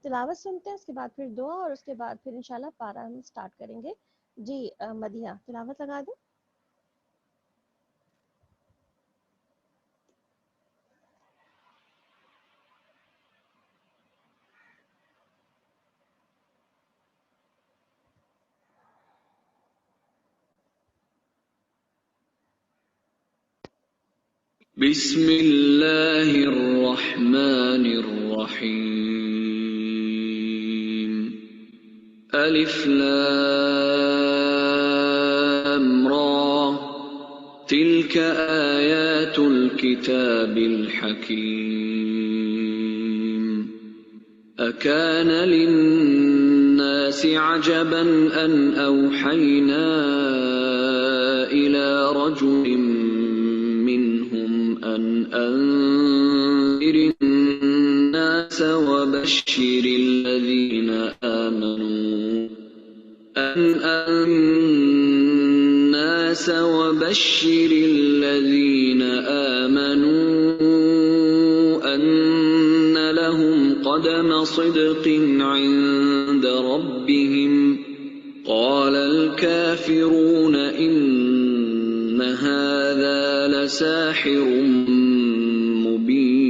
تلاوت سنتے ہیں، اس کے بعد پھر دعا، اور اس کے بعد پھر انشاءاللہ پارہ ہم سٹارٹ کریں گے. جی مدیحہ تلاوت لگا دیں. بسم اللہ الرحمن الرحیم. الف لام را تلك آیات الكتاب الحکیم. أكان للناس عجبا أن أوحينا إلى رجل منهم أن أنذر الناس وبشر الذين آمنوا أن لهم قدم صدق عند ربهم. قال الكافرون إن هذا لساحر مبين.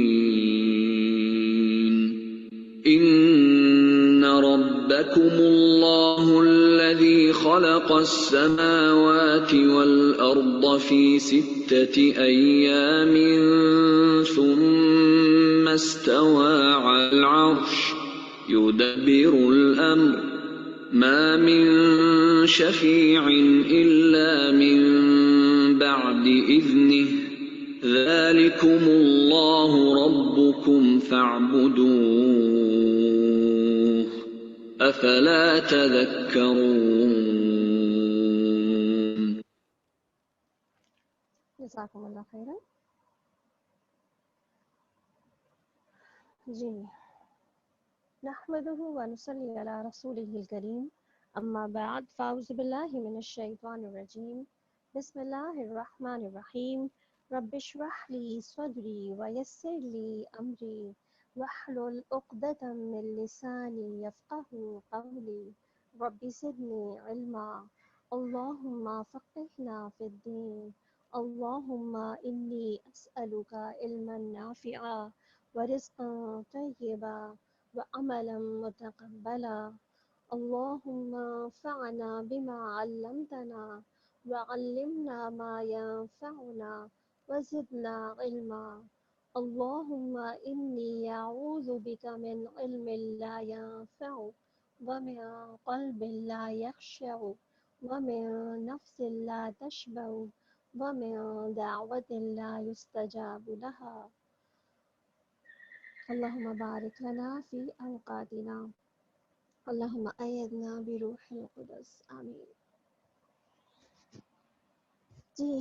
إن ربكم الله الذي خلق السماوات والأرض في 6 أيام ثم استوى على العرش يدبر الأمر ما من شفيع إلا من بعد إذنه ذلكم الله ربكم فاعبدوه أفلا تذكرون. جزاکم اللہ خیرا. جی نحمده ونصلي على رسوله الكريم. اما بعد فاعوذ باللہ من الشیطان الرجیم. بسم اللہ الرحمن الرحیم. رب اشرح لي صدری ويسر لي امری واحلل عقدۃ من لسانی یفقهوا قولی. رب زدنی علما. اللهم فقهنا في الدين. اللهم انی اسألک علما نافعا ورزقا طیبا وعملا متقبلا. اللهم انفعنا بما علمتنا وعلمنا ما ينفعنا وزدنا علما. اللهم إني أعوذ بك من علم لا ينفع ومن قلب لا يخشع ومن نفس لا تشبع ومن دعوة لا يستجاب لها. اللهم بارك لنا في أوقاتنا. اللهم أيدنا بروح القدس. آمین. جی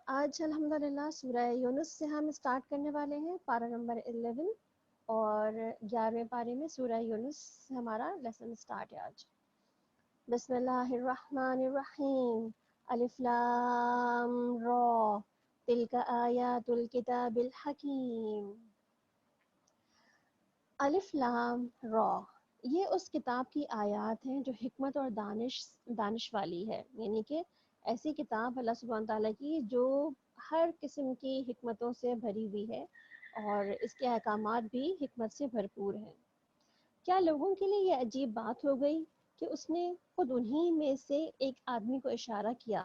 آج الحمدللہ سورہ یونس سے ہم اسٹارٹ کرنے والے ہیں، پارہ نمبر 11، اور 11ویں پارے میں سورہ یونس سے ہمارا لیسن اسٹارٹ ہے آج. بسم اللہ الرحمن الرحیم. الف لام را تلک آیات الکتاب الحکیم. الف لام را یہ اس کتاب کی آیات ہیں جو حکمت اور دانش والی ہے، یعنی کہ ایسی کتاب اللہ سبحانہ تعالیٰ کی جو ہر قسم کی حکمتوں سے بھری ہوئی ہے اور اس کے احکامات بھی حکمت سے بھرپور ہیں. کیا لوگوں کے لیے یہ عجیب بات ہو گئی کہ اس نے خود انہی میں سے ایک آدمی کو اشارہ کیا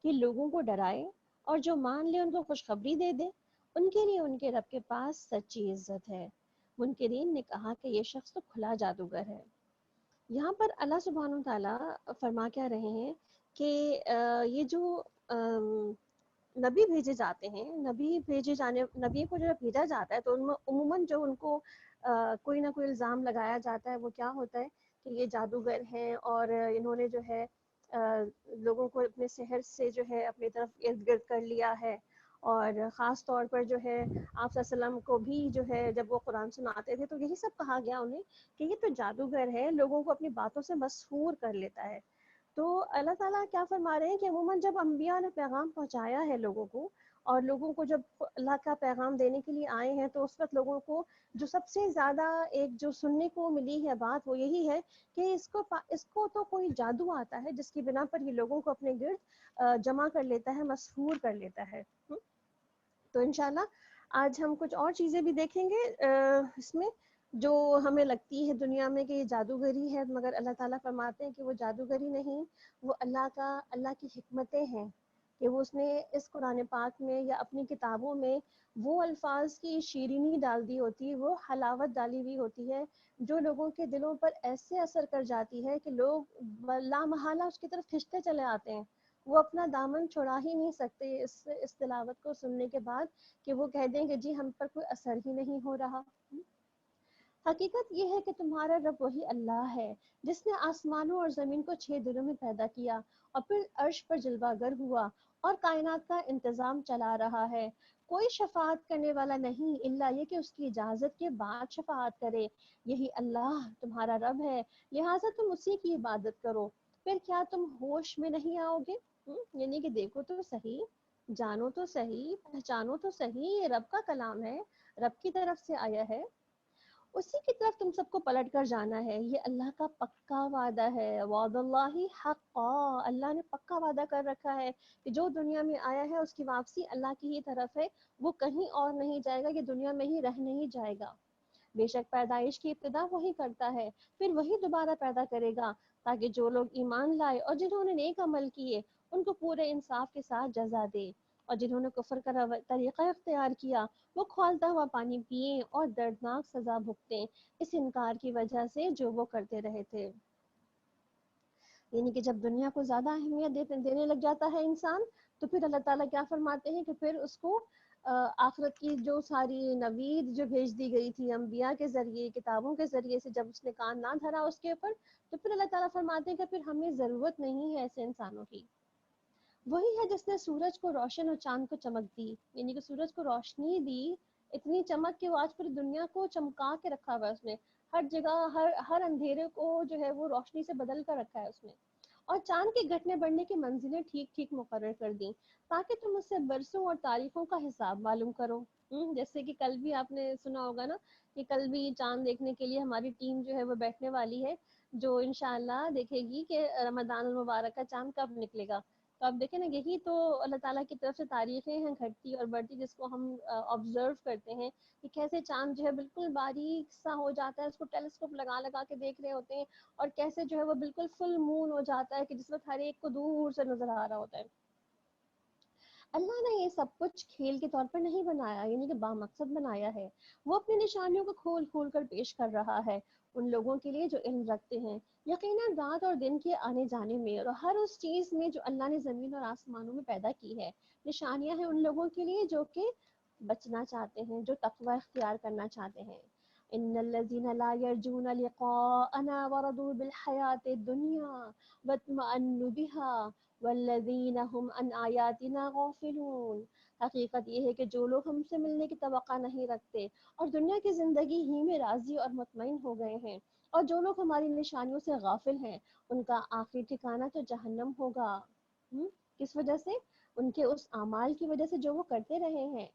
کہ لوگوں کو ڈرائے اور جو مان لے ان کو خوشخبری دے دے. ان کے لیے ان کے رب کے پاس سچی عزت ہے. منکرین نے کہا کہ یہ شخص تو کھلا جادوگر ہے. یہاں پر اللہ سبحانہ تعالیٰ فرما کیا رہے ہیں کہ یہ جو نبی بھیجے جاتے ہیں، نبی کو جب بھیجا جاتا ہے تو ان میں عموماً جو ان کو کوئی نہ کوئی الزام لگایا جاتا ہے وہ کیا ہوتا ہے کہ یہ جادوگر ہیں اور انہوں نے جو ہے لوگوں کو اپنے سحر سے جو ہے اپنی طرف ارد گرد کر لیا ہے. اور خاص طور پر جو ہے آپ صلی اللہ علیہ وسلم کو بھی جو ہے جب وہ قرآن سناتے تھے تو یہی سب کہا گیا انہیں کہ یہ تو جادوگر ہے، لوگوں کو اپنی باتوں سے مسحور کر لیتا ہے. تو اللہ تعالیٰ کیا فرما رہے ہیں کہ عموماً جب انبیاء نے پیغام پہنچایا ہے لوگوں کو اور لوگوں کو جب اللہ کا پیغام دینے کے لیے آئے ہیں تو اس وقت لوگوں کو جو سب سے زیادہ ایک جو سننے کو ملی ہے بات وہ یہی ہے کہ اس کو تو کوئی جادو آتا ہے جس کی بنا پر یہ لوگوں کو اپنے گرد جمع کر لیتا ہے، مسحور کر لیتا ہے۔ تو انشاءاللہ آج ہم کچھ اور چیزیں بھی دیکھیں گے اس میں جو ہمیں لگتی ہے دنیا میں کہ یہ جادوگری ہے، مگر اللہ تعالیٰ فرماتے ہیں کہ وہ جادوگری نہیں، وہ اللہ کی حکمتیں ہیں کہ وہ اس نے اس قرآن پاک میں یا اپنی کتابوں میں وہ الفاظ کی شیرینی ڈال دی ہوتی، وہ حلاوت ڈالی ہوئی ہوتی ہے جو لوگوں کے دلوں پر ایسے اثر کر جاتی ہے کہ لوگ لامحالہ اس کی طرف کھنچتے چلے آتے ہیں، وہ اپنا دامن چھڑا ہی نہیں سکتے اس تلاوت کو سننے کے بعد کہ وہ کہہ دیں کہ جی ہم پر کوئی اثر ہی نہیں ہو رہا۔ حقیقت یہ ہے کہ تمہارا رب وہی اللہ ہے جس نے آسمانوں اور زمین کو 6 دنوں میں پیدا کیا اور پھر عرش پر جلوہ گر ہوا اور کائنات کا انتظام چلا رہا ہے۔ کوئی شفاعت کرنے والا نہیں الا یہ کہ اس کی اجازت کے بعد شفاعت کرے، یہی اللہ تمہارا رب ہے، لہٰذا تم اسی کی عبادت کرو، پھر کیا تم ہوش میں نہیں آؤ گے؟ یعنی کہ دیکھو تو صحیح، جانو تو صحیح، پہچانو تو صحیح، یہ رب کا کلام ہے، رب کی طرف سے آیا ہے، اسی کی طرف تم سب کو پلٹ کر جانا ہے، یہ اللہ کا پکا وعدہ ہے، وعد اللہ حقا، اللہ نے پکا وعدہ کر رکھا ہے کہ جو دنیا میں آیا ہے اس کی واپسی اللہ کی ہی طرف ہے، وہ کہیں اور نہیں جائے گا، یہ دنیا میں ہی رہ نہیں جائے گا۔ بے شک پیدائش کی ابتدا وہی کرتا ہے، پھر وہی دوبارہ پیدا کرے گا تاکہ جو لوگ ایمان لائے اور جنہوں نے نیک عمل کیے ان کو پورے انصاف کے ساتھ جزا دے، اور جنہوں نے کفر کا طریقہ اختیار کیا وہ کھولتا ہوا پانی پئیں اور دردناک سزا بھگتیں اس انکار کی وجہ سے جو وہ کرتے رہے تھے۔ یعنی کہ جب دنیا کو زیادہ اہمیت دینے لگ جاتا ہے انسان تو پھر اللہ تعالیٰ کیا فرماتے ہیں کہ پھر اس کو آخرت کی جو ساری نوید جو بھیج دی گئی تھی انبیاء کے ذریعے، کتابوں کے ذریعے سے، جب اس نے کان نہ دھرا اس کے اوپر تو پھر اللہ تعالیٰ فرماتے ہیں کہ پھر ہمیں ضرورت نہیں ہے ایسے انسانوں کی۔ وہی ہے جس نے سورج کو روشن اور چاند کو چمک دی، یعنی کہ سورج کو روشنی دی، اتنی چمک کہ وہ آج پوری دنیا کو چمکا کے رکھا ہوا ہے اس نے، ہر جگہ ہر اندھیرے کو جو ہے وہ روشنی سے بدل کر رکھا ہے اس نے، اور چاند کے گھٹنے بڑھنے کی منزلیں ٹھیک ٹھیک مقرر کر دیں تاکہ تم اس سے برسوں اور تاریخوں کا حساب معلوم کرو۔ جیسے کہ کل بھی آپ نے سنا ہوگا نا کہ کل بھی چاند دیکھنے کے لیے ہماری ٹیم جو ہے وہ بیٹھنے والی ہے، جو انشاءاللہ دیکھے گی کہ رمضان المبارک کا چاند کب نکلے گا۔ تو آپ دیکھیں نا یہی تو اللہ تعالیٰ کی طرف سے تاریخیں ہیں گھٹتی اور بڑھتی جس کو ہم آبزرو کرتے ہیں کہ کیسے چاند جو ہے بالکل باریک سا ہو جاتا ہے، اس کو ٹیلیسکوپ لگا لگا کے دیکھ رہے ہوتے ہیں، اور کیسے جو ہے وہ بالکل فل مون ہو جاتا ہے کہ جس وقت ہر ایک کو دور سے نظر آ رہا ہوتا ہے۔ اللہ نے یہ سب کچھ کھیل کے طور پر نہیں بنایا، یعنی کہ بامقصد بنایا ہے، وہ اپنی نشانیوں کو کھول کھول کر پیش کر رہا ہے ان لوگوں کے لیے جو علم رکھتے ہیں۔ یقیناً رات اور دن کے آنے جانے میں اور ہر اس چیز میں جو اللہ نے زمین اور آسمانوں میں پیدا کی ہے نشانیاں ہیں ان لوگوں کے لیے جو کہ بچنا چاہتے ہیں، جو تقوی اختیار کرنا چاہتے ہیں۔ ان الذين لا يرجون لقاءنا ورضوا بالحياة الدنيا واطمأنوا بها والذین هم عن آیاتنا غافلون، حقیقت یہ ہے کہ جو لوگ ہم سے ملنے کی توقع نہیں رکھتے اور دنیا کی زندگی ہی میں راضی اور مطمئن ہو گئے ہیں، اور جو لوگ ہماری نشانیوں سے غافل ہیں ان کا آخری ٹھکانہ تو جہنم ہوگا۔ کس وجہ سے؟ ان کے اس اعمال کی وجہ سے جو وہ کرتے رہے ہیں۔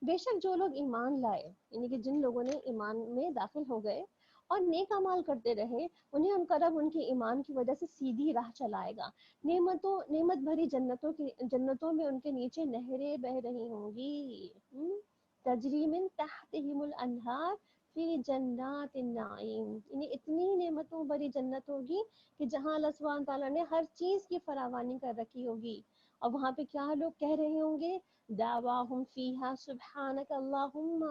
بے شک جو لوگ ایمان لائے، یعنی کہ جن لوگوں نے ایمان میں داخل ہو گئے اور نیک اعمال کرتے رہے، انہیں ان کا رب ان کے ایمان کی وجہ سے سیدھی راہ چلائے گا، نعمت بھری جنتوں میں ان کے نیچے نہریں بہ رہی ہوں گی، تجری من تحتہم الانہار فی جنات النعیم، یعنی اتنی نعمتوں بھری جنت ہوگی کہ جہاں اللہ سبحانہ تعالیٰ نے ہر چیز کی فراوانی کر رکھی ہوگی، اور وہاں پہ کیا لوگ کہہ رہے ہوں گے، دعواہم فیہا سبحانک اللہم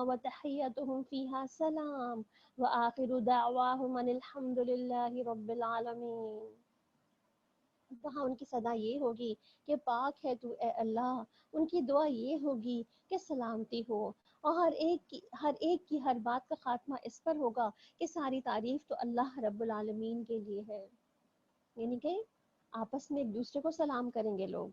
وتحیتہم فیہا سلام وآخر دعواہم ان الحمد للہ رب العالمین۔ وہاں ان کی صدا یہ ہوگی کہ پاک ہے تو اے اللہ، ان کی دعا یہ ہوگی کہ سلامتی ہو، اور ہر ایک کی ہر بات کا خاتمہ اس پر ہوگا کہ ساری تعریف تو اللہ رب العالمین کے لیے ہے۔ یعنی کہ آپس میں ایک دوسرے کو سلام کریں گے، لوگ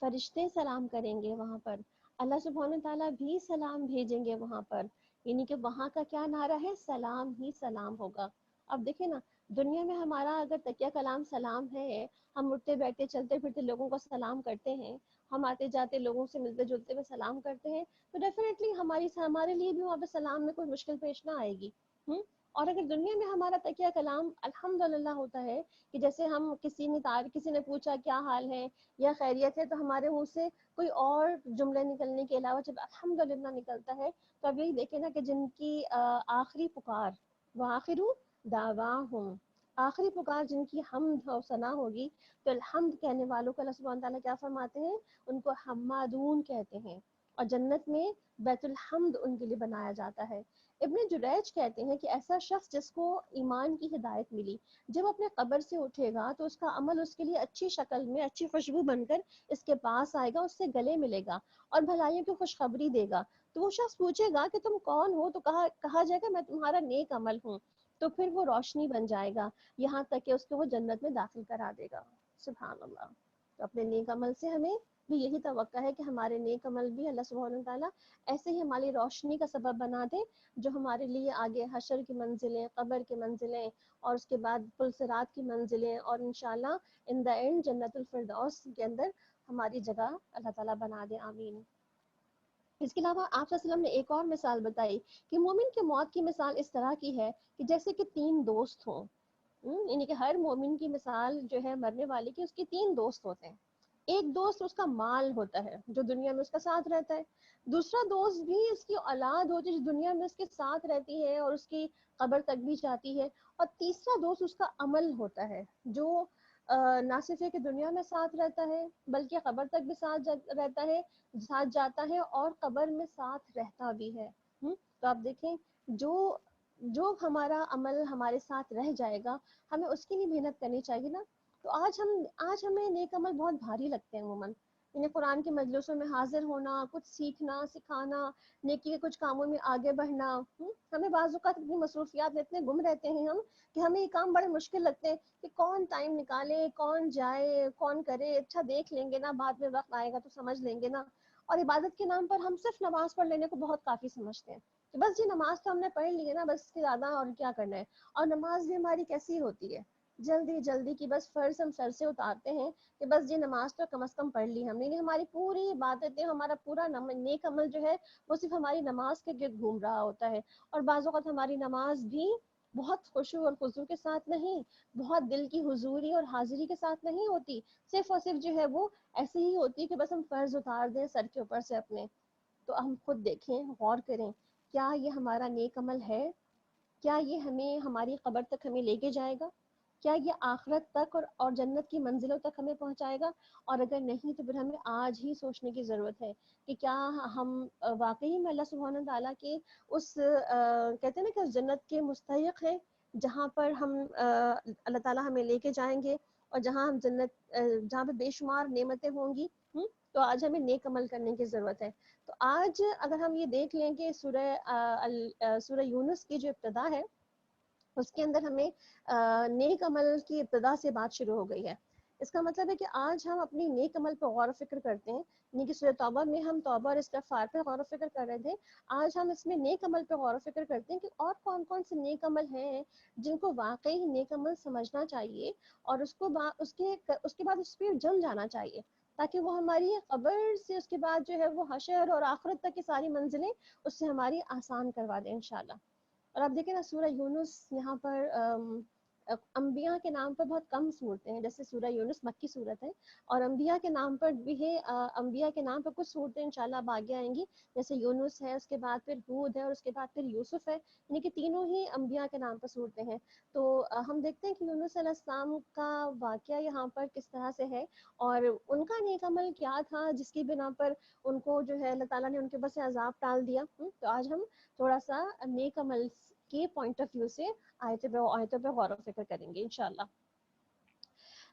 فرشتے سلام کریں گے وہاں پر، اللہ سبحانہ تعالیٰ بھی سلام بھیجیں گے وہاں پر، یعنی کہ وہاں کا کیا نعرہ ہے، سلام ہی سلام ہوگا۔ اب دیکھیں نا دنیا میں ہمارا اگر تکیہ کلام سلام ہے، ہم اٹھتے بیٹھتے چلتے پھرتے لوگوں کو سلام کرتے ہیں، ہم آتے جاتے لوگوں سے ملتے جلتے ہوئے سلام کرتے ہیں تو ڈیفینیٹلی ہمارے لیے بھی وہاں پہ سلام میں کوئی مشکل پیش نہ آئے گی. اور اگر دنیا میں ہمارا تکیہ کلام الحمدللہ ہوتا ہے کہ جیسے ہم کسی نے پوچھا کیا حال ہے یا خیریت ہے تو ہمارے منہ سے کوئی اور جملے نکلنے کے علاوہ جب الحمدللہ نکلتا ہے تو اب یہی دیکھیں نا کہ جن کی آخری پکار وآخر دعواہم، آخری پکار جن کی حمد و ثنا ہوگی تو الحمد کہنے والوں کو اللہ سبحانہ تعالیٰ کیا فرماتے ہیں؟ ان کو حمادون کہتے ہیں. اور جنت میں بیت الحمد ان کے لیے بنایا جاتا ہے. ابن جریج کہتے ہیں کہ ایسا شخص جس کو ایمان کی ہدایت ملی جب اپنے قبر سے اٹھے گا تو اس کا عمل اس کے لیے اچھی شکل میں اچھی خوشبو بن کر اس کے پاس آئے گا، اس سے گلے ملے گا اور بھلائیوں کی خوشخبری دے گا. تو وہ شخص پوچھے گا کہ تم کون ہو؟ تو کہا جائے گا میں تمہارا نیک عمل ہوں. تو پھر وہ روشنی بن جائے گا یہاں تک کہ اس کو وہ جنت میں داخل کرا دے گا. سبحان اللہ. تو اپنے نیک عمل سے ہمیں بھی یہی توقع ہے کہ ہمارے نیک عمل بھی اللہ سبحانہ تعالیٰ ایسے ہی ہماری روشنی کا سبب بنا دے جو ہمارے لیے آگے حشر کی منزلیں، قبر کی منزلیں اور اس کے بعد پل صراط کی منزلیں اور انشاءاللہ ان دا اینڈ جنت الفردوس کے اندر ہماری جگہ اللہ تعالیٰ بنا دے. آمین. اس کے علاوہ آپ صلی اللہ علیہ وسلم نے ایک اور مثال بتائی کہ مومن کی موت کی مثال اس طرح کی ہے کہ جیسے کہ 3 دوست ہوں. یعنی کہ ہر مومن کی مثال جو ہے مرنے والے کی، اس کے 3 دوست ہوتے ہیں. ایک دوست اس کا مال ہوتا ہے جو دنیا میں اس کا ساتھ رہتا ہے. دوسرا دوست بھی اس کی اولاد ہوتی ہے جو دنیا میں اس کے ساتھ رہتی ہے اور اس کی قبر تک بھی جاتی ہے. اور تیسرا دوست اس کا عمل ہوتا ہے جو نہ صرف ہے کہ دنیا میں ساتھ رہتا ہے بلکہ قبر تک بھی ساتھ رہتا ہے، ساتھ جاتا ہے اور قبر میں ساتھ رہتا بھی ہے. تو آپ دیکھیں جو ہمارا عمل ہمارے ساتھ رہ جائے گا ہمیں اس کی بھی محنت کرنی چاہیے نا. تو آج ہمیں نیک عمل بہت بھاری لگتے ہیں عموماً. یعنی قرآن کی مجلسوں میں حاضر ہونا، کچھ سیکھنا سکھانا، نیکی کے کچھ کاموں میں آگے بڑھنا. ہمیں بعض اوقات اتنی مصروفیات میں اتنے گم رہتے ہیں ہم کہ ہمیں یہ کام بڑے مشکل لگتے ہیں کہ کون ٹائم نکالے، کون جائے، کون کرے. اچھا دیکھ لیں گے نا، بعد میں وقت آئے گا تو سمجھ لیں گے نا. اور عبادت کے نام پر ہم صرف نماز پڑھ لینے کو بہت کافی سمجھتے ہیں کہ بس جی نماز تو ہم نے پڑھ لی ہے نا، بس اس کے زیادہ اور کیا کرنا ہے. اور نماز بھی ہماری کیسی ہوتی ہے، جلدی کی بس فرض ہم سر سے اتارتے ہیں کہ بس جی نماز تو کم از کم پڑھ لی ہم نے. ہماری پوری عبادتیں، ہمارا پورا نیک عمل جو ہے وہ صرف ہماری نماز کے گرد گھوم رہا ہوتا ہے. اور بعض اوقات ہماری نماز بھی بہت خشوع اور خضوع کے ساتھ نہیں، بہت دل کی حضوری اور حاضری کے ساتھ نہیں ہوتی. صرف اور صرف جو ہے وہ ایسی ہی ہوتی ہے کہ بس ہم فرض اتار دیں سر کے اوپر سے اپنے. تو ہم خود دیکھیں، غور کریں، کیا یہ ہمارا نیک عمل ہے؟ کیا یہ ہمیں ہماری قبر تک ہمیں لے کے جائے گا؟ کیا یہ آخرت تک اور جنت کی منزلوں تک ہمیں پہنچائے گا؟ اور اگر نہیں تو پھر ہمیں آج ہی سوچنے کی ضرورت ہے کہ کیا ہم واقعی میں اللہ سبحانہ تعالیٰ کے اس کہتے ہیں نا کہ اس جنت کے مستحق ہیں جہاں پر ہم اللہ تعالیٰ ہمیں لے کے جائیں گے اور جہاں ہم جہاں پہ بے شمار نعمتیں ہوں گی. تو آج ہمیں نیک عمل کرنے کی ضرورت ہے. تو آج اگر ہم یہ دیکھ لیں کہ سورہ یونس کی جو ابتدا ہے اس کے اندر ہمیں نیک عمل کی ابتدا سے بات شروع ہو گئی ہے. اس کا مطلب ہے کہ آج ہم اپنی نیک عمل پر غور و فکر کرتے ہیں. یعنی کہ سورہ توبہ میں ہم توبہ اور استغفار پہ غور و فکر کر رہے تھے. آج ہم اس میں نیک عمل پہ غور و فکر کرتے ہیں کہ اور کون کون سے نیک عمل ہیں جن کو واقعی نیک عمل سمجھنا چاہیے اور اس کے بعد اس پہ جم جانا چاہیے تاکہ وہ ہماری قبر سے اس کے بعد جو ہے وہ حشر اور آخرت تک کی ساری منزلیں اس سے ہماری آسان کروا دیں انشاءاللہ. اور آپ دیکھیں نا سورہ یونس یہاں پر انبیاء کے نام پر بہت کم صورتیں ہیں. جیسے سورہ یونس مکی صورت ہے اور انبیاء کے نام پر بھی ہے. انبیاء کے نام پر کچھ صورتیں انشاءاللہ اب آگے آئیں گی. جیسے یونس ہے، اس کے بعد پھر ہود ہے اور اس کے بعد پھر یوسف ہے. یعنی کہ تینوں ہی انبیاء کے نام پر صورتیں ہیں. تو ہم دیکھتے ہیں کہ یونس علیہ السلام کا واقعہ یہاں پر کس طرح سے ہے اور ان کا نیک عمل کیا تھا جس کی بنا پر ان کو جو ہے اللہ تعالیٰ نے ان کے اوپر سے عذاب ٹال دیا. تو آج ہم تھوڑا سا نیک عمل کے پوائنٹ آف ویو سے آیتوں پہ غور و فکر کریں گے انشاءاللہ.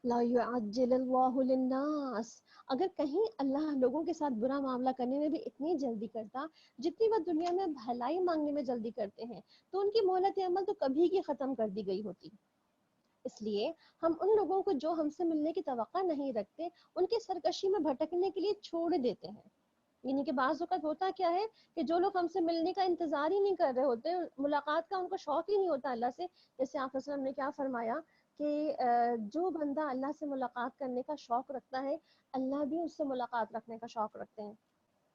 لا يعجل الله للناس، اگر کہیں اللہ لوگوں کے ساتھ برا معاملہ کرنے میں بھی اتنی جلدی کرتا جتنی وہ دنیا میں بھلائی مانگنے میں جلدی کرتے ہیں تو ان کی مہلت عمل تو کبھی کی ختم کر دی گئی ہوتی. اس لیے ہم ان لوگوں کو جو ہم سے ملنے کی توقع نہیں رکھتے ان کی سرکشی میں بھٹکنے کے لیے چھوڑ دیتے ہیں. یعنی کہ بعض اوقات ہوتا کیا ہے کہ جو لوگ ہم سے ملنے کا انتظار ہی نہیں کر رہے ہوتے، ملاقات کا ان کو شوق ہی نہیں ہوتا اللہ سے. جیسے آپ وسلم نے کیا فرمایا کہ جو بندہ اللہ سے ملاقات کرنے کا شوق رکھتا ہے اللہ بھی اس سے ملاقات رکھنے کا شوق رکھتے ہیں.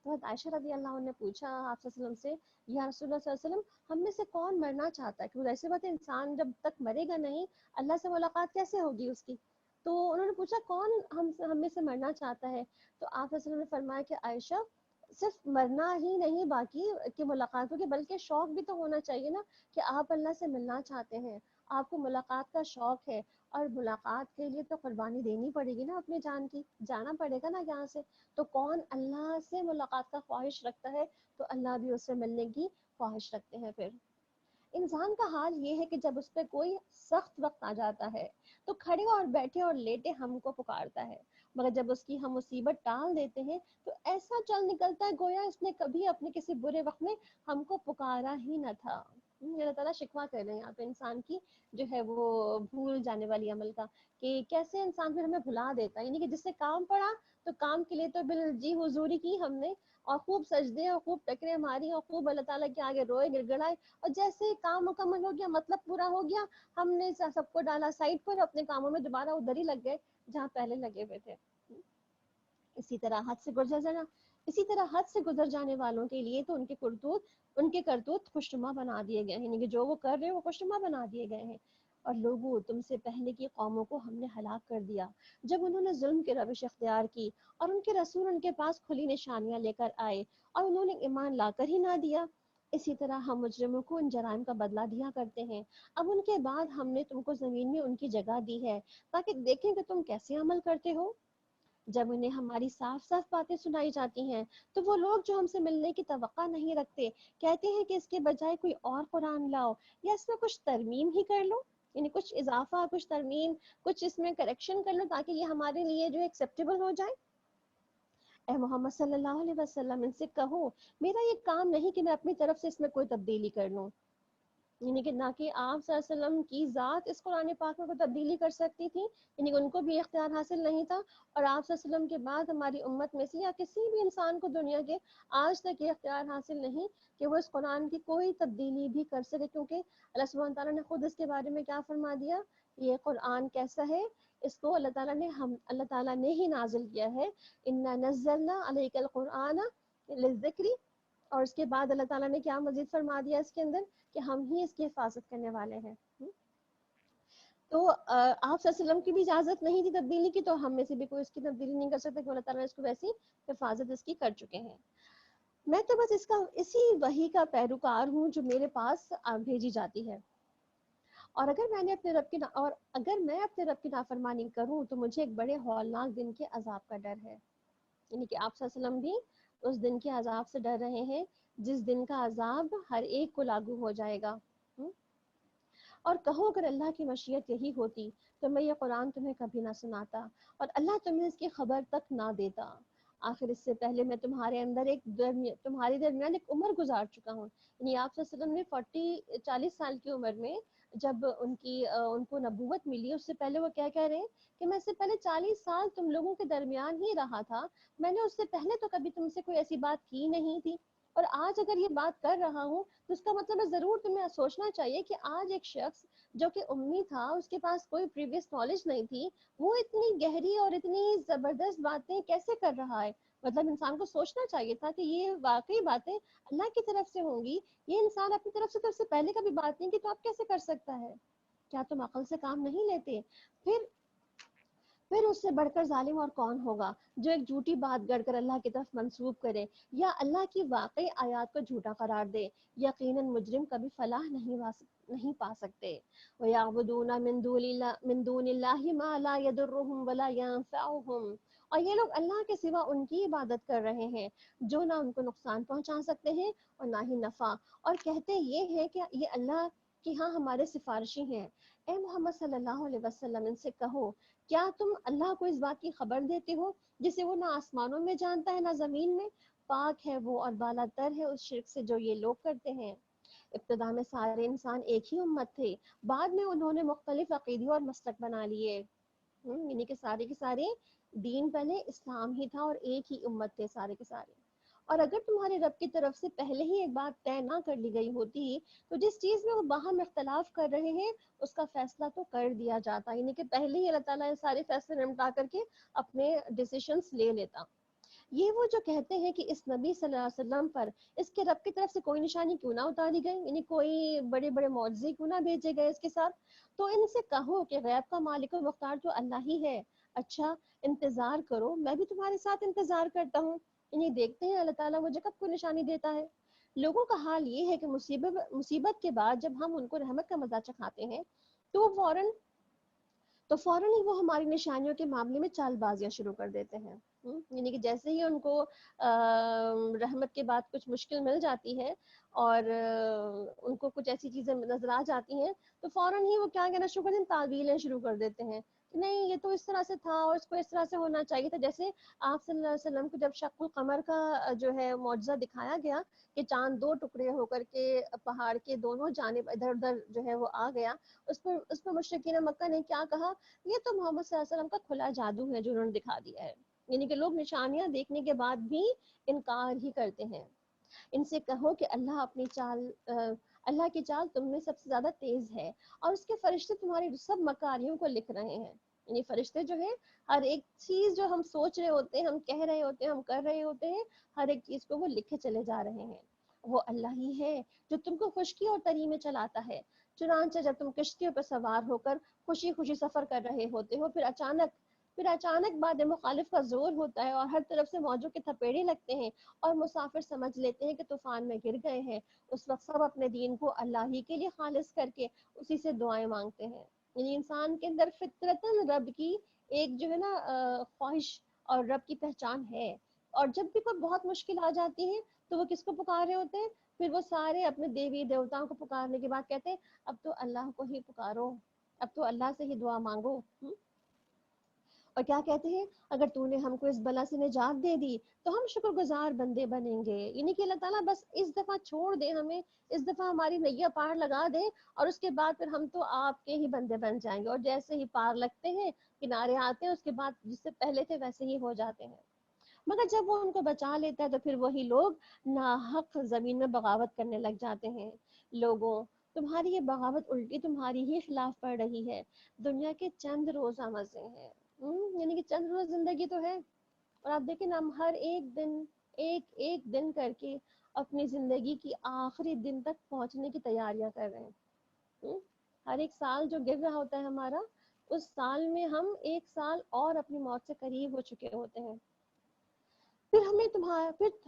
تو عائشہ رضی اللہ عنہ نے پوچھا آپ صلی اللہ علیہ وسلم سے یا رسول اللہ صلی اللہ علیہ وسلم ہم میں سے کون مرنا چاہتا ہے؟ کیونکہ ایسی بات ہے انسان جب تک مرے گا نہیں اللہ سے ملاقات کیسے ہوگی اس کی. تو انہوں نے پوچھا کون ہم میں سے مرنا چاہتا ہے؟ تو آپ صلی اللہ علیہ وسلم نے فرمایا کہ عائشہ صرف مرنا ہی نہیں باقی کہ ملاقات ہوگی بلکہ شوق بھی تو ہونا چاہیے نا کہ آپ اللہ سے ملنا چاہتے ہیں, آپ کو ملاقات کا شوق ہے, اور ملاقات کے لیے تو قربانی دینی پڑے گی نا اپنی جان کی, جانا پڑے گا نا یہاں سے. تو کون اللہ سے ملاقات کا خواہش رکھتا ہے تو اللہ بھی اس سے ملنے کی خواہش رکھتے ہیں. پھر انسان کا حال یہ ہے کہ جب اس پہ کوئی سخت وقت آ جاتا ہے تو کھڑے اور بیٹھے اور لیٹے ہم کو پکارتا ہے, مگر جب اس کی ہم مصیبت ٹال دیتے ہیں تو ایسا چل نکلتا ہے گویا اس نے کبھی اپنے کسی برے وقت میں ہم کو پکارا ہی نہ تھا. اللہ تعالیٰ شکوہ کر رہے ہیں یہاں پہ انسان کی جو ہے وہ بھول جانے والی عمل کا, کہ کیسے انسان پھر ہمیں بھلا دیتا ہے. یعنی کہ جس سے کام پڑا تو کام کے لیے تو جی حضوری کی ہم نے, اور خوب سجدے اور خوب ٹکرے ماری اور خوب اللہ تعالیٰ کے آگے روئے گڑ گڑائے, اور جیسے کام مکمل ہو گیا مطلب پورا ہو گیا ہم نے سب کو ڈالا سائڈ پر, اپنے کاموں میں دوبارہ ادھر ہی لگ گئے جہاں پہلے لگے ہوئے تھے. اسی طرح حد سے گزر جانے والوں کے لیے تو ان کے کرتوت خوشنما بنا دیے گئے ہیں, یعنی کہ جو وہ کر رہے ہیں وہ خوشنما بنا دیے گئے ہیں. اور لوگوں تم سے پہلے کی قوموں کو ہم نے ہلاک کر دیا جب انہوں نے ظلم کی روش اختیار کی, اور ان کے رسول ان کے پاس کھلی نشانیاں لے کر آئے اور انہوں نے ایمان لا کر ہی نہ دیا. اسی طرح ہم مجرموں کو ان جرائم کا بدلہ دیا کرتے ہیں. اب ان کے بعد ہم نے تم کو زمین میں ان کی جگہ دی ہے تاکہ دیکھیں کہ تم کیسے عمل کرتے ہو. جب انہیں ہماری صاف صاف باتیں سنائی جاتی ہیں تو وہ لوگ جو ہم سے ملنے کی توقع نہیں رکھتے کہتے ہیں کہ اس کے بجائے کوئی اور قرآن لاؤ یا اس میں کچھ ترمیم ہی کر لو, یعنی کچھ اضافہ کچھ ترمیم کچھ اس میں کریکشن کر لو تاکہ یہ ہمارے لیے جو ایکسیپٹیبل ہو جائے. اے محمد صلی اللہ علیہ وسلم ان سے کہو میرا یہ کام نہیں کہ میں اپنی طرف سے اس میں کوئی تبدیلی کر لوں, یعنی کہ نہ کہ آپ صلی اللہ علیہ وسلم کی ذات اس قرآن پاک میں کوئی تبدیلی کر سکتی تھی, یعنی کہ ان کو بھی اختیار حاصل نہیں تھا, اور آپ صلی اللہ علیہ وسلم کے بعد ہماری امت میں سے یا کسی بھی انسان کو دنیا کے آج تک یہ اختیار حاصل نہیں کہ وہ اس قرآن کی کوئی تبدیلی بھی کر سکے, کیونکہ اللہ سبحانہ تعالیٰ نے خود اس کے بارے میں کیا فرما دیا, یہ قرآن کیسا ہے, اس کو اللہ تعالیٰ نے ہی نازل کیا ہے, انا نزلنا علیک القرآن للذکر, اور اس کے بعد اللہ تعالیٰ نے کیا مزید فرما دیا اس کے اندر کہ ہم ہی اس کی حفاظت کرنے والے ہیں. تو آپ صلی اللہ علیہ وسلم کی بھی اجازت نہیں تھی تبدیلی کی, تو ہم میں سے بھی کوئی اس کی تبدیلی نہیں کر سکتا کہ اللہ تعالیٰ نے اس کو ویسی حفاظت اس کی کر چکے ہیں. میں تو بس اسی وحی کا پیروکار ہوں جو میرے پاس بھیجی جاتی ہے, اور اگر میں اپنے رب کی نافرمانی کروں تو مجھے ایک بڑے ہولناک دن کے عذاب کا ڈر ہے. یعنی کہ آپ صلی اللہ علیہ وسلم بھی اس دن کے عذاب سے ڈر رہے ہیں جس دن کا عذاب ہر ایک کو لاگو ہو جائے گا. اور کہو اگر اللہ کی مشیت یہی ہوتی تو میں یہ قرآن تمہیں کبھی نہ سناتا اور اللہ تمہیں اس کی خبر تک نہ دیتا. آخر اس سے پہلے میں تمہارے درمیان ایک عمر گزار چکا ہوں. یعنی آپ صلی اللہ علیہ وسلم نے 40 سال کی عمر میں جب ان کو نبوت ملی, اس سے پہلے وہ کیا کہہ رہے ہیں کہ میں اس سے پہلے 40 سال تم لوگوں کے درمیان ہی رہا تھا, میں نے اس سے پہلے تو کبھی تم سے کوئی ایسی بات کی نہیں تھی, اور آج اگر یہ بات کر رہا ہوں تو اس کا مطلب ہے ضرور تمہیں سوچنا چاہیے کہ آج ایک شخص جو کہ امی تھا, اس کے پاس کوئی پریویس نالج نہیں تھی, وہ اتنی گہری اور اتنی زبردست باتیں کیسے کر رہا ہے. مطلب انسان کو سوچنا چاہیے تھا کہ یہ واقعی باتیں اللہ کی طرف سے ہوں گی, یہ انسان اپنی طرف سے پہلے کبھی بات نہیں کی تو آپ کیسے کر سکتا ہے. کیا تم عقل سے کام نہیں لیتے؟ پھر اس سے بڑھ کر ظالم اور کون ہوگا جو ایک جھوٹی بات گڑھ کر اللہ کی طرف منسوب کرے یا اللہ کی واقعی آیات کو جھوٹا قرار دے. یقیناً مجرم کبھی فلاح نہیں پا سکتے. وَيَعْبُدُونَ مِن دُونِ اللَّهِ مَا لَا يَضُرُّهُمْ وَلَا يَنفَعُهُمْ, اور یہ لوگ اللہ کے سوا ان کی عبادت کر رہے ہیں جو نہ ان کو نقصان پہنچا سکتے ہیں اور نہ ہی نفع, اور کہتے یہ ہیں کہ یہ اللہ کہ ہاں ہمارے سفارشی ہیں. اے محمد صلی اللہ علیہ وسلم ان سے کہو کیا تم اللہ کو اس بات کی خبر دیتے ہو جسے وہ نہ آسمانوں میں جانتا ہے نہ زمین میں, پاک ہے وہ اور بالا تر ہے اس شرک سے جو یہ لوگ کرتے ہیں. ابتدا میں سارے انسان ایک ہی امت تھے, بعد میں انہوں نے مختلف عقیدے اور مسلک بنا لیے. یعنی کہ سارے کے سارے دین پہلے اسلام ہی تھا اور ایک ہی امت تھے سارے کے سارے. اور اگر تمہارے رب کی طرف سے پہلے ہی ایک بات طے نہ کر لی گئی ہوتی تو جس چیز میں وہ باہم اختلاف کر رہے ہیں اس کا فیصلہ تو کر دیا جاتا، یعنی کہ پہلے ہی اللہ تعالیٰ سارے فیصلے نمٹا کر کے اپنے ڈیسیشنز لے لیتا۔ یہ وہ جو کہتے ہیں کہ اس نبی صلی اللہ علیہ وسلم پر اس کے رب کی طرف سے کوئی نشانی کیوں نہ اتاری گئی، یعنی کوئی بڑے بڑے معجزے کیوں نہ بھیجے گئے اس کے ساتھ، تو ان سے کہو کہ غیب کا مالک و مختار تو اللہ ہی ہے، اچھا انتظار کرو، میں بھی تمہارے ساتھ انتظار کرتا ہوں، یعنی دیکھتے ہیں اللہ تعالیٰ مجھے کب کوئی نشانی دیتا ہے۔ لوگوں کا حال یہ ہے کہ مصیبت کے بعد جب ہم ان کو رحمت کا مزہ چکھاتے ہیں تو فوراً ہی وہ ہماری نشانیوں کے معاملے میں چال بازیاں شروع کر دیتے ہیں۔ یعنی کہ جیسے ہی ان کو رحمت کے بعد کچھ مشکل مل جاتی ہے اور ان کو کچھ ایسی چیزیں نظر آ جاتی ہیں تو فوراً ہی وہ کیا کہنا شروع کر دیتے ہیں، تعویلیں شروع کر دیتے ہیں کہ نہیں یہ تو اس طرح سے تھا اور اس کو اس طرح سے ہونا چاہیے تھا۔ جیسے آپ صلی اللہ علیہ وسلم کو جب شق القمر کا جو ہے معجزہ دکھایا گیا کہ چاند دو ٹکڑے ہو کر کے پہاڑ کے دونوں جانب ادھر ادھر جو ہے وہ آ گیا، اس پر مشرکین مکہ نے کیا کہا، یہ تو محمد صلی اللہ علیہ وسلم کا کھلا جادو ہے جو انہوں نے دکھا دیا ہے۔ یعنی کہ لوگ نشانیاں دیکھنے کے بعد بھی انکار ہی کرتے ہیں۔ ان سے کہو کہ اللہ کی چال تم میں سب سے زیادہ تیز ہے اور اس کے فرشتے تمہاری سب مکاریوں کو لکھ رہے ہیں۔ یعنی فرشتے جو ہیں ہر ایک چیز جو ہم سوچ رہے ہوتے ہیں، ہم کہہ رہے ہوتے ہیں، ہم کر رہے ہوتے ہیں، ہر ایک چیز کو وہ لکھے چلے جا رہے ہیں۔ وہ اللہ ہی ہے جو تم کو خشکی اور تری میں چلاتا ہے، چنانچہ جب تم کشتیوں پر سوار ہو کر خوشی خوشی سفر کر رہے ہوتے ہو، پھر اچانک باد مخالف کا زور ہوتا ہے اور ہر طرف سے موجوں کے تھپیڑے لگتے ہیں اور مسافر سمجھ لیتے ہیں کہ طوفان میں گر گئے ہیں، اس وقت سب اپنے دین کو اللہ ہی کے لیے خالص کر کے اسی سے دعائیں مانگتے ہیں۔ یعنی انسان کے اندر فطرتاً رب کی ایک جو ہے نا خواہش اور رب کی پہچان ہے، اور جب بھی کوئی بہت مشکل آ جاتی ہے تو وہ کس کو پکار رہے ہوتے ہیں، پھر وہ سارے اپنے دیوی دیوتاؤں کو پکارنے کے بعد کہتے ہیں اب تو اللہ کو ہی پکارو، اب تو اللہ سے ہی دعا مانگو۔ اور کیا کہتے ہیں، اگر تو نے ہم کو اس بلا سے نجات دے دی تو ہم شکر گزار بندے بنیں گے، یعنی کہ اللہ تعالیٰ بس اس دفعہ چھوڑ دے ہمیں، اس دفعہ ہماری نیا پار لگا دے اور اس کے بعد پھر ہم تو آپ کے ہی بندے بن جائیں گے، اور جیسے ہی پار لگتے ہیں کنارے آتے ہیں اس کے بعد جس سے پہلے تھے ویسے ہی ہو جاتے ہیں۔ مگر جب وہ ان کو بچا لیتا ہے تو پھر وہی لوگ ناحق زمین میں بغاوت کرنے لگ جاتے ہیں۔ لوگوں، تمہاری یہ بغاوت الٹی تمہاری ہی خلاف پڑ رہی ہے، دنیا کے چند روزہ مزے ہیں، یعنی کہ چند روز زندگی تو ہے، اور آپ دیکھیں نا ہم ہر ایک ایک دن کر کے اپنی زندگی کی آخری دن تک پہنچنے کی تیاریاں کر رہے ہیں۔ ہر ایک سال جو گر رہا ہوتا ہے ہمارا، اس سال میں ہم ایک سال اور اپنی موت سے قریب ہو چکے ہوتے ہیں۔ پھر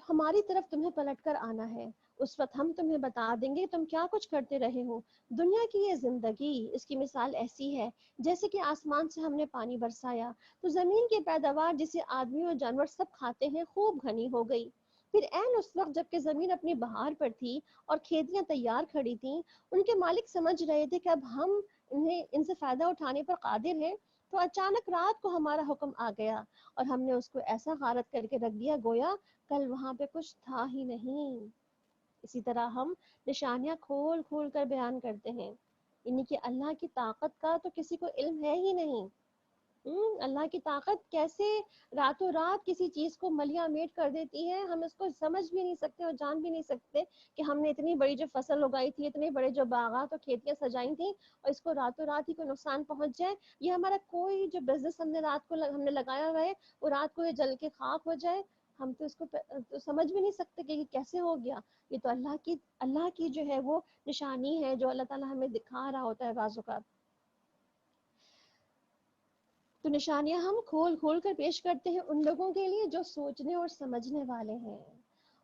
ہماری طرف تمہیں پلٹ کر آنا ہے، اس وقت ہم تمہیں بتا دیں گے تم کیا کچھ کرتے رہے ہو۔ دنیا کی یہ زندگی، اس کی مثال ایسی ہے جیسے کہ آسمان سے ہم نے پانی برسایا تو زمین کی پیداوار جسے آدمی اور جانور سب کھاتے ہیں خوب گھنی ہو گئی۔ پھر عین اس وقت جب کہ زمین اپنی بہار پر تھی اور کھیتیاں تیار کھڑی تھیں، ان کے مالک سمجھ رہے تھے کہ اب ہم ان سے فائدہ اٹھانے پر قادر ہیں، تو اچانک رات کو ہمارا حکم آ گیا اور ہم نے اس کو ایسا غارت کر کے رکھ دیا گویا کل وہاں پہ کچھ تھا ہی نہیں۔ اسی طرح ہم نشانیاں کھول کھول کر بیان کرتے ہیں، یعنی کہ اللہ کی طاقت کا تو کسی کو علم ہے ہی نہیں۔ اللہ کی طاقت کیسے راتوں رات کسی چیز کو ملیا میٹ کر دیتی ہے، ہم اس کو سمجھ بھی نہیں سکتے اور جان بھی نہیں سکتے کہ ہم نے اتنی بڑی جو فصل اگائی تھی، اتنے بڑے جو باغات اور کھیتیاں سجائی تھیں، اور اس کو راتوں رات ہی کوئی نقصان پہنچ جائے، یہ ہمارا کوئی جو بزنس ہم نے رات کو ہم نے لگایا ہوا ہے وہ رات کو یہ جل کے خاک ہو جائے، ہم تو اس کو سمجھ بھی نہیں سکتے کہ یہ کیسے ہو گیا۔ یہ تو اللہ کی جو ہے وہ نشانی ہے جو اللہ تعالیٰ ہمیں دکھا رہا ہوتا ہے بعض اوقات۔ تو نشانیاں ہم کھول کھول کر پیش کرتے ہیں ان لوگوں کے لیے جو سوچنے اور سمجھنے والے ہیں۔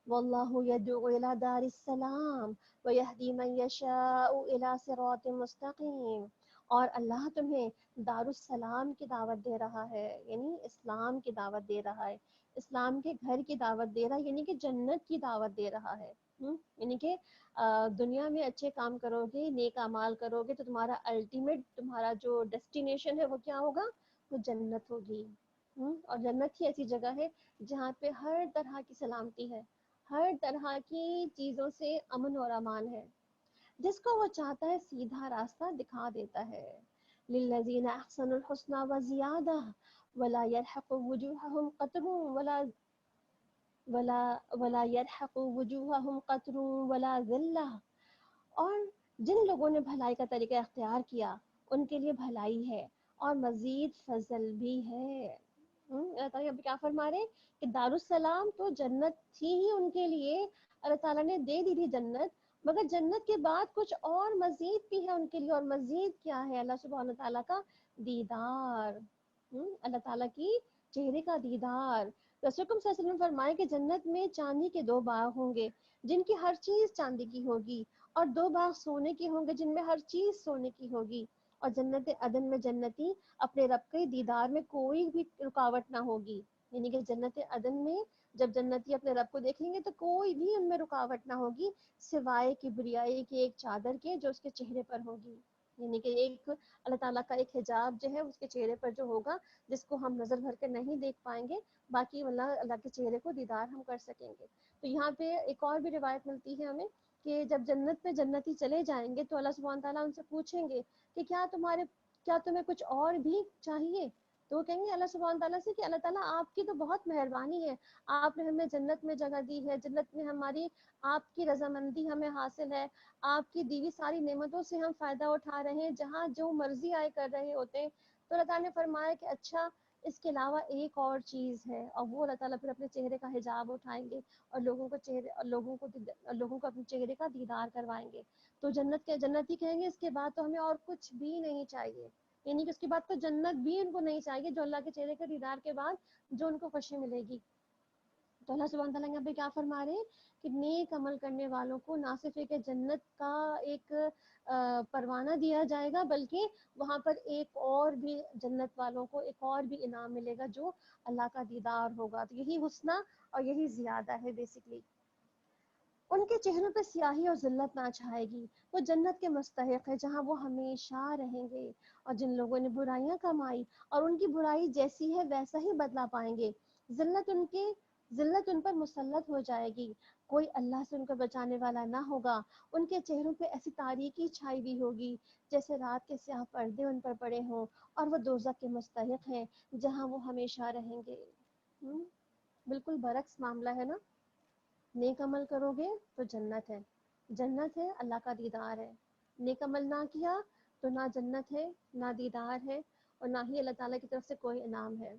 واللہ یدعو الی دار السلام ویہدی من یشاء الی صراط مستقیم، اور اللہ تمہیں دار السلام کی دعوت دے رہا ہے، یعنی اسلام کی دعوت دے رہا ہے، اسلام کے گھر کی دعوت دے رہا ہے، یعنی کہ جنت کی دعوت دے رہا ہے۔ یعنی کہ دنیا میں اچھے کام کرو گے، نیک اعمال کرو گے تو تمہارا الٹیمیٹ، تمہارا جو ڈیسٹینیشن ہے وہ کیا ہوگا، وہ جنت ہوگی۔ اور جنت ہی ایسی جگہ ہے جہاں پہ ہر طرح کی سلامتی ہے، ہر طرح کی چیزوں سے امن اور امان ہے، جس کو وہ چاہتا ہے سیدھا راستہ دکھا دیتا ہے۔ للذین احسنوا الحسنى وزیادہ ولا يرحق وجوہہم قتر ولا ولا يرحق وجوههم قتر ولا ذلہ، اور جن لوگوں نے بھلائی کا طریقہ اختیار کیا ان کے لیے بھلائی ہے اور مزید فضل بھی ہے۔ اللہ تعالیٰ کیا فرما رہے ہیں کہ دارالسلام تو جنت تھی ہی ان کے لیے، اللہ تعالیٰ نے دے دی تھی جنت، مگر جنت کے بعد کچھ اور مزید بھی ہے ان کے لیے، اور مزید کیا ہے؟ اللہ سبحانہ تعالیٰ کا دیدار، اللہ تعالیٰ کی چہرے کا دیدار۔ رسول اکرم صلی اللہ علیہ وسلم فرمائے کہ جنت میں چاندی کے 2 باغ ہوں گے جن کی ہر چیز چاندی کی ہوگی، اور 2 باغ سونے کے ہوں گے جن میں ہر چیز سونے کی ہوگی، اور جنت عدن میں جنتی اپنے رب کے دیدار میں کوئی بھی رکاوٹ نہ ہوگی، یعنی کہ جنت عدن میں جب جنتی اپنے رب کو دیکھیں گے تو کوئی بھی ان میں رکاوٹ نہ ہوگی سوائے کبریائی کی ایک چادر کے جو اس کے چہرے پر ہوگی، یعنی کہ ایک اللہ تعالیٰ کا ایک حجاب جو ہے اس کے چہرے پر جو ہوگا، جس کو ہم نظر بھر کے نہیں دیکھ پائیں گے، باقی اللہ کے چہرے کو دیدار ہم کر سکیں گے۔ تو یہاں پہ ایک اور بھی روایت ملتی ہے ہمیں کہ جب جنت میں جنتی چلے جائیں گے تو اللہ سبحانہ تعالیٰ ان سے پوچھیں گے کہ کیا تمہیں کچھ اور بھی چاہیے؟ تو وہ کہیں گے اللہ سبحانہ تعالیٰ سے کہ اللہ تعالیٰ آپ کی تو بہت مہربانی ہے، آپ نے ہمیں جنت میں جگہ دی ہے، جنت میں ہماری آپ کی رضامندی ہمیں حاصل ہے، آپ کی دیوی ساری نعمتوں سے ہم فائدہ اٹھا رہے ہیں، جہاں جو مرضی آئے کر رہے ہوتے ہیں۔ تو اللہ تعالیٰ نے فرمایا کہ اچھا اس کے علاوہ ایک اور چیز ہے، اور وہ اللہ تعالیٰ پھر اپنے چہرے کا حجاب اٹھائیں گے اور لوگوں کو اپنے چہرے کا دیدار کروائیں گے۔ تو جنتی کہیں گے اس کے بعد تو ہمیں اور کچھ بھی نہیں چاہیے، یعنی کہ اس کے بعد تو جنت بھی ان کو نہیں چاہیے، جو اللہ کے چہرے کے دیدار کے بعد جو ان کو خوشی ملے گی۔ تو اللہ سبحانہ تعالیٰ یہاں پہ کیا فرما رہے ہیں کہ نیک عمل کرنے والوں کو نہ صرف ایک جنت کا ایک پروانہ دیا جائے گا، بلکہ وہاں پر ایک اور بھی جنت والوں کو ایک اور بھی انعام ملے گا جو اللہ کا دیدار ہوگا۔ تو یہی حسنہ اور یہی زیادہ ہے بیسکلی۔ ان کے چہروں پہ سیاہی اور ذلت نہ چھائے گی، وہ جنت کے مستحق ہے جہاں وہ ہمیشہ رہیں گے، اور جن لوگوں نے برائیاں کمائی اور ان کی برائی جیسی ہے ویسا ہی بدلہ پائیں گے، ذلت ان پر مسلط ہو جائے گی، کوئی اللہ سے ان کو بچانے والا نہ ہوگا، ان کے چہروں پہ ایسی تاریکی چھائی ہوئی ہوگی جیسے رات کے سیاہ پردے ان پر پڑے ہوں، اور وہ دوزخ کے مستحق ہیں جہاں وہ ہمیشہ رہیں گے۔ بالکل برعکس معاملہ ہے نا، نیک عمل کرو گے تو جنت ہے اللہ کا دیدار ہے، نیک عمل نہ کیا تو نہ جنت ہے نہ دیدار ہے اور نہ ہی اللہ تعالیٰ کی طرف سے کوئی انعام ہے۔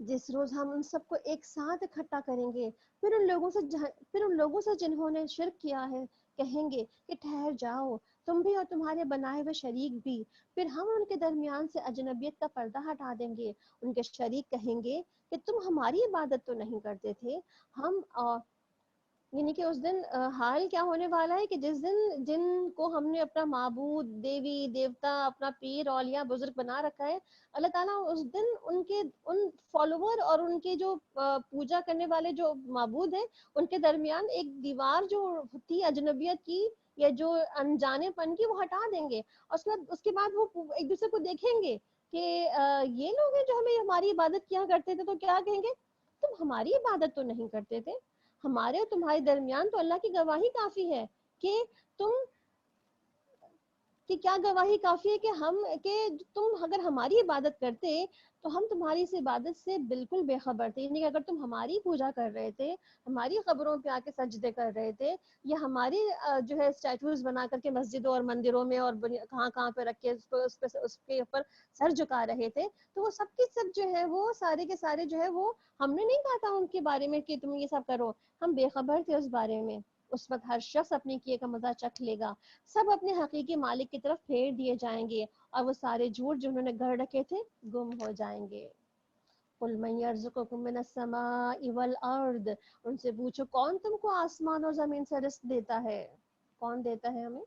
جس روز ہم ان سب کو ایک ساتھ اکٹھا کریں گے، پھر ان لوگوں سے جنہوں نے شرک کیا ہے کہیں گے کہ ٹھہر جاؤ تم بھی اور تمہارے بنائے ہوئے شریک بھی، پھر ہم ان کے درمیان سے اجنبیت کا پردہ ہٹا دیں گے، ان کے شریک کہیں گے کہ تم ہماری عبادت تو نہیں کرتے تھے، ہم یعنی کہ اس دن حال کیا ہونے والا ہے کہ جس دن جن کو ہم نے اپنا معبود دیوی دیوتا اپنا پیر اولیاء بزرگ بنا رکھا ہے، اللہ تعالیٰ اس دن ان فالوور اور ان کے جو پوجا کرنے والے جو معبود ہیں ان کے درمیان ایک دیوار جو تھی اجنبیت کی یا جو انجانے پن کی وہ ہٹا دیں گے، اور اس کے بعد وہ ایک دوسرے کو دیکھیں گے کہ یہ لوگ ہیں جو ہمیں ہماری عبادت کیا کرتے تھے، تو کیا کہیں گے تم ہماری عبادت تو نہیں کرتے تھے، ہمارے اور تمہارے درمیان تو اللہ کی گواہی کافی ہے کہ کیا گواہی کافی ہے کہ تم اگر ہماری عبادت کرتے تو ہم تمہاری اس عبادت سے بالکل بے خبر تھے، یعنی کہ اگر تم ہماری پوجا کر رہے تھے، ہماری قبروں پہ آ کے سجدے کر رہے تھے، یا ہماری جو ہے اسٹیچوز بنا کر کے مسجدوں اور مندروں میں اور کہاں کہاں پہ رکھ کے اس کے اوپر سر جھکا رہے تھے، تو وہ سب کے سب جو ہے وہ سارے کے سارے جو ہے وہ ہم نے نہیں کہا تھا ان کے بارے میں کہ تم یہ سب کرو، ہم بے خبر تھے اس بارے میں۔ اس وقت ہر شخص اپنے کیے کا مزہ چکھ لے گا، سب اپنے حقیقی مالک کی طرف پھیر دیے جائیں گے، اور وہ سارے جھوٹ جو انہوں نے گھڑ رکھے تھے گم ہو جائیں گے۔ قُلْ مَن يَرْزُقُكُم مِّنَ السَّمَاءِ وَالْأَرْضِ، ان سے پوچھو کون تم کو آسمان اور زمین سے رزق دیتا ہے؟ کون دیتا ہے ہمیں؟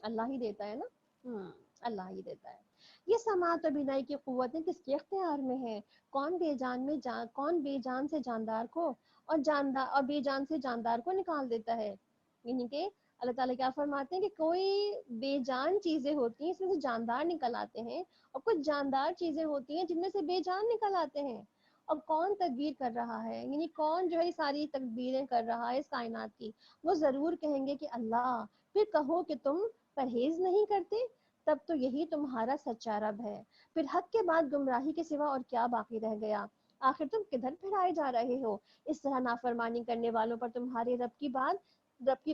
اللہ ہی دیتا ہے نا، اللہ ہی دیتا ہے۔ یہ سماعت اور بینائی کی قوتیں کس کے اختیار میں ہے؟ کون بے جان سے جاندار کو اور بے جان سے جاندار کو نکال دیتا ہے؟ یعنی کہ اللہ تعالیٰ کیا فرماتے ہیں کہ کوئی بے جان چیزیں ہوتی ہیں اس میں سے جاندار نکل آتے ہیں، اور کچھ جاندار چیزیں ہوتی ہیں جن میں سے بے جان نکل آتے ہیں، اور کون تدبیر کر رہا ہے، یعنی کون جو ہے ساری تدبیریں کر رہا ہے اس کائنات کی؟ وہ ضرور کہیں گے کہ اللہ، پھر کہو کہ تم پرہیز نہیں کرتے، تب تو یہی تمہارا سچا رب ہے، پھر حق کے بعد گمراہی کے سوا اور کیا باقی رہ گیا؟ آخر تم کدھر پھرائے جا رہے ہو؟ اس طرح نافرمانی کرنے والوں پر تمہارے رب کی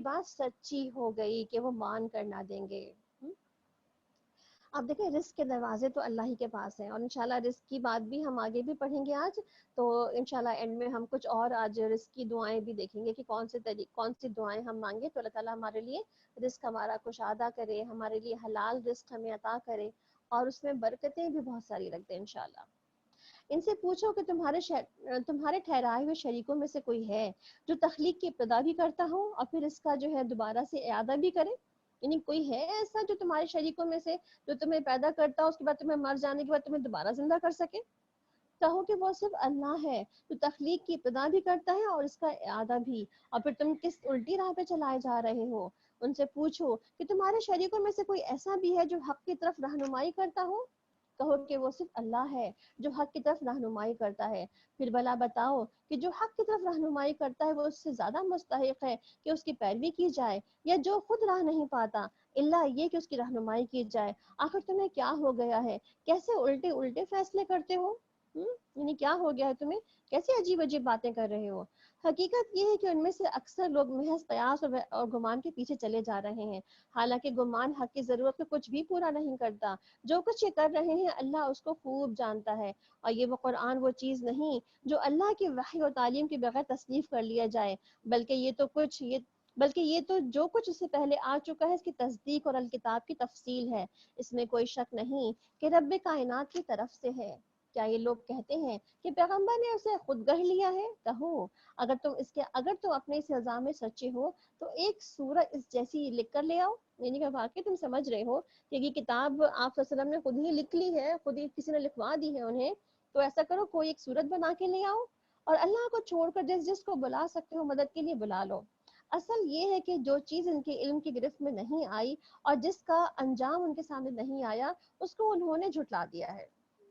بات سچی ہو گئی کہ وہ مان کر نہ دیں گے۔ اب دیکھیں رزق کے دروازے تو اللہ ہی کے پاس ہیں، اور انشاءاللہ رزق کی بات بھی ہم آگے بھی پڑھیں گے آج، تو انشاءاللہ اینڈ میں ہم کچھ اور آج رزق کی دعائیں بھی دیکھیں گے کہ کون سی دعائیں ہم مانگے تو اللہ تعالیٰ ہمارے لیے رزق ہمارا کشادہ کرے، ہمارے لیے حلال رزق ہمیں عطا کرے، اور اس میں برکتیں بھی بہت ساری رکھ دیں انشاءاللہ۔ ان سے پوچھو کہ تمہارے ٹھہرائے ہوئے شریکوں میں سے کوئی ہے جو تخلیق کی ابتدا بھی کرتا ہو اور پھر اس کا جو ہے دوبارہ سے اعادہ بھی کرے؟ یعنی کوئی ہے ایسا جو تمہارے شریکوں میں سے جو تمہیں پیدا کرتا ہو، اس کے بعد تمہیں مر جانے کے بعد تمہیں دوبارہ زندہ کر سکے؟ کہو کہ وہ صرف اللہ ہے جو تخلیق کی ابتدا بھی کرتا ہے اور اس کا اعادہ بھی، اور پھر تم کس الٹی راہ پہ چلائے جا رہے ہو؟ ان سے پوچھو کہ تمہارے شریکوں میں سے کوئی ایسا بھی ہے جو حق کی طرف رہنمائی کرتا ہو؟ کہو کہ وہ صرف اللہ ہے جو حق کی طرف رہنمائی کرتا ہے۔ پھر بھلا بتاؤ کہ جو حق کی طرف رہنمائی کرتا ہے وہ اس سے زیادہ مستحق ہے کہ اس کی پیروی کی جائے، یا جو خود راہ نہیں پاتا اللہ یہ کہ اس کی رہنمائی کی جائے؟ آخر تمہیں کیا ہو گیا ہے؟ کیسے الٹے الٹے فیصلے کرتے ہو؟ یعنی کیا ہو گیا ہے تمہیں؟ کیسے عجیب عجیب باتیں کر رہے ہو؟ حقیقت یہ ہے کہ ان میں سے اکثر لوگ محض قیاس اور گمان کے پیچھے چلے جا رہے ہیں، حالانکہ گمان حق کی ضرورت کو کچھ بھی پورا نہیں کرتا۔ جو کچھ یہ کر رہے ہیں اللہ اس کو خوب جانتا ہے، اور یہ وہ قرآن وہ چیز نہیں جو اللہ کی وحی و تعلیم کے بغیر تصنیف کر لیا جائے، بلکہ یہ تو جو کچھ اس سے پہلے آ چکا ہے اس کی تصدیق اور الکتاب کی تفصیل ہے۔ اس میں کوئی شک نہیں کہ رب کائنات کی طرف سے ہے۔ کیا یہ لوگ کہتے ہیں کہ پیغمبر نے اسے خود گڑھ لیا ہے؟ کہو اگر تم اپنے اس الزام میں سچے ہو تو ایک سورہ اس جیسی لکھ کر لے آؤ۔ یعنی کہ واقعی تم سمجھ رہے ہو کہ یہ کتاب آپ صلی اللہ علیہ وسلم نے خود ہی لکھ لی ہے، خود ہی کسی نے لکھوا دی ہے انہیں، تو ایسا کرو کوئی ایک صورت بنا کے لے آؤ، اور اللہ کو چھوڑ کر جس کو بلا سکتے ہو مدد کے لیے بلا لو۔ اصل یہ ہے کہ جو چیز ان کے علم کی گرفت میں نہیں آئی اور جس کا انجام ان کے سامنے نہیں آیا اس کو انہوں نے جھٹلا دیا ہے۔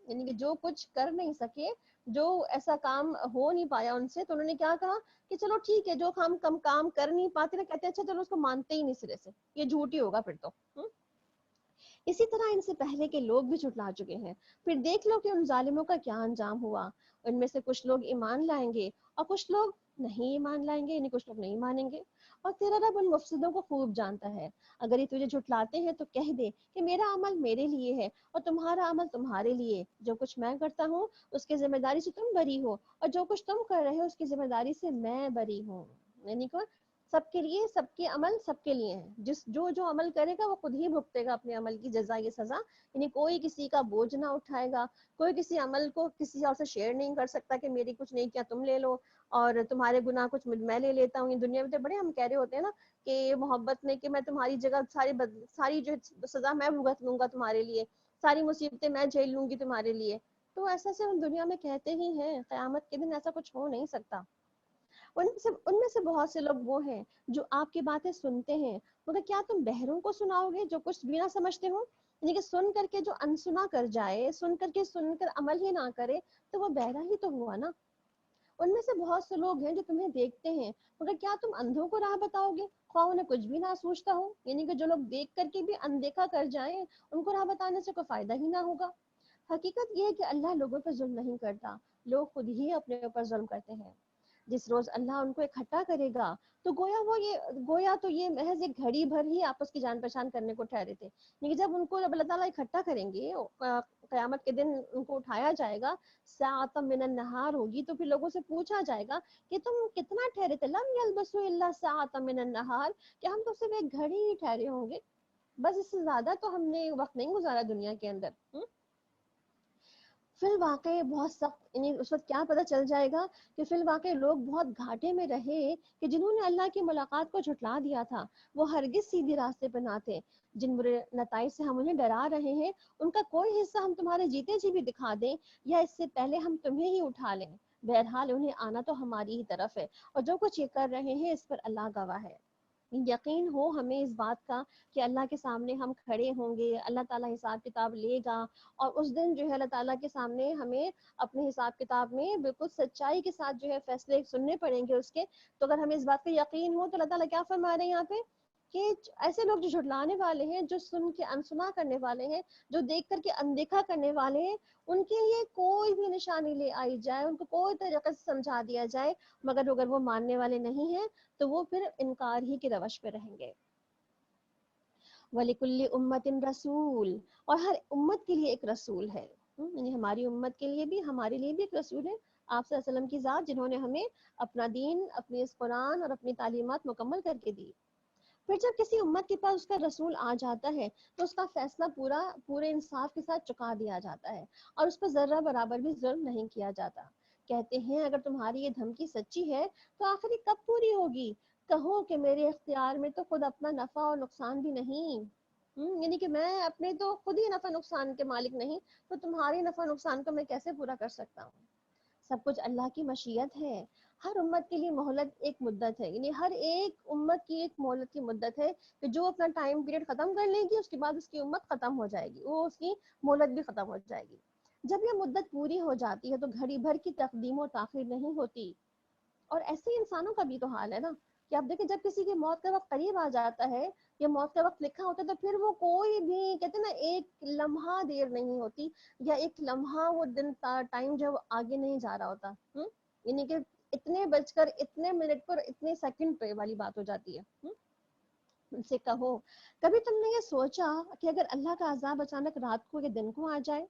یعنی کہ جو کچھ کر نہیں سکے، جو ایسا کام ہو نہیں پایا ان سے، تو انہوں نے کیا کہا کہ چلو ٹھیک ہے، جو ہم کم کام کر نہیں پاتے نا، کہتے ہیں اچھا چلو اس کو مانتے ہی نہیں سرے سے، یہ جھوٹ ہی ہوگا پھر تو۔ اسی طرح ان سے پہلے کے لوگ بھی جھٹلا چکے ہیں۔ پھر دیکھ لو کہ ان ظالموں کا کیا انجام ہوا۔ ان میں سے کچھ لوگ ایمان لائیں گے اور کچھ لوگ نہیں ایمان لائیں گے، یعنی کچھ لوگ نہیں مانیں گے، اور تیرا رب ان مفسدوں کو خوب جانتا ہے۔ اگر یہ تجھے جھٹلاتے ہیں تو کہہ دے کہ میرا عمل میرے لیے ہے اور تمہارا عمل تمہارے لیے، جو کچھ میں کرتا ہوں اس کی ذمہ داری سے تم بری ہو، اور جو کچھ تم کر رہے ہو اس کی ذمہ داری سے میں بری ہوں۔ یعنی کہ سب کے لیے، سب کے عمل سب کے لیے ہیں، جو عمل کرے گا وہ خود ہی بھگتے گا اپنے عمل کی جزا یہ سزا۔ یعنی کوئی کسی کا بوجھ نہ اٹھائے گا، کوئی کسی عمل کو کسی اور سے شیئر نہیں کر سکتا کہ میری کچھ نہیں کیا تم لے لو اور تمہارے گناہ کچھ میں لے لیتا ہوں۔ یہ دنیا میں تو بڑے ہم کہہ رہے ہوتے ہیں نا کہ محبت میں کہ میں تمہاری جگہ ساری جو سزا میں بھگت لوں گا تمہارے لیے، ساری مصیبتیں میں جھیل لوں گی تمہارے لیے، تو ایسا سے ہم دنیا میں کہتے ہی ہیں، قیامت کے دن ایسا کچھ ہو نہیں سکتا۔ ان میں سے بہت سے لوگ وہ ہیں جو آپ کی باتیں سنتے ہیں، مگر کیا تم بہروں کو سناؤ گے جو کچھ بھی نہ سمجھتے ہو؟ یعنی کہ سن کر کے جو انسنا کر جائے، سن کر عمل ہی نہ کرے، تو وہ بہرا ہی تو ہوا نا۔ ان میں سے بہت سے لوگ ہیں جو تمہیں دیکھتے ہیں، مگر کیا تم اندھوں کو راہ بتاؤ گے خواہ انہیں کچھ بھی نہ سوچتا ہو؟ یعنی کہ جو لوگ دیکھ کر کے بھی اندیکھا کر جائیں ان کو راہ بتانے سے کوئی فائدہ ہی نہ ہوگا۔ حقیقت یہ ہے کہ اللہ لوگوں پر ظلم نہیں کرتا، لوگ خود ہی اپنے اوپر ظلم کرتے ہیں۔ جس روز اللہ ان کو اکٹھا کرے گا تو گویا تو یہ محض ایک گھڑی بھر ہی آپس کی جان پہچان کرنے کو ٹھہرے تھے، لیکن جب ان کو اللہ تعالیٰ اکٹھا کریں گے، قیامت کے دن ان کو اٹھایا جائے گا، ساعۃ من النہار ہوگی، تو پھر لوگوں سے پوچھا جائے گا کہ تم کتنا ٹھہرے تھے، لم یلبسوا الا ساعۃ من النہار، کہ ہم تو صرف ایک گھڑی ہی ٹھہرے ہوں گے، بس اس سے زیادہ تو ہم نے وقت نہیں گزارا دنیا کے اندر۔ فی الواقع بہت سخت، یعنی اس وقت کیا پتہ چل جائے گا کہ فی الواقع لوگ بہت گھاٹے میں رہے کہ جنہوں نے اللہ کی ملاقات کو جھٹلا دیا تھا، وہ ہرگز سیدھی راستے پہ نہ تھے۔ جن برے نتائج سے ہم انہیں ڈرا رہے ہیں ان کا کوئی حصہ ہم تمہارے جیتے جی بھی دکھا دیں یا اس سے پہلے ہم تمہیں ہی اٹھا لیں، بہرحال انہیں آنا تو ہماری ہی طرف ہے، اور جو کچھ یہ کر رہے ہیں اس پر اللہ گواہ ہے۔ یقین ہو ہمیں اس بات کا کہ اللہ کے سامنے ہم کھڑے ہوں گے، اللہ تعالیٰ حساب کتاب لے گا، اور اس دن جو ہے اللہ تعالیٰ کے سامنے ہمیں اپنے حساب کتاب میں بالکل سچائی کے ساتھ جو ہے فیصلے سننے پڑیں گے اس کے۔ تو اگر ہمیں اس بات کا یقین ہو تو اللہ تعالیٰ کیا فرما رہے ہیں یہاں پہ کہ ایسے لوگ جو جھٹلانے والے ہیں، جو سن کے انسنا کرنے والے ہیں، جو دیکھ کر کے اندیکھا کرنے والے ہیں، ان کے لیے کوئی بھی نشانی لے آئی جائے، ان کو کوئی طریقے سے سمجھا دیا جائے، مگر اگر وہ ماننے والے نہیں ہیں تو وہ پھر انکار ہی کی روش پہ رہیں گے۔ وَلِكُلِّ أُمَّةٍ رَسُولٌ، اور ہر امت کے لیے ایک رسول ہے، یعنی ہماری امت کے لیے بھی، ہمارے لیے بھی ایک رسول ہے، آپ صلی اللہ علیہ وسلم کی ذات، جنہوں نے ہمیں اپنا دین، اپنی اس قرآن اور اپنی تعلیمات مکمل کر کے دی۔ پھر جب کسی امت کے پاس اس کا رسول آ جاتا ہے تو اس کا فیصلہ پورے انصاف کے ساتھ چکا دیا جاتا ہے، اور اس پر ذرہ برابر بھی ظلم نہیں کیا جاتا۔ کہتے ہیں اگر تمہاری یہ دھمکی سچی ہے تو آخر یہ کب پوری ہوگی؟ کہو کہ میرے اختیار میں تو خود اپنا نفع اور نقصان بھی نہیں، یعنی کہ میں اپنے تو خود ہی نفع نقصان کے مالک نہیں، تو تمہاری نفع نقصان کو میں کیسے پورا کر سکتا ہوں؟ سب کچھ اللہ کی مشیت ہے۔ ہر امت کے لیے مہلت ایک مدت ہے، یعنی ہر ایک امت کی ایک مہلت کی مدت ہے کہ جو اپنا ٹائم پیریڈ ختم کر لے گی اس کے بعد اس کی امت ختم ہو جائے گی، وہ اس کی مہلت بھی ختم ہو جائے گی۔ جب یہ مدت پوری ہو جاتی ہے تو گھڑی بھر کی تقدیم و تاخیر نہیں ہوتی۔ اور ایسے ہی انسانوں کا بھی تو حال ہے نا، کہ آپ دیکھیں جب کسی کی موت کا وقت قریب آ جاتا ہے یا موت کا وقت لکھا ہوتا ہے تو پھر وہ کوئی بھی کہتے ہیں نا ایک لمحہ دیر نہیں ہوتی، یا ایک لمحہ وہ دن ٹائم جو ہے وہ آگے نہیں جا رہا ہوتا، یعنی کہ اتنے بج کر اتنے منٹ پر اتنے سیکنڈ پہ والی بات ہو جاتی ہے۔ ان سے کہو کبھی تم نے یہ سوچا کہ اگر اللہ کا عذاب اچانک رات کو یا دن کو آ جائے،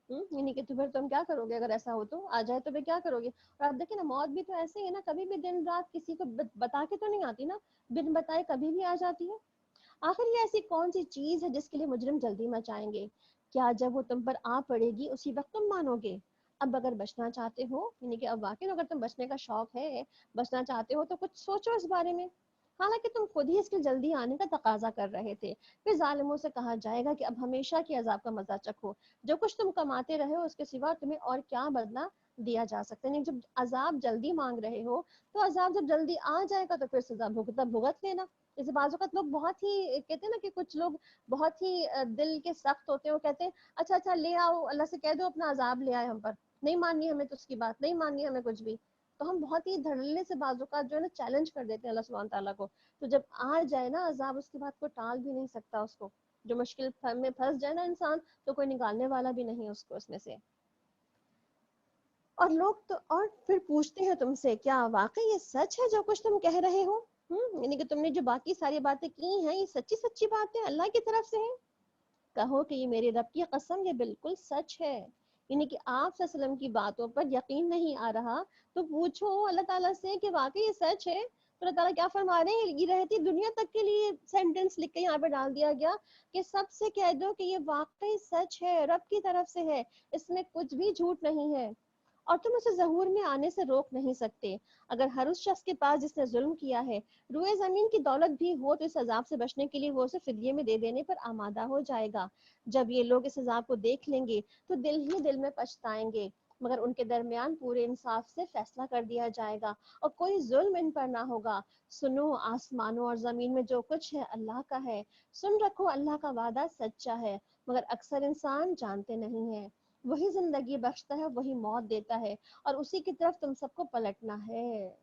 یعنی کہ پھر تم کیا کرو گے؟ اگر ایسا ہو تو آ جائے تو پھر کیا کرو گے؟ اور آپ دیکھیں نا موت بھی تو ایسے ہی ہے نا، کبھی بھی دن رات کسی کو بتا کے تو نہیں آتی نا، بن بتائے کبھی بھی آ جاتی ہے۔ آخر یہ ایسی کون سی چیز ہے جس کے لیے مجرم جلدی مچائیں گے؟ کیا جب وہ تم پر آ پڑے گی اسی وقت تم مانو گے؟ اب اگر بچنا چاہتے ہو، یعنی کہ اب واقعی اگر تم بچنے کا شوق ہے، بچنا چاہتے ہو تو کچھ سوچو اس بارے میں، حالانکہ تم خود ہی اس کے جلدی آنے کا تقاضا کر رہے تھے۔ پھر ظالموں سے کہا جائے گا کہ اب ہمیشہ کے عذاب کا مزہ چکھو، جو کچھ تم کماتے رہے ہو اس کے سوا تمہیں اور کیا بدلہ دیا جا سکتا ہے؟ یعنی جب عذاب جلدی مانگ رہے ہو تو عذاب جب جلدی آ جائے گا تو پھر سزا بھگت لینا۔ جیسے بعض اوقات لوگ بہت ہی کہتے ہیں نا کہ کچھ لوگ بہت ہی دل کے سخت ہوتے ہیں، وہ کہتے ہیں اچھا اچھا لے آؤ، اللہ سے کہہ دو اپنا عذاب لے آئے ہم پر، نہیں ماننی ہمیں تو اس کی بات، نہیں ماننی ہمیں کچھ بھی۔ تو ہم بہت ہی دھڑلے سے بعض اوقات جو ہے نا چیلنج کر دیتے ہیں اللہ سبحانہ تعالیٰ کو، تو جب آ جائے نا عذاب اس کے بعد کوئی ٹال بھی نہیں سکتا اس کو، جو مشکل میں پھنس جائے نا انسان تو کوئی نکالنے والا بھی نہیں اس کو اس میں سے۔ اور لوگ تو اور پھر پوچھتے ہیں تم سے کیا واقعی یہ سچ ہے جو کچھ تم کہہ رہے ہو؟ یعنی کہ تم نے جو باقی ساری باتیں کی ہیں یہ سچی سچی باتیں اللہ کی طرف سے ہیں؟ کہو کہ یہ میرے رب کی قسم یہ بالکل سچ ہے۔ یعنی کہ آپ صلی اللہ علیہ وسلم کی باتوں پر یقین نہیں آ رہا تو پوچھو اللہ تعالیٰ سے کہ واقعی یہ سچ ہے؟ تو اللہ تعالیٰ کیا فرما رہے ہیں؟ یہ رہتی دنیا تک کے لیے سینٹنس لکھ کے یہاں پہ ڈال دیا گیا کہ سب سے کہہ دو کہ یہ واقعی سچ ہے، رب کی طرف سے ہے، اس میں کچھ بھی جھوٹ نہیں ہے، اور تم اسے ظہور میں آنے سے روک نہیں سکتے۔ اگر ہر اس شخص کے پاس جس نے ظلم کیا ہے روئے زمین کی دولت بھی ہو تو اس عذاب سے بچنے کے لیے وہ اسے فدیے میں دے دینے پر آمادہ ہو جائے گا۔ جب یہ لوگ اس عذاب کو دیکھ لیں گے تو دل ہی دل میں پچھتائیں گے، مگر ان کے درمیان پورے انصاف سے فیصلہ کر دیا جائے گا اور کوئی ظلم ان پر نہ ہوگا۔ سنو آسمانوں اور زمین میں جو کچھ ہے اللہ کا ہے، سن رکھو اللہ کا وعدہ سچا ہے، مگر اکثر انسان جانتے نہیں ہیں۔ وہی زندگی بخشتا ہے، وہی موت دیتا ہے، اور اسی کی طرف تم سب کو پلٹنا ہے۔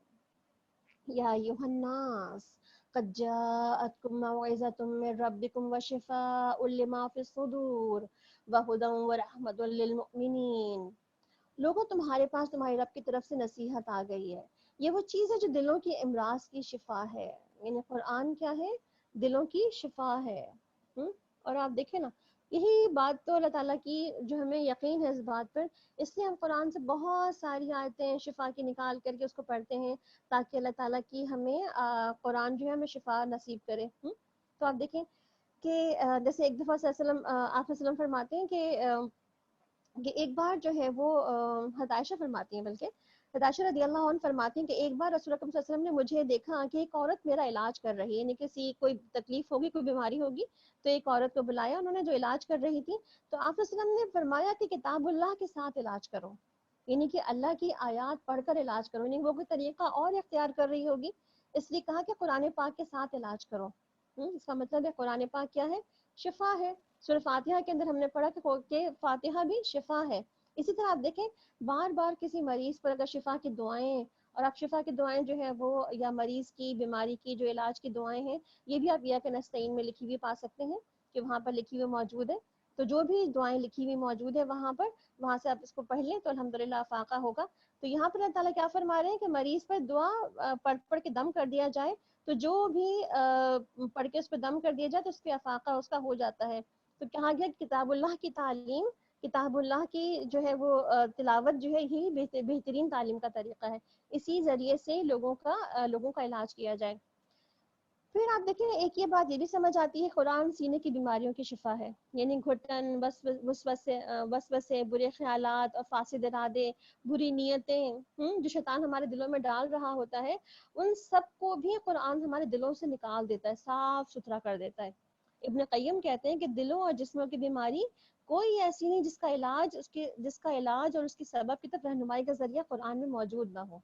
یا ایھا الناس قد جاءتکم موعظۃ من ربکم وشفاء لما فی الصدور وہدی ورحمۃ للمؤمنین۔ لوگوں تمہارے پاس تمہارے رب کی طرف سے نصیحت آ گئی ہے، یہ وہ چیز ہے جو دلوں کی امراض کی شفا ہے، یعنی قرآن کیا ہے؟ دلوں کی شفا ہے۔ اور آپ دیکھیں نا یہی بات تو اللہ تعالیٰ کی جو ہمیں یقین ہے اس بات پر، اس لیے ہم قرآن سے بہت ساری آیتیں شفا کی نکال کر کے اس کو پڑھتے ہیں تاکہ اللہ تعالیٰ کی ہمیں قرآن جو ہے ہمیں شفا نصیب کرے۔ تو آپ دیکھیں کہ جیسے ایک دفعہ صلی اللہ علیہ وسلم آپ وسلم فرماتے ہیں کہ ایک بار جو ہے وہ حضرت عائشہ فرماتی ہیں، بلکہ حضرت عائشہ رضی اللہ عنہ فرماتی ہیں کہ ایک بار رسول اکرم صلی اللہ علیہ وسلم نے مجھے دیکھا کہ ایک عورت میرا علاج کر رہی ہے، یعنی کسی کوئی تکلیف ہوگی، کوئی بیماری ہوگی، تو ایک عورت کو بلایا انہوں نے جو علاج کر رہی تھی، تو آپ صلی اللہ علیہ وسلم نے فرمایا کہ کتاب اللہ کے ساتھ علاج کرو، یعنی کہ اللہ کی آیات پڑھ کر علاج کرو، یعنی وہ کوئی طریقہ اور اختیار کر رہی ہوگی، اس لیے کہا کہ قرآن پاک کے ساتھ علاج کرو۔ اس کا مطلب ہے قرآن پاک کیا ہے؟ شفا ہے۔ سورہ فاتحہ کے اندر ہم نے پڑھا کہ فاتحہ بھی شفا ہے۔ اسی طرح آپ دیکھیں بار بار کسی مریض پر اگر شفا کی دعائیں اور آپ شفا کی دعائیں جو ہیں وہ یا مریض کی بیماری کی جو علاج کی دعائیں ہیں یہ بھی آپ ایاک نستعین میں لکھی ہوئی پا سکتے ہیں کہ وہاں پر لکھی ہوئی موجود ہے. تو جو بھی دعائیں لکھی ہوئی موجود ہے وہاں سے آپ اس کو پڑھ لیں تو الحمدللہ افاقہ ہوگا. تو یہاں پر اللہ تعالیٰ کیا فرما رہے ہیں کہ مریض پر دعا پڑھ کے دم کر دیا جائے تو جو بھی پڑھ کے اس پہ دم کر دیا جائے تو اس پہ افاقہ اس کا ہو جاتا ہے. تو کہا گیا کتاب اللہ کی تعلیم، کتاب اللہ کی جو ہے وہ تلاوت جو ہے یہی بہترین تعلیم کا طریقہ ہے. اسی ذریعے سے لوگوں کا علاج کیا جائے. پھر آپ دیکھیں ایک یہ بات یہ بھی سمجھ آتی ہے قرآن سینے کی بیماریوں کی شفا ہے. یعنی گھٹن، وسوسے، برے خیالات اور فاسد ارادے، بری نیتیں جو شیطان ہمارے دلوں میں ڈال رہا ہوتا ہے ان سب کو بھی قرآن ہمارے دلوں سے نکال دیتا ہے، صاف ستھرا کر دیتا ہے. ابن قیم کہتے ہیں کہ دلوں اور جسموں کی بیماری کوئی ایسی نہیں جس کا علاج اور اس کی سبب کی طرف رہنمائی کا ذریعہ قرآن میں موجود نہ ہو.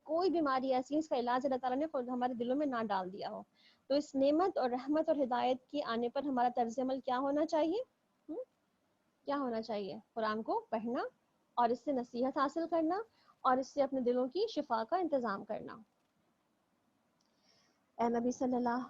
کوئی بیماری ایسی ہے اس کا علاج اللہ تعالیٰ نے خود ہمارے دلوں میں نہ ڈال دیا ہو. تو اس نعمت اور رحمت اور ہدایت کی آنے پر ہمارا طرز عمل کیا ہونا چاہیے؟ کیا ہونا چاہیے؟ قرآن کو پڑھنا اور اس سے نصیحت حاصل کرنا اور اس سے اپنے دلوں کی شفا کا انتظام کرنا. اے نبی صلی اللہ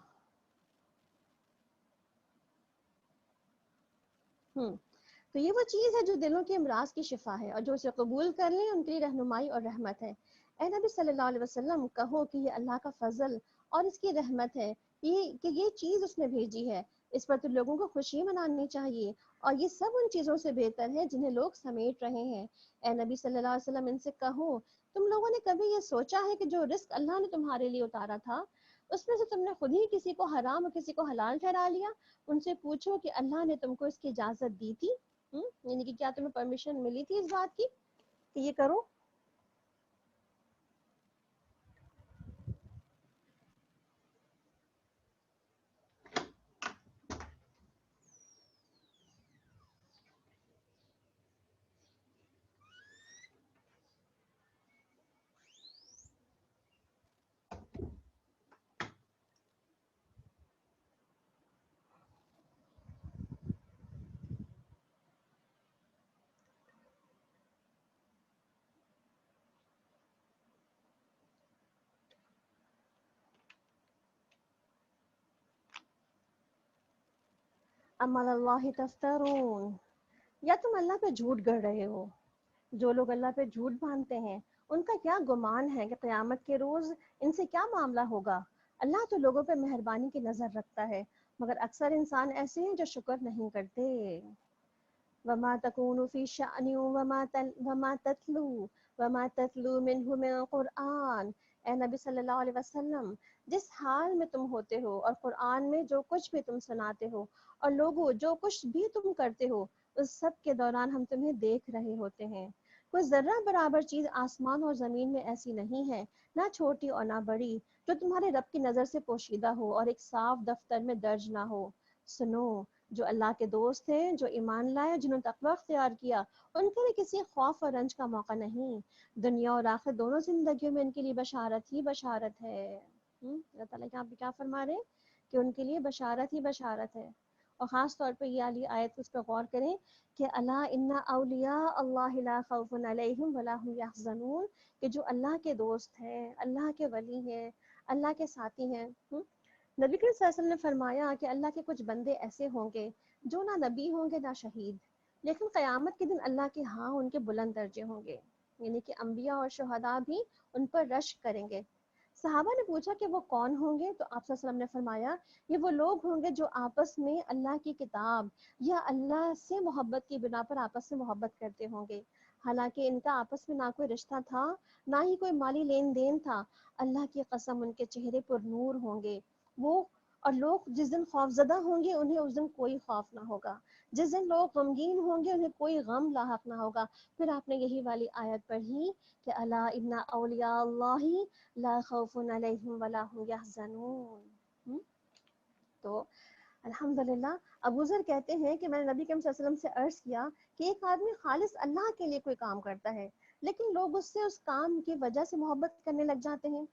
تو یہ وہ چیز ہے جو دلوں کے امراض کی شفا ہے اور جو اسے قبول کر لیں ان کے لیے رہنمائی اور رحمت ہے. اے نبی صلی اللہ علیہ وسلم کہو کہ یہ اللہ کا فضل اور اس کی رحمت ہے کہ یہ چیز اس نے بھیجی ہے، اس پر تو لوگوں کو خوشی منانی چاہیے اور یہ سب ان چیزوں سے بہتر ہے جنہیں لوگ سمیٹ رہے ہیں. اے نبی صلی اللہ علیہ وسلم ان سے کہو تم لوگوں نے کبھی یہ سوچا ہے کہ جو رزق اللہ نے تمہارے لیے اتارا تھا اس میں سے تم نے خود ہی کسی کو حرام اور کسی کو حلال ٹھہرا لیا؟ ان سے پوچھو کہ اللہ نے تم کو اس کی اجازت دی تھی، یعنی کہ کیا تمہیں پرمیشن ملی تھی اس بات کی کہ یہ کرو؟ ام علی اللہ تفترون، یا تم اللہ پہ جھوٹ گڑھ رہے ہو؟ جو لوگ اللہ پہ جھوٹ باندھتے ہیں ان کا کیا گمان ہے کہ قیامت کے روز ان سے کیا معاملہ ہوگا؟ اللہ تو لوگوں پہ مہربانی کی نظر رکھتا ہے مگر اکثر انسان ایسے ہیں جو شکر نہیں کرتے. وما تکون فی شأن وما تتلو منہ من قرآن. اے نبی صلی اللہ علیہ وسلم جس حال میں تم ہوتے ہو اور قرآن میں جو کچھ بھی تم سناتے ہو اور لوگوں جو کچھ بھی تم کرتے ہو اس سب کے دوران ہم تمہیں دیکھ رہے ہوتے ہیں. کوئی ذرہ برابر چیز آسمان اور زمین میں ایسی نہیں ہے، نہ چھوٹی اور نہ بڑی، جو تمہارے رب کی نظر سے پوشیدہ ہو اور ایک صاف دفتر میں درج نہ ہو. سنو، جو اللہ کے دوست ہیں، جو ایمان لائے، جنہوں نے تقوی اختیار کیا، ان کے لیے کسی خوف اور رنج کا موقع نہیں. دنیا اور آخر دونوں زندگیوں میں ان کے لیے بشارت ہی بشارت ہے. اللہ تعالیٰ یہاں پہ کیا فرما رہے ہیں کہ ان کے لیے بشارت ہی بشارت ہے. اور خاص طور پہ یہ علی آیت اس پہ غور کریں کہ الا ان اولیاء اللہ لا خوف علیہم ولا هم یحزنون، کہ جو اللہ کے دوست ہیں، اللہ کے ولی ہیں، اللہ کے ساتھی ہیں. نبی کریم صلی اللہ علیہ وسلم نے فرمایا کہ اللہ کے کچھ بندے ایسے ہوں گے جو نہ نبی ہوں گے نہ شہید، لیکن قیامت کے دن اللہ کے ہاں ان کے بلند درجے ہوں گے، یعنی کہ انبیاء اور شہداء بھی ان پر رشک کریں گے. صحابہ نے پوچھا کہ وہ کون ہوں گے؟ تو آپ صلی اللہ علیہ وسلم نے فرمایا یہ وہ لوگ ہوں گے جو آپس میں اللہ کی کتاب یا اللہ سے محبت کی بنا پر آپس میں محبت کرتے ہوں گے، حالانکہ ان کا آپس میں نہ کوئی رشتہ تھا نہ ہی کوئی مالی لین دین تھا. اللہ کی قسم ان کے چہرے پر نور ہوں گے وہ، اور لوگ جس دن خوف زدہ ہوں گے انہیں اس دن کوئی خوف نہ ہوگا، جس دن لوگ غمگین ہوں گے انہیں کوئی غم لاحق نہ ہوگا. پھر آپ نے یہی والی آیت پڑھی کہ الا ان اولیاء اللہ لا خوف علیہم ولا هم یحزنون. تو الحمدللہ ابو ذر کہتے ہیں کہ میں نے نبی کریم صلی اللہ علیہ وسلم سے عرض کیا کہ ایک آدمی خالص اللہ کے لیے کوئی کام کرتا ہے لیکن لوگ اس سے اس کام کی وجہ سے محبت کرنے لگ جاتے ہیں.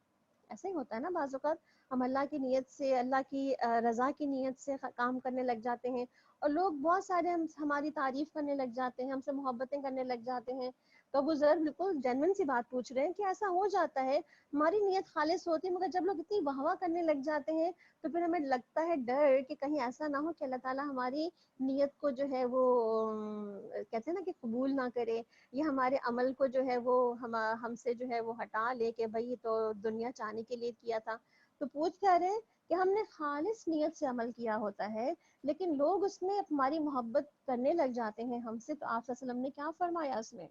ایسا ہی ہوتا ہے نا، بعض اوقات ہم اللہ کی نیت سے، اللہ کی رضا کی نیت سے کام کرنے لگ جاتے ہیں اور لوگ بہت سارے ہماری تعریف کرنے لگ جاتے ہیں، ہم سے محبتیں کرنے لگ جاتے ہیں. تو ابو ذر بالکل جینوئن سی بات پوچھ رہے ہیں کہ ایسا ہو جاتا ہے، ہماری نیت خالص ہوتی ہے، مگر جب لوگ اتنی واہ واہ کرنے لگ جاتے ہیں تو پھر ہمیں لگتا ہے ڈر کہ کہیں ایسا نہ ہو کہ اللہ تعالیٰ ہماری نیت کو جو ہے وہ کہتے ہیں نا کہ قبول نہ کرے، یا ہمارے عمل کو جو ہے وہ ہم سے جو ہے وہ ہٹا لے کہ بھائی تو دنیا چاہنے کے لیے کیا تھا۔ تو پوچھ کر رہے ہیں کہ ہم نے خالص نیت سے عمل کیا ہوتا ہے، لیکن لوگ اس میں ہماری محبت کرنے لگ جاتے ہیں ہم سے، تو آپ صلی اللہ علیہ وسلم نے کیا فرمایا اس میں؟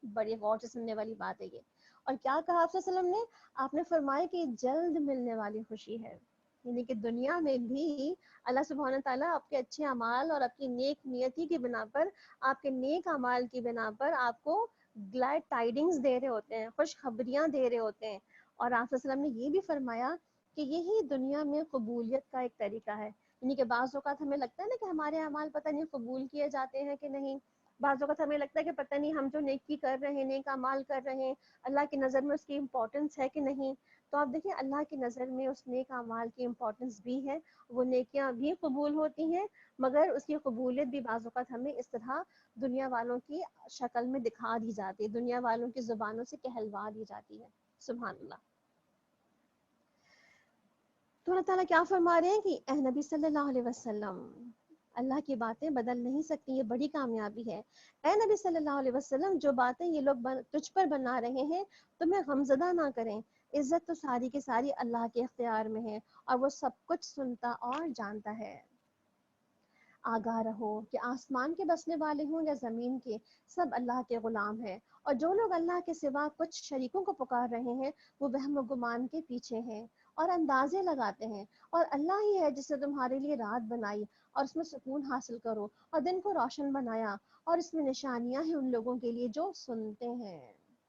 بڑی غور سے سننے والی بات ہے یہ۔ اور کیا کہا آپ صلی اللہ علیہ وسلم نے؟ آپ نے فرمایا کہ جلد ملنے والی خوشی ہے، یعنی کہ دنیا میں بھی اللہ سبحانہ تعالیٰ آپ کے اچھے اعمال اور آپ کی نیک نیتی کی بنا پر، آپ کے نیک اعمال کی بنا پر آپ کو گلیڈ ٹائیڈنگز دے رہے ہوتے ہیں، خوشخبریاں دے رہے ہوتے ہیں۔ اور آپ صلی اللہ علیہ وسلم نے یہ بھی فرمایا کہ یہی دنیا میں قبولیت کا ایک طریقہ ہے، یعنی کہ بعض اوقات ہمیں لگتا ہے نا کہ ہمارے اعمال پتہ نہیں قبول کیے جاتے ہیں کہ نہیں، بعض اوقات ہمیں لگتا ہے کہ پتہ نہیں ہم جو نیکی کر رہے ہیں، نیک اعمال کر رہے ہیں، اللہ کی نظر میں اس کی امپورٹنس ہے کہ نہیں۔ تو آپ دیکھیں اللہ کی نظر میں اس نیک اعمال کی امپورٹنس بھی ہے، وہ نیکیاں بھی قبول ہوتی ہیں، مگر اس کی قبولیت بھی بعض اوقات ہمیں اس طرح دنیا والوں کی شکل میں دکھا دی جاتی ہے، دنیا والوں کی زبانوں سے کہلوا دی جاتی ہے۔ سبحان اللہ۔ تو اللہ تعالیٰ کیا فرما رہے ہیں کہ اے نبی صلی اللہ علیہ وسلم، اللہ کی باتیں بدل نہیں سکتی، یہ بڑی کامیابی ہے۔ اے نبی صلی اللہ علیہ وسلم، جو باتیں یہ لوگ تجھ پر بنا رہے ہیں تمہیں غمزدہ نہ کریں، عزت تو ساری کی ساری اللہ کے اختیار میں ہے، اور وہ سب کچھ سنتا اور جانتا ہے۔ آگاہ رہو کہ آسمان کے بسنے والے ہوں یا زمین کے، سب اللہ کے غلام ہیں، اور جو لوگ اللہ کے سوا کچھ شریکوں کو پکار رہے ہیں وہ وہم و گمان کے پیچھے ہیں اور اندازے لگاتے ہیں، اور اللہ ہی ہے جس نے تمہارے لیے رات بنائی اور اس میں سکون حاصل کرو، اور دن کو روشن بنایا، اور اس میں نشانیاں ہیں ان لوگوں کے لیے جو سنتے ہیں۔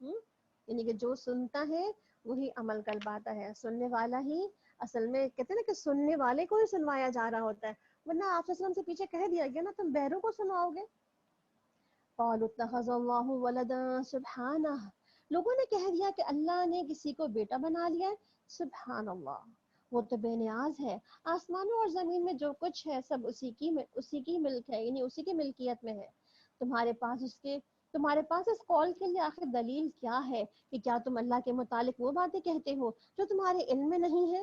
یعنی کہ جو سنتا ہے وہی عمل کر پاتا ہے، سننے والا ہی اصل میں کہتے ہیں نا کہ سننے والے کو ہی سنوایا جا رہا ہوتا ہے، ورنہ آپ صلی اللہ علیہ وسلم سے پیچھے کہہ دیا گیا نا تم بہروں کو سناؤ گے۔ قالوا اتخذ اللہ ولدا سبحانہ، لوگوں نے کہہ دیا کہ اللہ نے کسی کو بیٹا بنا لیا ہے، سبحان اللہ، وہ تو بے نیاز ہے، آسمانوں اور زمین میں جو کچھ ہے سب اسی کی ملک ہے، یعنی اسی کی ملکیت میں ہے۔ تمہارے پاس اس قول کے لیے آخر دلیل کیا ہے کہ کیا تم اللہ کے متعلق وہ باتیں کہتے ہو جو تمہارے علم میں نہیں ہے؟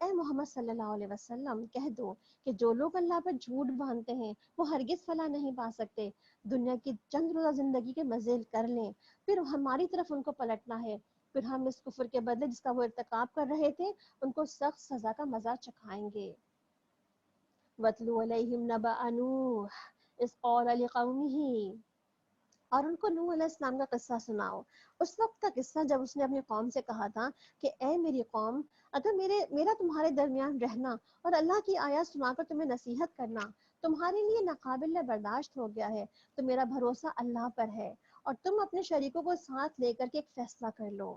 اے محمد صلی اللہ علیہ وسلم کہہ دو کہ جو لوگ اللہ پر جھوٹ باندھتے ہیں وہ ہرگز فلاح نہیں پا سکتے، دنیا کی چند روزہ زندگی کے مزے کر لیں، پھر ہماری طرف ان کو پلٹنا ہے، پھر ہم اس کفر کے بدلے جس کا وہ ارتکاب کر رہے تھے ان کو سخت سزا کا مزہ چکھائیں گے۔ وَاتْلُ عَلَيْهِمْ نَبَأَ نُوحٍ إِذْ قَالَ لِقَوْمِهِ، اور ان کو نوح علیہ السلام کا قصہ سناؤ، اس وقت کا قصہ جب اس نے اپنی قوم سے کہا تھا کہ اے میری قوم، اگر میرا تمہارے درمیان رہنا اور اللہ کی آیات سنا کر تمہیں نصیحت کرنا تمہارے لیے ناقابل برداشت ہو گیا ہے تو میرا بھروسہ اللہ پر ہے، اور تم اپنے شریکوں کو ساتھ لے کر کے ایک فیصلہ کر لو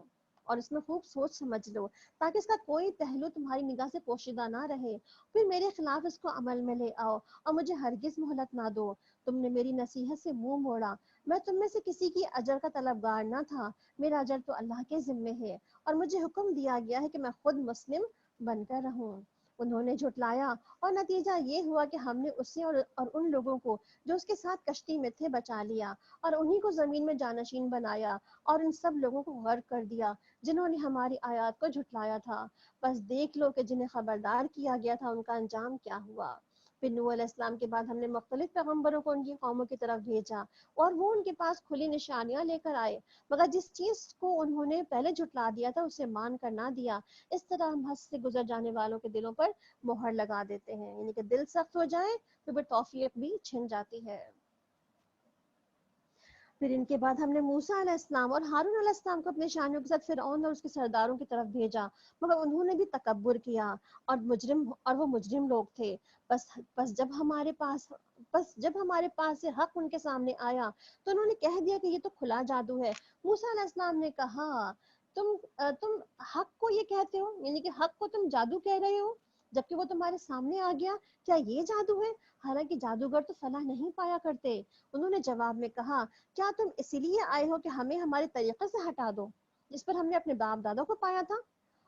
اور اس میں خوب سوچ سمجھ لو تاکہ اس کا کوئی پہلو تمہاری نگاہ سے پوشیدہ نہ رہے، پھر میرے خلاف اس کو عمل میں لے آؤ اور مجھے ہرگز مہلت نہ دو۔ تم نے میری نصیحت سے منہ موڑا، میں تم میں سے کسی کی اجر کا طلبگار نہ تھا، میرا اجر تو اللہ کے ذمے ہے، اور مجھے حکم دیا گیا ہے کہ میں خود مسلم بن کر رہوں۔ انہوں نے جھٹلایا اور نتیجہ یہ ہوا کہ ہم نے اسے اور ان لوگوں کو جو اس کے ساتھ کشتی میں تھے بچا لیا، اور انہی کو زمین میں جانشین بنایا، اور ان سب لوگوں کو غرق کر دیا جنہوں نے ہماری آیات کو جھٹلایا تھا۔ بس دیکھ لو کہ جنہیں خبردار کیا گیا تھا ان کا انجام کیا ہوا۔ پھر نوح علیہ السلام کے بعد ہم نے مختلف پیغمبروں کو ان کی قوموں کی طرف بھیجا اور وہ ان کے پاس کھلی نشانیاں لے کر آئے، مگر جس چیز کو انہوں نے پہلے جھٹلا دیا تھا اسے مان کر نہ دیا، اس طرح ہم حد سے گزر جانے والوں کے دلوں پر مہر لگا دیتے ہیں، یعنی کہ دل سخت ہو جائے تو پھر توفیق بھی چھن جاتی ہے۔ پھر ان کے بعد ہم نے موسیٰ علیہ السلام اور ہارون علیہ السلام کو اپنے شانیوں کے ساتھ فرعون اور اس کے سرداروں کی طرف بھیجا، مگر انہوں نے بھی تکبر کیا اور وہ مجرم لوگ تھے۔ بس جب ہمارے پاس سے حق ان کے سامنے آیا تو انہوں نے کہہ دیا کہ یہ تو کھلا جادو ہے۔ موسیٰ علیہ السلام نے کہا تم حق کو یہ کہتے ہو، یعنی کہ حق کو تم جادو کہہ رہے ہو جبکہ وہ تمہارے سامنے آ گیا، کیا یہ جادو ہے؟ حالانکہ جادوگر تو فلاح نہیں پایا کرتے۔ انہوں نے جواب میں کہا کیا تم اسی لیے آئے ہو کہ ہمیں ہمارے طریقے سے ہٹا دو جس پر ہم نے اپنے باپ دادوں کو پایا تھا،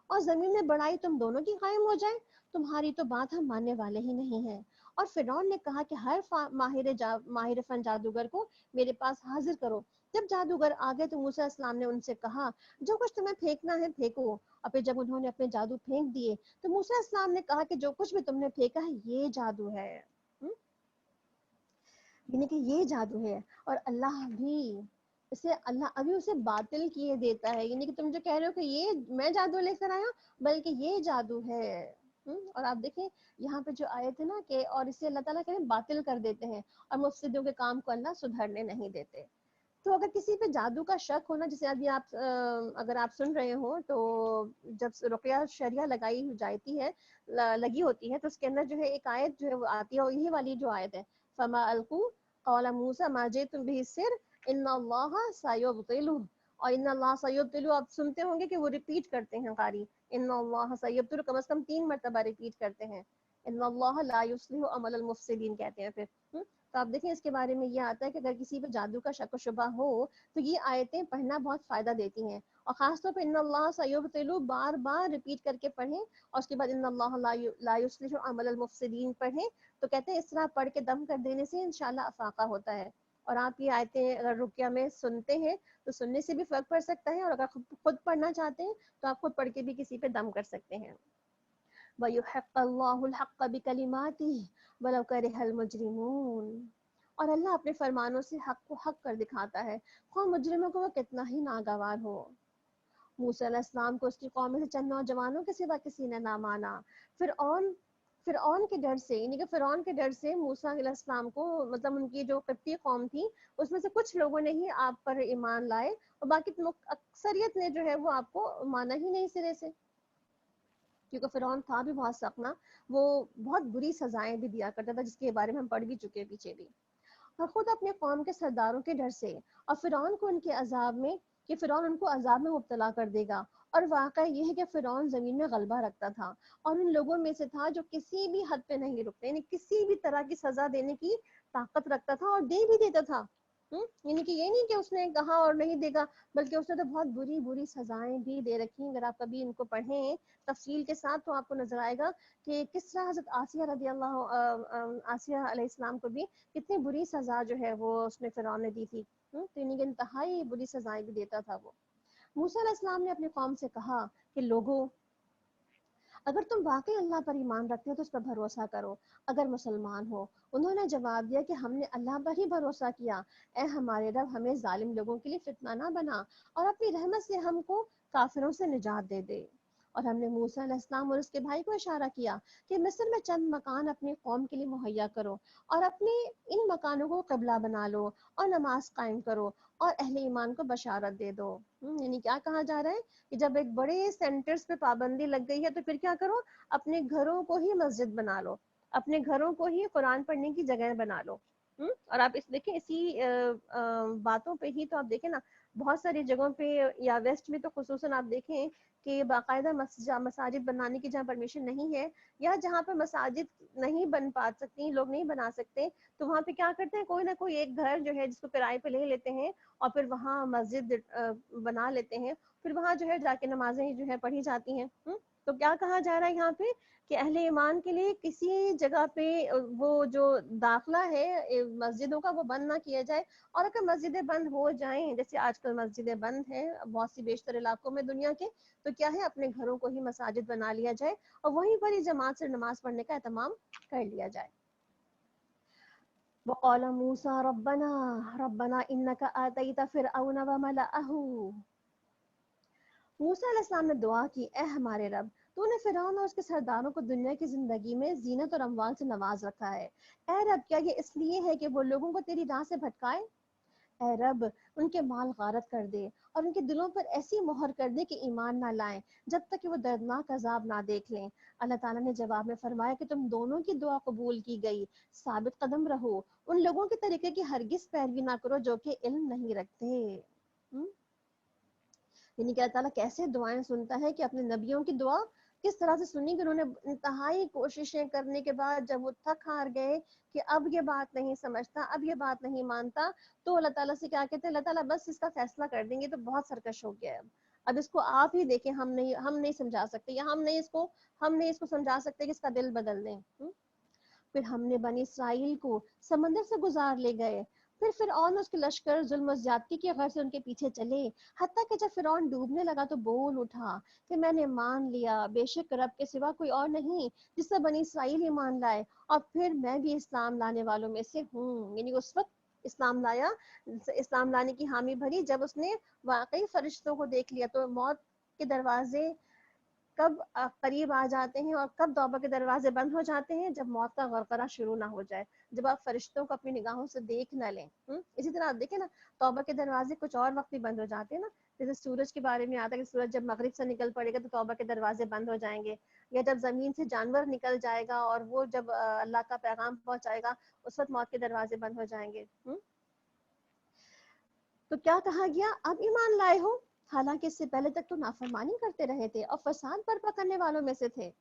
اور زمین میں بڑائی تم دونوں کی قائم ہو جائے؟ تمہاری تو بات ہم ماننے والے ہی نہیں ہیں۔ اور فرعون نے کہا کہ ہر ماہر فن جادوگر کو میرے پاس حاضر کرو جب جادوگر آ گئے تو موسیٰ علیہ السلام نے ان سے کہا جو کچھ تمہیں پھینکنا ہے پھینکو، اور پھر جب انہوں نے اپنے جادو پھینک دیے تو موسیٰ علیہ السلام نے کہا کہ جو کچھ بھی تم نے پھینکا ہے یہ جادو ہے، یعنی کہ یہ جادو ہے، اور اللہ بھی اللہ ابھی اسے باطل کیے دیتا ہے، یعنی کہ تم جو کہہ رہے ہو کہ یہ میں جادو لے کر آیا بلکہ یہ جادو ہے۔ اور آپ دیکھیں یہاں پہ جو آیت ہے نا کہ اور اسے اللہ تعالیٰ کہتے ہیں باطل کر دیتے ہیں، اور مفسدوں کے کام کو اللہ سدھرنے نہیں دیتے۔ تو اگر کسی پہ جادو کا شک ہونا، جسے ابھی آپ اگر آپ سن رہے ہو تو جب رقیہ شریعہ لگی ہوتی ہے تو اس کے اندر جو ہے ایک آیت جو ہے وہ آتی ہے، اور یہی والی جو آیت ہے فما القوا قال موسیٰ ما جئتم به السر ان اللہ سیبطلہ، اور ان اللہ سیبطلہ آپ سنتے ہوں گے کہ وہ ریپیٹ کرتے ہیں قاری، ان اللہ سیبطلہ کم از کم 3 مرتبہ ریپیٹ کرتے ہیں، ان اللہ لا یصلح عمل المفسدین کہتے ہیں پھر۔ تو آپ دیکھیں اس کے بارے میں یہ آتا ہے کہ اگر کسی پہ جادو کا شک و شبہ ہو تو یہ آیتیں پڑھنا بہت فائدہ دیتی ہیں، اور خاص طور پہ ان اللہ سیبطلہ بار بار ریپیٹ کر کے پڑھیں، اور اس کے بعد ان اللہ لا یصلح عمل المفسدین پڑھیں، تو کہتے ہیں اس طرح پڑھ کے دم کر دینے سے انشاءاللہ افاقہ ہوتا ہے۔ اور آپ یہ آیتیں اگر رقیہ میں سنتے ہیں تو سننے سے بھی فرق پڑ سکتا ہے، اور اگر خود پڑھنا چاہتے ہیں تو آپ خود پڑھ کے بھی کسی پہ دم کر سکتے ہیں۔ وَيُحِقَّ اللَّهُ الْحَقَّ بِكَلِمَاتِهِ وَلَوْ كَرِهَ الْمُجْرِمُونَ، اور اللہ اپنے فرمانوں سے حق کو حق کر دکھاتا ہے، خواہ مجرموں کو وہ کتنا ہی ناگوار ہو۔ موسیٰ علیہ السلام کو اس کی قوم میں سے چند نوجوانوں کے سوا کسی نے نہ مانا۔ فرعون کے ڈر سے، یعنی کہ فرعون کے ڈر سے موسیٰ علیہ السلام کو، مطلب ان کی جو قبطی قوم تھی اس میں سے کچھ لوگوں نے ہی آپ پر ایمان لائے، اور باقی اکثریت نے جو ہے وہ آپ کو مانا ہی نہیں سرے سے، کیونکہ فرعون تھا بھی بہت سخت نا، وہ بہت بری سزائیں بھی دیا کرتا تھا جس کے بارے میں ہم پڑھ بھی چکے پیچھے بھی، اور خود اپنے قوم کے سرداروں کے ڈر سے، اور فرعون کو ان کے عذاب میں، کہ فرعون ان کو عذاب میں مبتلا کر دے گا۔ اور واقعہ یہ ہے کہ فرعون زمین میں غلبہ رکھتا تھا، اور ان لوگوں میں سے تھا جو کسی بھی حد پہ نہیں رکتے، یعنی کسی بھی طرح کی سزا دینے کی طاقت رکھتا تھا، اور دے بھی دیتا تھا۔ یعنی کہ یہ نہیں کہ اس نے کہا اور نہیں دے گا، بلکہ اس نے تو بہت بری بری سزائیں بھی دے رکھی ہیں۔ اگر آپ کبھی ان کو پڑھیں تفصیل کے ساتھ تو آپ کو نظر آئے گا کہ کس طرح حضرت آسیہ علیہ السلام کو بھی کتنی بری سزا جو ہے وہ اس نے فرعون نے دی تھی، تو یعنی کہ انتہائی بری سزائیں بھی دیتا تھا وہ۔ موسیٰ علیہ السلام نے اپنی قوم سے کہا کہ لوگوں، اگر تم واقعی اللہ پر ایمان رکھتے ہو تو اس پر بھروسہ کرو اگر مسلمان ہو۔ انہوں نے جواب دیا کہ ہم نے اللہ پر ہی بھروسہ کیا، اے ہمارے رب ہمیں ظالم لوگوں کے لیے فتنہ نہ بنا، اور اپنی رحمت سے ہم کو کافروں سے نجات دے دے۔ اور ہم نے موسیٰ علیہ السلام اور اس کے بھائی کو اشارہ کیا کہ مصر میں چند مکان اپنی قوم کے لیے مہیا کرو، اور اپنے ان مکانوں کو قبلہ بنا لو، اور نماز قائم کرو، اور اہل ایمان کو بشارت دے دو۔ یعنی کیا کہا جا رہا ہے کہ جب ایک بڑے سینٹرز پہ پابندی لگ گئی ہے تو پھر کیا کرو، اپنے گھروں کو ہی مسجد بنا لو، اپنے گھروں کو ہی قرآن پڑھنے کی جگہ بنا لو۔ اور آپ اس دیکھیں اسی باتوں پہ ہی تو آپ دیکھیں نا بہت ساری جگہوں پہ، یا ویسٹ میں تو خصوصاً آپ دیکھیں کہ باقاعدہ مساجد بنانے کی جہاں پرمیشن نہیں ہے، یا جہاں پہ مساجد نہیں بن پا سکتی، لوگ نہیں بنا سکتے، تو وہاں پہ کیا کرتے ہیں، کوئی نہ کوئی ایک گھر جو ہے جس کو کرائے پہ لے لیتے ہیں، اور پھر وہاں مسجد بنا لیتے ہیں، پھر وہاں جو ہے جا کے نمازیں جو ہے پڑھی جاتی ہیں۔ تو کیا کہا جا رہا ہے یہاں پہ کہ اہل ایمان کے لیے کسی جگہ پہ وہ جو داخلہ ہے مسجدوں کا وہ بند نہ کیا جائے، اور اگر مسجدیں بند ہو جائیں، جیسے آج کل مسجدیں بند ہیں بہت سی بیشتر علاقوں میں دنیا کے، تو کیا ہے اپنے گھروں کو ہی مساجد بنا لیا جائے، اور وہیں پر ہی جماعت سے نماز پڑھنے کا اہتمام کر لیا جائے۔ وقال موسیٰ ربنا انک آتیت فرعون وملأہ، موسیٰ علیہ السلام نے دعا کی، اے ہمارے رب تو نے فرعون اور اس کے سرداروں کو دنیا کی زندگی میں زینت اور اموال سے نواز رکھا ہے، اے رب کیا یہ اس لیے ہے کہ وہ لوگوں کو تیری راہ سے بھٹکائے؟ اے رب ان کے مال غارت کر دے، اور ان کے دلوں پر ایسی مہر کر دے کہ ایمان نہ لائیں جب تک کہ وہ دردناک عذاب نہ دیکھ لیں۔ اللہ تعالیٰ نے جواب میں فرمایا کہ تم دونوں کی دعا قبول کی گئی، ثابت قدم رہو، ان لوگوں کے طریقے کی ہرگز پیروی نہ کرو جو کہ علم نہیں رکھتے۔ یعنی کہ اللہ تعالیٰ کیسے دعائیں سنتا ہے کہ اپنے نبیوں کی دعا کس طرح سے سنی، کہ انہوں نے انتہائی کوششیں کرنے کے بعد جب وہ تھک ہار گئے کہ اب یہ بات نہیں سمجھتا، اب یہ بات نہیں مانتا، تو اللہ تعالیٰ سے کیا کہتے ہیں، اللہ تعالیٰ بس اس کا فیصلہ کر دیں گے تو بہت سرکش ہو گیا ہے، اب اس کو آپ ہی دیکھیں، ہم نہیں سمجھا سکتے، یا ہم نہیں اس کو سمجھا سکتے کہ اس کا دل بدل دیں۔ پھر ہم نے بنی اسرائیل کو سمندر سے گزار لے گئے، پھر فرعون اس کے لشکر ظلم و زیادتی کی غرض سے ان کے پیچھے چلے، حتیٰ کہ جب فرعون ڈوبنے لگا تو بول اٹھا کہ میں نے مان لیا بے شک رب کے سوا کوئی اور نہیں جس سے بنی اسرائیل ایمان لائے، اور پھر میں بھی اسلام لانے والوں میں سے ہوں. یعنی اس وقت اسلام لایا، اسلام لانے کی حامی بھری جب اس نے واقعی فرشتوں کو دیکھ لیا. تو موت کے دروازے کب قریب آ جاتے ہیں اور کب توبہ کے دروازے بند ہو جاتے ہیں؟ جب موت کا غرغرہ شروع نہ ہو جائے، جب آپ فرشتوں کو اپنی نگاہوں سے دیکھ نہ لیں. اسی طرح آپ دیکھیں نا، توبہ کے دروازے کچھ اور وقت بھی بند ہو جاتے ہیں نا، جیسے سورج کے بارے میں آتا ہے کہ سورج جب مغرب سے نکل پڑے گا تو توبہ کے دروازے بند ہو جائیں گے، یا جب زمین سے جانور نکل جائے گا اور وہ جب اللہ کا پیغام پہنچائے گا اس وقت موت کے دروازے بند ہو جائیں گے. تو کیا کہا گیا؟ اب ایمان لائے ہو، حالانکہ اس سے پہلے تک تو نافرمانی کرتے رہے تھے اور فساد برپا کرنے والوں میں سے تھے.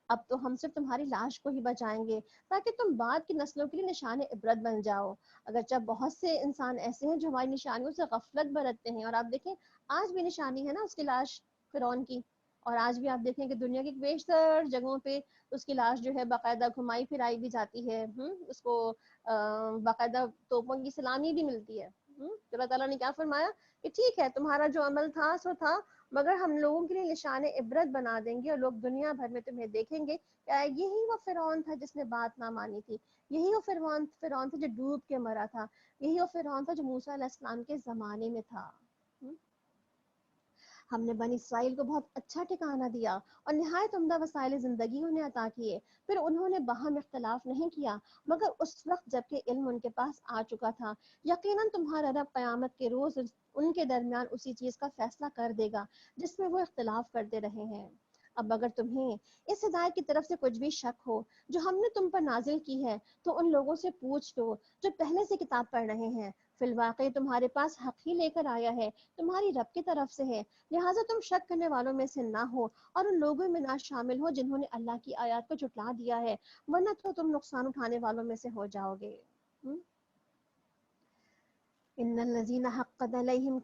اب تو ہم صرف تمہاری لاش کو ہی بچائیں گے تاکہ تم بعد کی نسلوں کے لیے نشان عبرت بن جاؤ. اگرچہ بہت سے انسان ایسے ہیں جو ہماری نشانیوں سے غفلت برتتے ہیں، اور آپ دیکھیں آج بھی نشانی ہے نا اس کی لاش فرعون کی، اور آج بھی آپ دیکھیں کہ دنیا کی بیشتر جگہوں پہ اس کی لاش جو ہے باقاعدہ گھمائی پھرائی بھی جاتی ہے، اس کو باقاعدہ توپوں کی سلامی بھی ملتی ہے. اللہ تعالیٰ نے کیا فرمایا کہ ٹھیک ہے تمہارا جو عمل تھا سو تھا، مگر ہم لوگوں کے لیے نشان عبرت بنا دیں گے اور لوگ دنیا بھر میں تمہیں دیکھیں گے. یہی وہ فرعون تھا جس نے بات نہ مانی تھی، یہی وہ فرعون تھا جو ڈوب کے مرا تھا، یہی وہ فرعون تھا جو موسیٰ علیہ السلام کے زمانے میں تھا. ہم نے بنی اسرائیل کو بہت اچھا ٹھکانہ دیا اور نہایت عمدہ وسائل زندگی انہیں عطا کیے، پھر انہوں نے باہم اختلاف نہیں کیا مگر اس وقت جبکہ علم ان کے پاس آ چکا تھا. یقیناً تمہارا رب قیامت کے روز ان کے درمیان اسی چیز کا فیصلہ کر دے گا جس میں وہ اختلاف کرتے رہے ہیں. اب اگر تمہیں اس ہدایت کی طرف سے کچھ بھی شک ہو جو ہم نے تم پر نازل کی ہے تو ان لوگوں سے پوچھ لو جو پہلے سے کتاب پڑھ رہے ہیں. فی الواقع تمہارے پاس حق ہی لے کر آیا ہے، تمہاری رب کی طرف سے ہے، لہٰذا تم شک کرنے والوں میں سے نہ ہو اور ان لوگوں میں نہ شامل ہو جنہوں نے اللہ کی آیات کو جھٹلا دیا ہے، ورنہ تو تم نقصان اٹھانے والوں میں سے ہو جاؤ گے. ان الذين حقت عليهم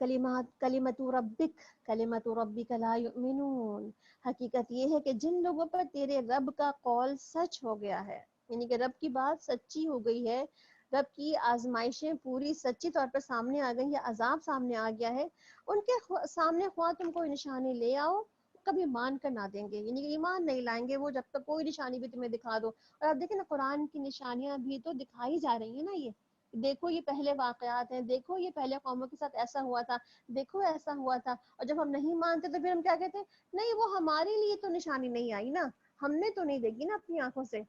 کلمۃ ربک لا یؤمنون. حقیقت یہ ہے کہ جن لوگوں پر تیرے رب کا قول سچ ہو گیا ہے، یعنی کہ رب کی بات سچی ہو گئی ہے، رب کی آزمائشیں پوری سچی طور پر سامنے آ گئی، یا عذاب سامنے آ گیا ہے، ان کے سامنے خواہ تم کوئی نشانی لے آؤ کبھی مان کر نہ دیں گے. یعنی کہ ایمان نہیں لائیں گے وہ جب تک کوئی نشانی بھی تمہیں دکھا دو. اور آپ دیکھیں نا قرآن کی نشانیاں بھی تو دکھائی جا رہی ہیں نا، یہ دیکھو یہ پہلے واقعات ہیں، دیکھو یہ پہلے قوموں کے ساتھ ایسا ہوا تھا، دیکھو ایسا ہوا تھا. اور جب ہم نہیں مانتے تو پھر ہم کیا کہتے ہیں؟ نہیں وہ ہمارے لیے تو نشانی نہیں آئی نا، ہم نے تو نہیں دیکھی نا اپنی آنکھوں سے.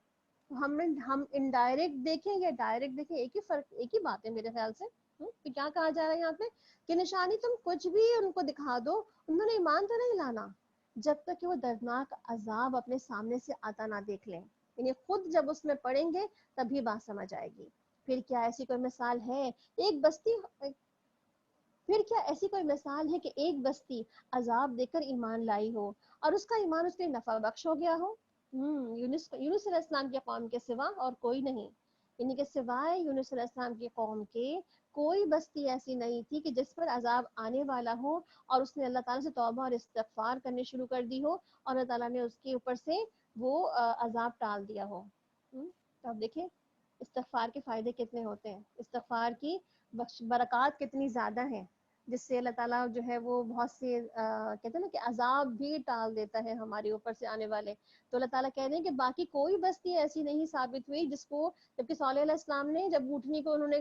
ہم انڈائریکٹ دیکھیں یا ڈائریکٹ دیکھیں ایک ہی فرق، ایک ہی بات ہے میرے خیال سے. کہ کیا کہا جا رہا ہے یہاں پہ کہ نشانی تم کچھ بھی ان کو دکھا دو، انہوں نے ایمان تو نہیں لانا جب تک کہ وہ دردناک عذاب اپنے سامنے سے آتا نہ دیکھ لیں. یعنی خود جب اس میں پڑیں گے تبھی بات سمجھ آئے گی. پھر کیا ایسی کوئی مثال ہے کہ ایک بستی عذاب دے کر ایمان لائی ہو اور اس کا ایمان اس کے نفع بخش ہو گیا ہو؟ یونس علیہ السلام کی قوم کے سوا اور کوئی نہیں، یعنی کہ سوائے یونس علیہ السلام کی قوم کے کوئی بستی ایسی نہیں تھی کہ جس پر عذاب آنے والا ہو اور اس نے اللہ تعالیٰ سے توبہ اور استغفار کرنے شروع کر دی ہو اور اللہ تعالیٰ نے اس کے اوپر سے وہ عذاب ٹال دیا ہو. تو اب دیکھیں استغفار کے فائدے کتنے ہوتے ہیں، استغفار کی برکات کتنی زیادہ ہیں، جس سے اللہ تعالیٰ جو ہے وہ بہت سے کہتے ہیں نا کہ عذاب بھی ٹال دیتا ہے ہمارے اوپر سے آنے والے. تو اللہ تعالیٰ کہہ رہے ہیں کہ باقی کوئی بستی ایسی نہیں ثابت ہوئی جس کو، جبکہ صالح علیہ السلام نے جب اونٹنی کو انہوں نے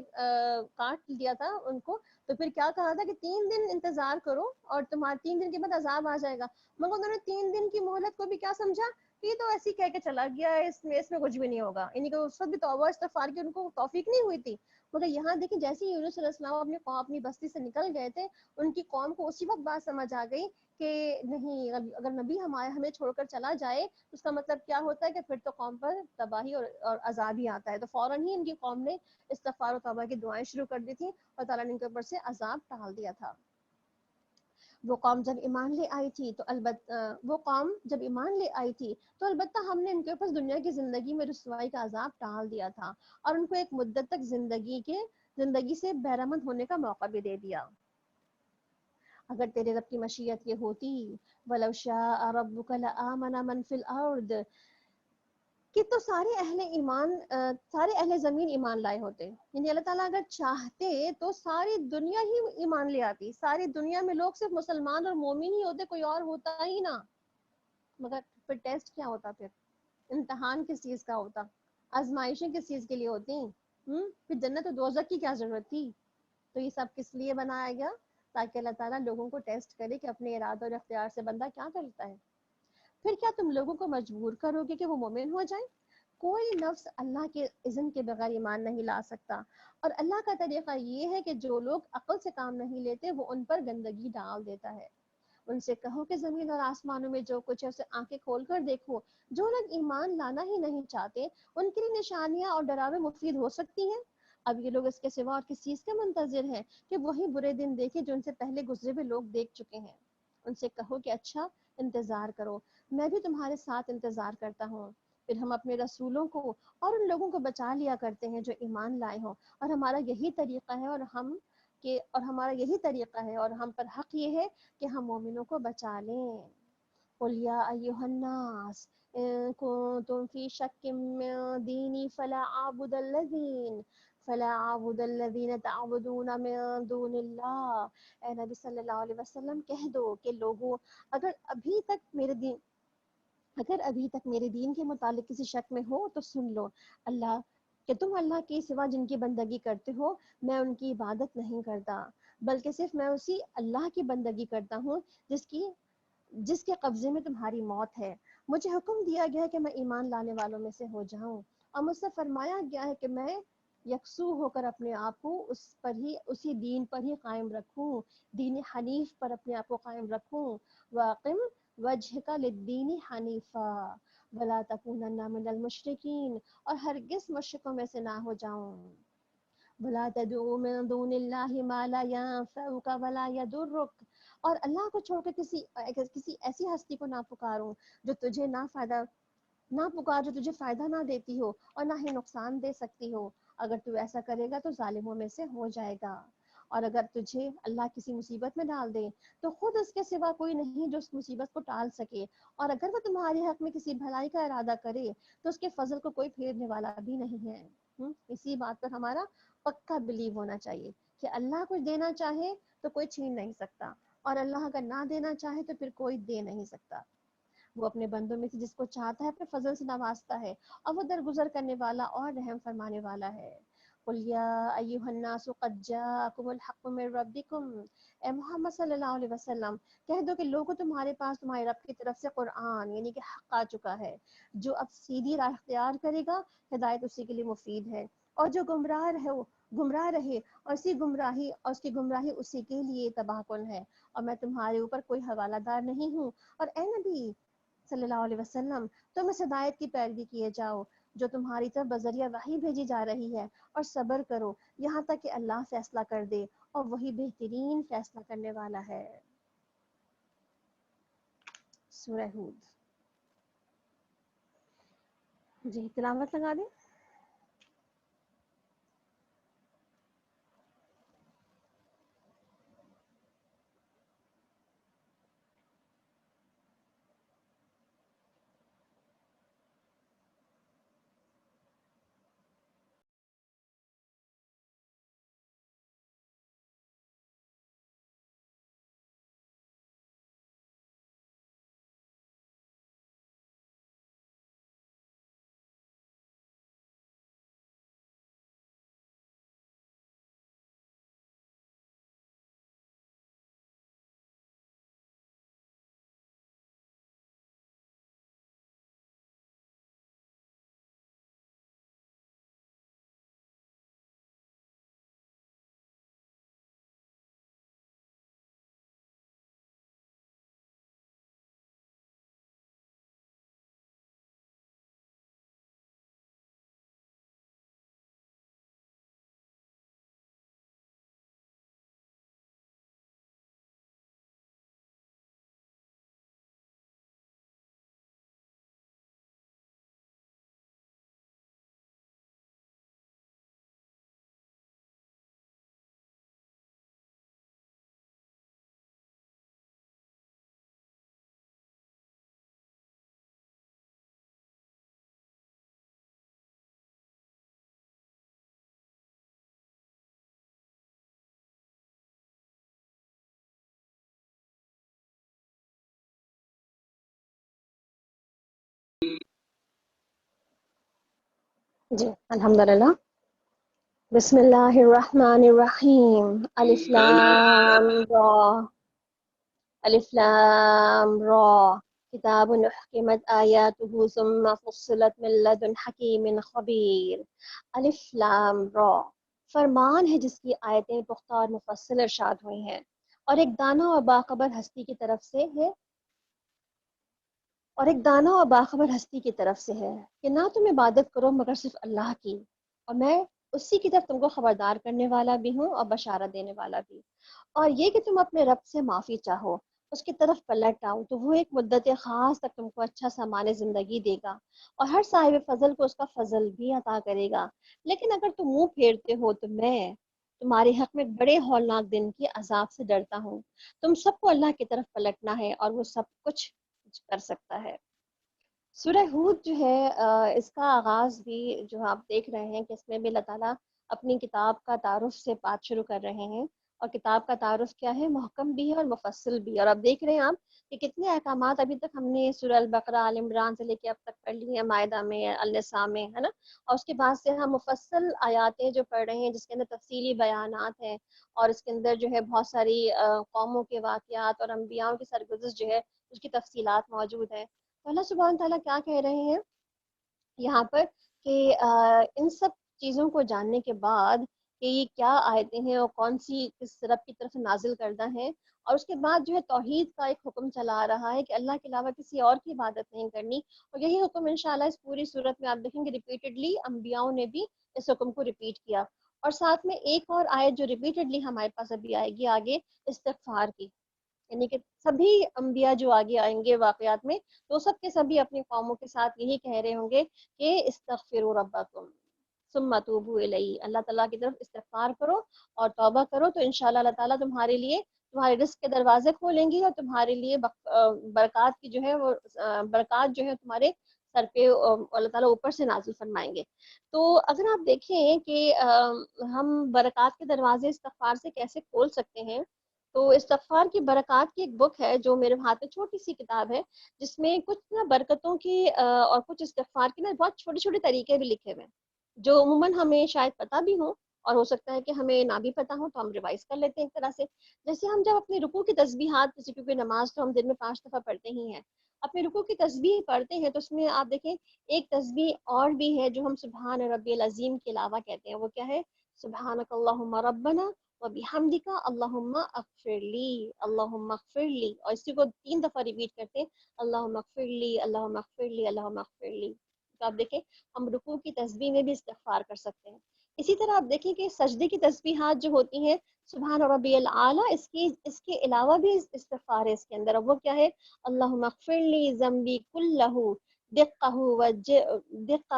کاٹ دیا تھا ان کو، تو پھر کیا کہا تھا کہ 3 دن انتظار کرو اور تمہارے 3 دن کے بعد عذاب آ جائے گا. مگر انہوں نے 3 دن کی مہلت کو بھی کیا سمجھا کہ یہ تو ایسے ہی کہہ کے چلا گیا ہے، اس میں کچھ بھی نہیں ہوگا. یعنی کہ اس وقت بھی توبہ استغفار کی ان کو توفیق نہیں ہوئی تھی. مگر یہاں دیکھیں جیسے ہی یونس علیہ السلام اپنی بستی سے نکل گئے تھے، ان کی قوم کو اسی وقت بات سمجھ آ گئی کہ نہیں، اگر نبی ہمیں چھوڑ کر چلا جائے اس کا مطلب کیا ہوتا ہے کہ پھر تو قوم پر تباہی اور عذاب ہی آتا ہے. تو فوراً ہی ان کی قوم نے استغفار و توبہ کی دعائیں شروع کر دی تھی اور تعالیٰ نے ان کے اوپر سے عذاب ٹال دیا تھا. وہ قوم جب ایمان لے آئی تھی تو البتہ ہم نے ان کے اوپر دنیا کی زندگی میں رسوائی کا عذاب ٹال دیا تھا اور ان کو ایک مدت تک زندگی سے بہرمند ہونے کا موقع بھی دے دیا. اگر تیرے رب کی مشیت یہ ہوتی وَلَوْ شَاءَ رَبُّكَ لَآمَنَ مَنْ فِي الْأَرْضِ، کہ تو سارے اہل ایمان سارے اہل زمین ایمان لائے ہوتے، یعنی اللہ تعالیٰ اگر چاہتے تو ساری دنیا ہی ایمان لے آتی، ساری دنیا میں لوگ صرف مسلمان اور مومن ہی ہوتے، کوئی اور ہوتا ہی نہ. مگر پھر ٹیسٹ کیا ہوتا، پھر امتحان کس چیز کا ہوتا، آزمائشیں کس چیز کے لیے ہوتی؟ پھر جنت و دوزخ کی کیا ضرورت تھی؟ تو یہ سب کس لیے بنایا گیا؟ تاکہ اللہ تعالیٰ لوگوں کو ٹیسٹ کرے کہ اپنے ارادہ اور اختیار سے بندہ کیا کرتا ہے. پھر کیا تم لوگوں کو مجبور کرو گے کہ وہ مومن ہو جائیں؟ کوئی نفس اللہ کے اذن کے بغیر ایمان نہیں لا سکتا. اور اللہ کا طریقہ یہ ہے کہ جو لوگ عقل سے کام نہیں لیتے وہ ان پر گندگی ڈال دیتا ہے. ان سے کہو کہ زمین اور آسمانوں میں جو کچھ ہے اسے آنکھیں کھول کر دیکھو. جو لوگ ایمان لانا ہی نہیں چاہتے ان کے لیے نشانیاں اور ڈراوے مفید ہو سکتی ہیں. اب یہ لوگ اس کے سوا اور کس چیز کے منتظر ہیں کہ وہی برے دن دیکھے جو ان سے پہلے گزرے ہوئے لوگ دیکھ چکے ہیں. ان سے کہو کہ اچھا انتظار کرو، میں بھی تمہارے ساتھ انتظار کرتا ہوں. پھر ہم اپنے رسولوں کو اور ان لوگوں کو بچا لیا کرتے ہیں جو ایمان لائے ہوں، اور ہمارا یہی طریقہ ہے اور ہم پر حق یہ ہے کہ ہم مومنوں کو بچا لیں. قُلْ يَا أَيُّهَا النَّاسُ إِن كُنتُمْ فِي شَكٍّ مِّن دِينِي فَلَا أَعْبُدَ الَّذِينَ تَعْبُدُونَ مِن دُونِ اللَّهِ. اے نبی صلی اللہ علیہ وسلم کہہ دو کہ لوگوں اگر ابھی تک میرے دین کے متعلق کسی شک میں ہو تو سن لو، تم اللہ کے سوا جن کی بندگی کرتے ہو میں ان کی عبادت نہیں کرتا، بلکہ صرف میں اسی اللہ کی بندگی کرتا ہوں جس کے قبضے میں تمہاری موت ہے. مجھے حکم دیا گیا ہے کہ میں ایمان لانے والوں میں سے ہو جاؤں، اور مجھ سے فرمایا گیا ہے کہ میں یکسو ہو کر اپنے آپ کو اسی دین پر ہی قائم رکھوں، دین حنیف پر اپنے آپ کو قائم رکھوں. واقم وجہک للدین حنیفا ولا تکونن من المشرکین، اور ہرگز مشرکوں میں سے نہ ہو جاؤں. وَلَا تَدْعُوا مِن دُونِ اللَّهِ مَا لَا يَنفَعُكَ وَلَا يَضُرُّكَ، اور اللہ کو چھوڑ کر کسی ایسی ہستی کو نہ پکارو جو تجھے جو تجھے فائدہ نہ دیتی ہو اور نہ ہی نقصان دے سکتی ہو. اگر تو ایسا کرے گا تو ظالموں میں سے ہو جائے گا. اور اگر تجھے اللہ کسی مصیبت میں ڈال دے تو خود اس کے سوا کوئی نہیں جو اس مصیبت کو ٹال سکے، اور اگر وہ تمہارے حق میں کسی بھلائی کا ارادہ کرے تو اس کے فضل کو کوئی پھیرنے والا بھی نہیں ہے. اسی بات پر ہمارا پکا بلیو ہونا چاہیے کہ اللہ کچھ دینا چاہے تو کوئی چھین نہیں سکتا، اور اللہ اگر نہ دینا چاہے تو پھر کوئی دے نہیں سکتا. وہ اپنے بندوں میں سے جس کو چاہتا ہے اپنے فضل سے نوازتا ہے، اور وہ درگزر کرنے والا اور رحم فرمانے والا ہے. قُلْ يَا أَيُّهَا النَّاسُ قَدْ جَاءَكُمُ الْحَقُّ مِن رَبِّكُمْ. اے محمد صلی اللہ علیہ وسلم کہہ دو کہ لوگوں تمہارے پاس تمہارے رب کی طرف سے قرآن یعنی کہ حق آ چکا ہے. جو اب سیدھی راہ اختیار کرے گا ہدایت اسی کے لیے مفید ہے، اور جو گمراہ رہے اور اس کی گمراہی اسی کے لیے تباہ کن ہے. اور میں تمہارے اوپر کوئی حوالہ دار نہیں ہوں. اور اے نبی صلی اللہ علیہ وسلم تم اس ہدایت کی پیروی کیے جاؤ جو تمہاری طرف بذریعہ وحی بھیجی جا رہی ہے، اور صبر کرو یہاں تک کہ اللہ فیصلہ کر دے، اور وہی بہترین فیصلہ کرنے والا ہے. سورہ ہود. جی تلاوت لگا دیں. جی الحمدللہ. بسم اللہ الرحمن الرحیم. الف لام را. الف لام را. کتاب احکمت آیاتہ ثم فصلت من لدن حکیم خبیر. الف لام را، فرمان ہے جس کی آیتیں پختہ اور مفصل ارشاد ہوئی ہیں، اور ایک دانا اور باخبر ہستی کی طرف سے ہے، اور ایک دانا اور باخبر ہستی کی طرف سے ہے کہ نہ تم عبادت کرو مگر صرف اللہ کی، اور میں اسی کی طرف تم کو خبردار کرنے والا بھی ہوں اور بشارت دینے والا بھی. اور یہ کہ تم اپنے رب سے معافی چاہو، اس کی طرف پلٹ آؤ تو وہ ایک مدت خاص تک تم کو اچھا سامان زندگی دے گا، اور ہر صاحب فضل کو اس کا فضل بھی عطا کرے گا. لیکن اگر تم منہ پھیرتے ہو تو میں تمہارے حق میں بڑے ہولناک دن کے عذاب سے ڈرتا ہوں. تم سب کو اللہ کی طرف پلٹنا ہے اور وہ سب کچھ کر سکتا ہے. سورہ ہود جو ہے اس کا آغاز بھی جو آپ دیکھ رہے ہیں کہ اس میں بھی اللہ تعالیٰ اپنی کتاب کا تعارف سے بات شروع کر رہے ہیں. اور کتاب کا تعارف کیا ہے؟ محکم بھی ہے اور مفصل بھی. اور اب دیکھ رہے ہیں آپ کہ کتنے احکامات ابھی تک ہم نے سورہ البقرہ، آل عمران سے لے کے اب تک پڑھ لی ہیں، مائدہ میں، النساء میں، ہے نا. اور اس کے بعد سے ہم مفصل آیاتیں جو پڑھ رہے ہیں جس کے اندر تفصیلی بیانات ہیں، اور اس کے اندر جو ہے بہت ساری قوموں کے واقعات اور انبیاءوں کی سرگزشت جو ہے اس کی تفصیلات موجود ہیں. تو اللہ سبحانہ تعالیٰ کیا کہہ رہے ہیں یہاں پر کہ ان سب چیزوں کو جاننے کے بعد کہ یہ کیا آیتیں ہیں اور کون سی کس رب کی طرف سے نازل کردہ ہیں، اور اس کے بعد جو ہے توحید کا ایک حکم چلا آ رہا ہے کہ اللہ کے علاوہ کسی اور کی عبادت نہیں کرنی. اور یہی حکم انشاءاللہ اس پوری صورت میں آپ دیکھیں گے ریپیٹڈلی انبیاؤں نے بھی اس حکم کو ریپیٹ کیا. اور ساتھ میں ایک اور آیت جو ریپیٹڈلی ہمارے پاس ابھی آئے گی آگے، استغفار کی. یعنی کہ سبھی انبیاء جو آگے آئیں گے واقعات میں تو سب کے سبھی اپنی قوموں کے ساتھ یہی کہہ رہے ہوں گے کہ استغفروا ربکم ثم توبوا الیہ، اللہ تعالیٰ کی طرف استغفار کرو اور توبہ کرو تو انشاءاللہ اللہ تعالیٰ تمہارے لیے تمہارے رزق کے دروازے کھولیں گی اور تمہارے لیے برکات کی جو ہے وہ برکات جو ہے تمہارے سر پہ اللہ تعالیٰ اوپر سے نازل فرمائیں گے. تو اگر آپ دیکھیں کہ ہم برکات کے دروازے استغفار سے کیسے کھول سکتے ہیں، تو استغفار کی برکات کی ایک بک ہے جو میرے ہاتھ میں چھوٹی سی کتاب ہے جس میں کچھ نا برکتوں کی اور کچھ استغفار کی نا بہت چھوٹے چھوٹے طریقے بھی لکھے ہوئے ہیں جو عموماً ہمیں شاید پتہ بھی ہوں اور ہو سکتا ہے کہ ہمیں نہ بھی پتہ ہو تو ہم ریوائز کر لیتے ہیں ایک طرح سے. جیسے ہم جب اپنے رکوع کی تسبیحات، جیسے کیونکہ نماز تو ہم دن میں 5 دفعہ پڑھتے ہی ہیں، اپنے رکوع کی تسبیح پڑھتے ہیں تو اس میں آپ دیکھیں ایک تسبیح اور بھی ہے جو ہم سبحان ربی العظیم کے علاوہ کہتے ہیں. وہ کیا ہے؟ سبحانک اللہم ربنا وبحمدک اللہم اغفر لی، اللہم اغفر لی. اور اسی کو 3 دفعہ ریپیٹ کرتے ہیں، اللہم اغفر لی، اللہم اغفر لی، اللہم اغفر لی. تو آپ دیکھیں ہم رکوع کی تسبیح میں بھی استغفار کر سکتے ہیں. اسی طرح آپ دیکھیں کہ سجدے کی تسبیحات جو ہوتی ہیں سبحان ربی الاعلیٰ، اس کے علاوہ بھی استغفار ہے اس کے اندر. اب وہ کیا ہے؟ اللہم اغفر لی ذنبی کلہ دقہ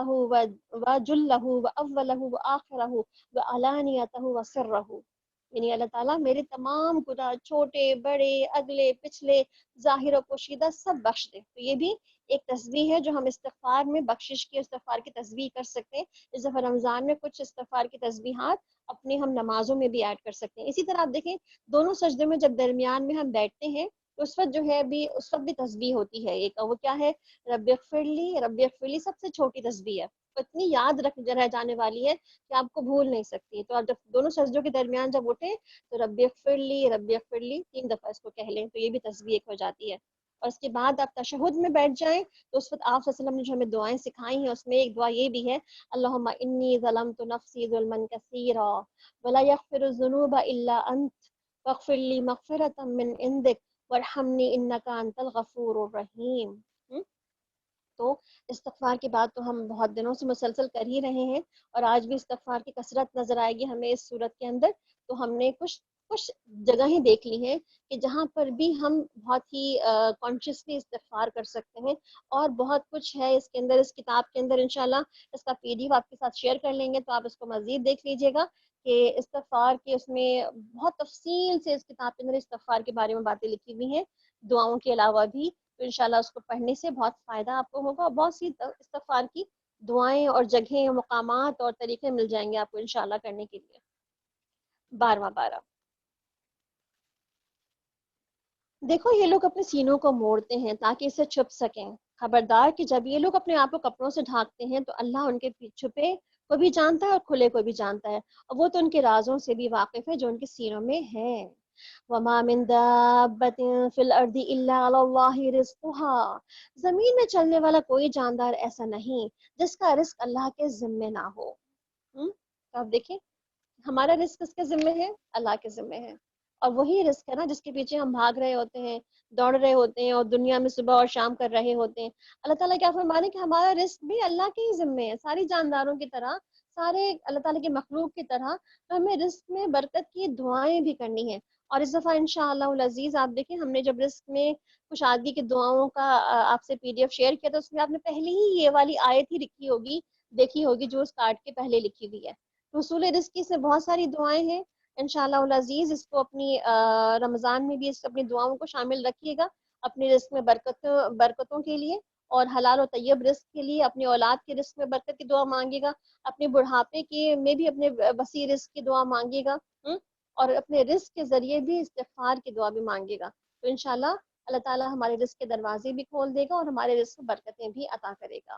وجلہ واولہ وآخرہ وعلانیتہ وسرہ. یعنی اللہ تعالیٰ میرے تمام گناہ چھوٹے بڑے اگلے پچھلے ظاہر و پوشیدہ سب بخش دے. تو یہ بھی ایک تسبیح ہے جو ہم استغفار میں بخشش کی استغفار کی تسبیح کر سکتے ہیں. اس دفعہ رمضان میں کچھ استغفار کی تسبیحات اپنے ہم نمازوں میں بھی ایڈ کر سکتے ہیں. اسی طرح آپ دیکھیں دونوں سجدے میں جب درمیان میں ہم بیٹھتے ہیں تو اس وقت جو ہے بھی اس وقت بھی تسبیح ہوتی ہے ایک. وہ کیا ہے؟ رب اغفر لی، رب اغفر لی سب سے چھوٹی تسبیح ہے، اتنی یاد رہ جانے والی ہے کہ آپ کو بھول نہیں سکتی. تو آپ جب دونوں سجدوں کے درمیان جب اٹھے تو رب اغفر لی، رب اغفر لی 3 دفعہ اس کو کہہ لیں تو یہ بھی تسبیح ایک ہو جاتی ہے. اور اس کے بعد آپ تشہد میں بیٹھ جائیں تو اس وقت آپ صلی اللہ علیہ وسلم نے جو ہمیں دعائیں سکھائی ہیں اس میں ایک دعا یہ بھی ہے، اللہم انی ظلمت نفسی ظلما کثیرا ولا یغفر الذنوب الا انت فاغفر لی مغفرۃ من عندک وارحمنی انک انت الغفور الرحیم. تو استغفار کی بات تو ہم بہت دنوں سے مسلسل کر ہی رہے ہیں اور آج بھی استغفار کی کثرت نظر آئے گی ہمیں اس صورت کے اندر. تو ہم نے کچھ جگہیں دیکھ لی ہیں کہ جہاں پر بھی ہم بہت ہی کانشیسلی استغفار کر سکتے ہیں، اور بہت کچھ ہے اس کے اندر. اس کتاب کے اندر انشاءاللہ اس کا PDF آپ کے ساتھ شیئر کر لیں گے تو آپ اس کو مزید دیکھ لیجئے گا کہ استغفار کے اس میں بہت تفصیل سے اس کتاب کے اندر استغفار کے بارے میں باتیں لکھی ہوئی ہیں دعاؤں کے علاوہ بھی. تو انشاءاللہ اس کو پڑھنے سے بہت فائدہ آپ کو ہوگا، اور بہت سی استغفار کی دعائیں اور جگہیں مقامات اور طریقے مل جائیں گے آپ کو انشاءاللہ کرنے کے لیے. 12واں پارہ. دیکھو یہ لوگ اپنے سینوں کو موڑتے ہیں تاکہ اسے چھپ سکیں. خبردار کہ جب یہ لوگ اپنے آپ کو کپڑوں سے ڈھانکتے ہیں تو اللہ ان کے چھپے کو بھی جانتا ہے اور کھلے کو بھی جانتا ہے، اور وہ تو ان کے رازوں سے بھی واقف ہے جو ان کے سینوں میں ہیں۔ وَمَا مِن دَابَّةٍ فِي الْأَرْضِ إِلَّا عَلَى اللَّهِ رِزْقُهَا، زمین میں چلنے والا کوئی جاندار ایسا نہیں جس کا رزق اللہ کے ذمے نہ ہو۔ تو آپ دیکھیں ہمارا رزق کس کے ذمے ہے؟ اللہ کے ذمے ہے، اور وہی رزق ہے نا جس کے پیچھے ہم بھاگ رہے ہوتے ہیں، دوڑ رہے ہوتے ہیں، اور دنیا میں صبح اور شام کر رہے ہوتے ہیں۔ اللہ تعالیٰ کیا فرما رہے ہیں کہ ہمارا رزق بھی اللہ کے ہی ذمے ہے، ساری جانداروں کی طرح، سارے اللہ تعالیٰ کی مخلوق کی طرح۔ تو ہمیں رزق میں برکت کی دعائیں بھی کرنی ہے، اور اس دفعہ انشاءاللہ العزیز آپ دیکھیں ہم نے جب رزق میں کشادگی کی دعاؤں کا آپ سے PDF شیئر کیا، تو اس میں آپ نے پہلے ہی یہ والی آیت ہی لکھی ہوگی، دیکھی ہوگی، جو اس کارڈ کے پہلے لکھی ہوئی ہے۔ حصول رزق کی سے بہت ساری دعائیں ہیں، انشاءاللہ العزیز اس کو اپنی رمضان میں بھی اس اپنی دعاؤں کو شامل رکھیے گا، اپنے رزق میں برکتوں کے لیے، اور حلال و طیب رزق کے لیے، اپنی اولاد کے رزق میں برکت کی دعا مانگے گا، اپنے بڑھاپے کے میں بھی اپنے وسیع رزق کی دعا مانگے گا، اور اپنے رزق کے ذریعے بھی استغفار کی دعا بھی مانگے گا، تو انشاءاللہ اللہ تعالیٰ ہمارے رزق کے دروازے بھی کھول دے گا اور ہمارے رزق میں برکتیں بھی عطا کرے گا۔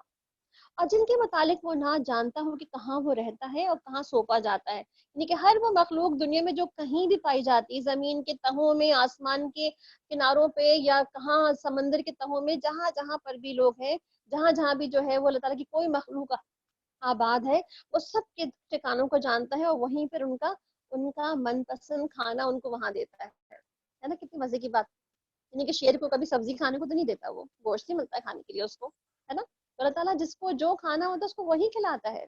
اور جن کے متعلق وہ نہ جانتا ہو کہ کہاں وہ رہتا ہے اور کہاں سونپا جاتا ہے، یعنی کہ ہر وہ مخلوق دنیا میں جو کہیں بھی پائی جاتی ہے، زمین کے تہوں میں، آسمان کے کناروں پہ، یا کہاں سمندر کے تہوں میں، جہاں جہاں پر بھی لوگ ہیں، جہاں جہاں بھی جو ہے وہ اللہ تعالیٰ کی کوئی مخلوق آباد ہے، وہ سب کے ٹھکانوں کو جانتا ہے، اور وہیں پر ان کا من پسند کھانا ان کو وہاں دیتا ہے نا؟ کتنی مزے کی بات، یعنی کہ شیر کو کبھی سبزی کھانے کو تو نہیں دیتا، وہ گوشت ہی ملتا ہے کھانے کے لیے اس کو، ہے نا؟ تو اللہ تعالیٰ جس کو جو کھانا ہوتا ہے اس کو وہی کھلاتا ہے،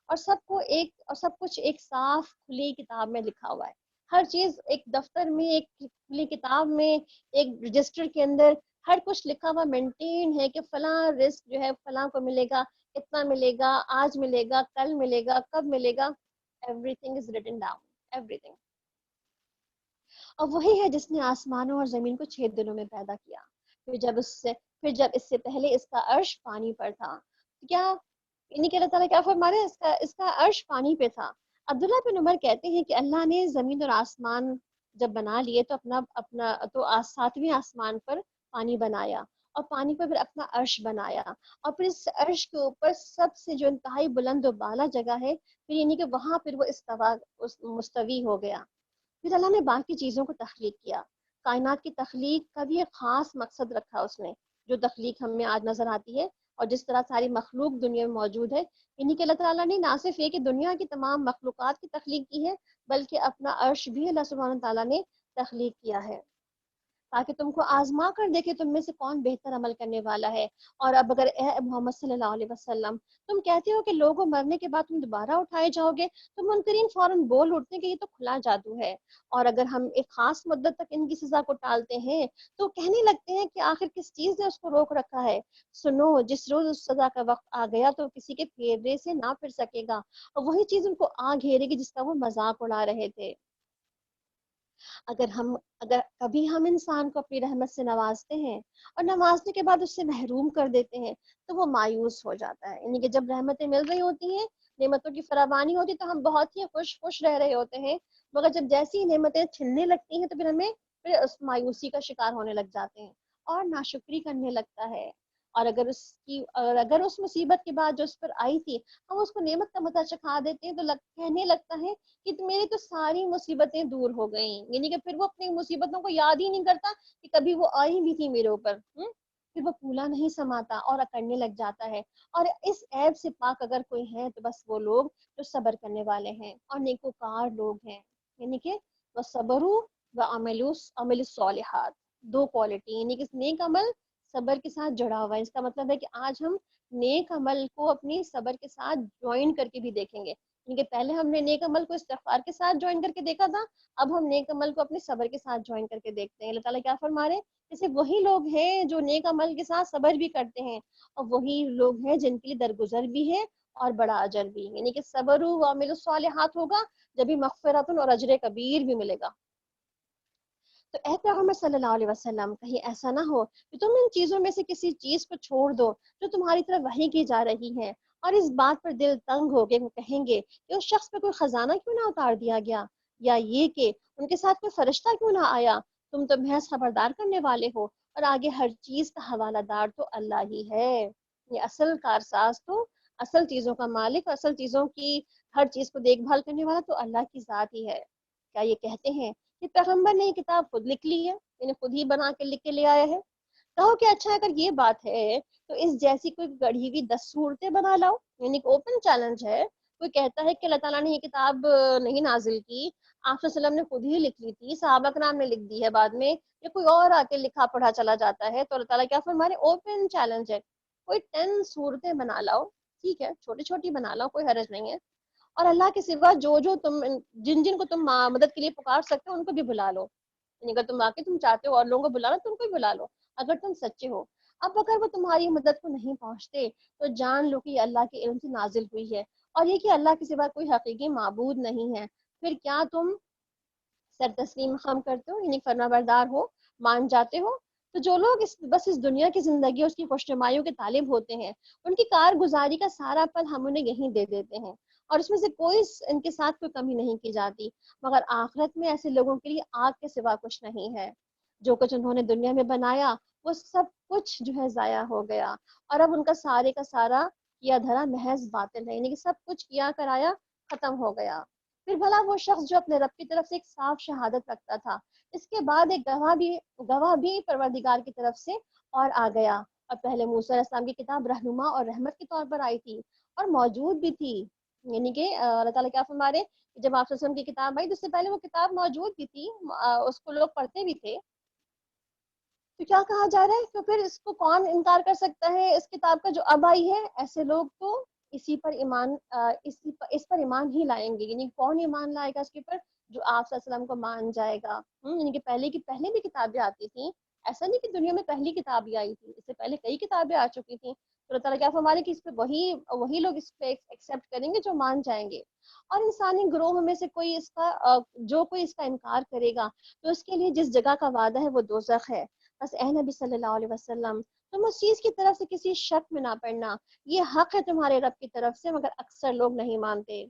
اور سب کچھ ایک صاف کھلی کتاب میں لکھا ہوا ہے، ہر چیز ایک دفتر میں، ایک کھلی کتاب میں، ایک رجسٹر کے اندر ہر کچھ لکھا ہوا مینٹین ہے کہ فلاں رزق جو ہے فلاں کو ملے گا، اتنا ملے گا، آج ملے گا، کل ملے گا، کب ملے گا، everything is written down, everything۔ اور وہی ہے جس نے آسمانوں اور زمین کو 6 دنوں میں پیدا کیا، پھر جب اس سے پہلے اس کا عرش پانی پر تھا، کیا یعنی کہ اللہ تعالیٰ کیا فرما رہے ہیں، اس کا عرش پانی پہ تھا۔ عبداللہ بن عمر کہتے ہیں کہ اللہ نے زمین اور آسمان جب بنا لیے تو اپنا تو 7ویں آسمان پر پانی بنایا، اور پانی پر پھر اپنا عرش بنایا، اور پھر اس عرش کے اوپر سب سے جو انتہائی بلند و بالا جگہ ہے، پھر یعنی کہ وہاں پھر وہ مستوی ہو گیا۔ پھر اللہ نے باقی چیزوں کو تخلیق کیا، کائنات کی تخلیق کا بھی ایک خاص مقصد رکھا اس نے، جو تخلیق ہمیں آج نظر آتی ہے، اور جس طرح ساری مخلوق دنیا میں موجود ہے، یعنی کہ اللہ تعالیٰ نے نہ صرف یہ کہ دنیا کی تمام مخلوقات کی تخلیق کی ہے، بلکہ اپنا عرش بھی اللہ سبحانہ تعالیٰ نے تخلیق کیا ہے، تاکہ تم کو آزما کر دیکھے تم میں سے کون بہتر عمل کرنے والا ہے۔ اور اب اگر اے محمد صلی اللہ علیہ وسلم تم کہتے ہو کہ لوگوں مرنے کے بعد تم دوبارہ اٹھائے جاؤ گے، تو منکرین فوراً بول اٹھتے ہیں کہ یہ تو کھلا جادو ہے، اور اگر ہم ایک خاص مدت تک ان کی سزا کو ٹالتے ہیں تو کہنے لگتے ہیں کہ آخر کس چیز نے اس کو روک رکھا ہے، سنو جس روز اس سزا کا وقت آ گیا تو کسی کے پھیرنے سے نہ پھر سکے گا، اور وہی چیز ان کو آ گھیرے گی جس کا وہ مذاق اڑا رہے تھے۔ اگر کبھی ہم انسان کو اپنی رحمت سے نوازتے ہیں اور نوازنے کے بعد اس سے محروم کر دیتے ہیں تو وہ مایوس ہو جاتا ہے، یعنی کہ جب رحمتیں مل رہی ہوتی ہیں، نعمتوں کی فراوانی ہوتی ہے تو ہم بہت ہی خوش رہ رہے ہوتے ہیں، مگر جب جیسی ہی نعمتیں چھننے لگتی ہیں تو پھر ہمیں اس مایوسی کا شکار ہونے لگ جاتے ہیں اور ناشکری کرنے لگتا ہے، اور اگر اس مصیبت کے بعد جو اس پر آئی تھی ہم اس کو نعمت کا مزہ چکھا دیتے ہیں تو کہنے لگتا ہے کہ میری تو ساری مصیبتیں دور ہو گئیں، یعنی کہ پھر وہ اپنی مصیبتوں کو یاد ہی نہیں کرتا کہ کبھی وہ آئی بھی تھی میرے اوپر، پھر وہ پھولا نہیں سماتا اور اکڑنے لگ جاتا ہے۔ اور اس عیب سے پاک اگر کوئی ہے تو بس وہ لوگ جو صبر کرنے والے ہیں اور نیکوکار لوگ ہیں، یعنی کہ وہ صبروا وعملوا الصالحات، 2 کوالٹی، یعنی کہ نیک عمل صبر کے ساتھ جڑا ہوا ہے۔ اس کا مطلب ہے کہ آج ہم نیک عمل کو اپنی صبر کے ساتھ جوائن کر کے بھی دیکھیں گے، کیونکہ پہلے ہم نے نیک عمل کو استغفار کے ساتھ جوائن کر کے دیکھا تھا، اب ہم نیک عمل کو اپنے صبر کے ساتھ جوائن کر کے دیکھتے ہیں۔ اللہ تعالیٰ کیا فرما رہے ہیں، جیسے وہی لوگ ہیں جو نیک عمل کے ساتھ صبر بھی کرتے ہیں، اور وہی لوگ ہیں جن کے لیے درگزر بھی ہے اور بڑا اجر بھی، یعنی کہ صبر و عامل الصالحات ہوگا جبھی مغفرت اور اجر کبیر بھی ملے گا۔ تو اے پیغمبر صلی اللہ علیہ وسلم کہیں ایسا نہ ہو کہ تم ان چیزوں میں سے کسی چیز کو چھوڑ دو جو تمہاری طرف وحی کی جا رہی ہے، اور اس بات پر دل تنگ ہو کے وہ کہیں گے کہ اس شخص پہ کوئی خزانہ کیوں نہ اتار دیا گیا، یا یہ کہ ان کے ساتھ کوئی فرشتہ کیوں نہ آیا، تم تو محض خبردار کرنے والے ہو، اور آگے ہر چیز کا حوالہ دار تو اللہ ہی ہے، یہ اصل کارساز تو اصل چیزوں کا مالک اور اصل چیزوں کی ہر چیز کو دیکھ بھال کرنے والا تو اللہ کی ذات ہی ہے۔ کیا یہ کہتے ہیں کہ پیغمبر نے یہ کتاب خود لکھ لی ہے، یعنی خود ہی بنا کے لکھ کے لے آیا ہے؟ کہو کہ اچھا اگر یہ بات ہے تو اس جیسی کوئی گڑھی ہوئی 10 صورتیں بنا لاؤ، یعنی اوپن چیلنج ہے۔ کوئی کہتا ہے کہ اللہ تعالیٰ نے یہ کتاب نہیں نازل کی، آپ صلی اللہ علیہ وسلم نے خود ہی لکھ لی تھی، صحابہ کرام نے لکھ دی ہے بعد میں، یا کوئی اور آ کے لکھا پڑھا چلا جاتا ہے، تو اللہ تعالیٰ کیا فرمائے؟ اوپن چیلنج ہے، کوئی 10 صورتیں بنا لاؤ، ٹھیک ہے، چھوٹی چھوٹی بنا لاؤ، کوئی حرج نہیں ہے، اور اللہ کے سوا جو جو تم جن جن کو تم مدد کے لیے پکار سکتے ہو ان کو بھی بلا لو، یعنی اگر تم واقعی تم چاہتے ہو اور لوگوں کو بلانا تو ان کو بھی بلا لو اگر تم سچے ہو۔ اب اگر وہ تمہاری مدد کو نہیں پہنچتے تو جان لو کہ یہ اللہ کے علم سے نازل ہوئی ہے، اور یہ کہ اللہ کے سوا کوئی حقیقی معبود نہیں ہے، پھر کیا تم سر تسلیم خم کرتے ہو، یعنی فرما بردار ہو، مان جاتے ہو؟ تو جو لوگ بس اس دنیا کی زندگی اس کی خوشنمائیوں کے طالب ہوتے ہیں، ان کی کارگزاری کا سارا پل ہم انہیں یہیں دے دیتے ہیں، اور اس میں سے کوئی ان کے ساتھ کوئی کمی نہیں کی جاتی، مگر آخرت میں ایسے لوگوں کے لیے آگ کے سوا کچھ نہیں ہے۔ جو کچھ انہوں نے دنیا میں بنایا وہ سب کچھ جو ہے ضائع ہو گیا، اور اب ان کا سارے کا سارا کیا دھرا محض باطل ہے، یعنی کہ سب کچھ کیا کرایا ختم ہو گیا۔ پھر بھلا وہ شخص جو اپنے رب کی طرف سے ایک صاف شہادت رکھتا تھا، اس کے بعد ایک گواہ بھی پروردگار کی طرف سے اور آ گیا، اور پہلے موسیٰ علیہ السلام کی کتاب رہنما اور رحمت کے طور پر آئی تھی اور موجود بھی تھی، یعنی کہ اللہ تعالیٰ کیا فرما رہے کہ جب آپ صلی اللہ علیہ وسلم کی کتاب آئی تو اس سے پہلے وہ کتاب موجود بھی تھی، اس کو لوگ پڑھتے بھی تھے، تو کیا کہا جا رہا ہے کہ پھر اس کو کون انکار کر سکتا ہے اس کتاب کا جو اب آئی ہے؟ ایسے لوگ تو اس پر ایمان ہی لائیں گے، یعنی کون ایمان لائے گا اس کے اوپر؟ جو آپ صلی اللہ علیہ وسلم کو مان جائے گا، یعنی کہ پہلے بھی کتابیں آتی تھیں، ایسا نہیں کہ دنیا میں پہلی کتاب ہی آئی تھی، اس سے پہلے کئی کتابیں آ چکی تھیں، تو اللہ تعالیٰ کیا فرما رہے کہ اس پہ وہی لوگ اس پہ ایکسیپٹ کریں گے جو مان جائیں گے، اور انسانی گروہ میں سے جو کوئی اس کا انکار کرے گا تو اس کے لیے جس جگہ کا وعدہ ہے وہ دوزخ ہے۔ بس اے نبی صلی اللہ علیہ وسلم تم اس چیز کی طرف سے کسی شک میں نہ پڑنا، یہ حق ہے تمہارے رب کی طرف سے، مگر اکثر لوگ نہیں مانتے۔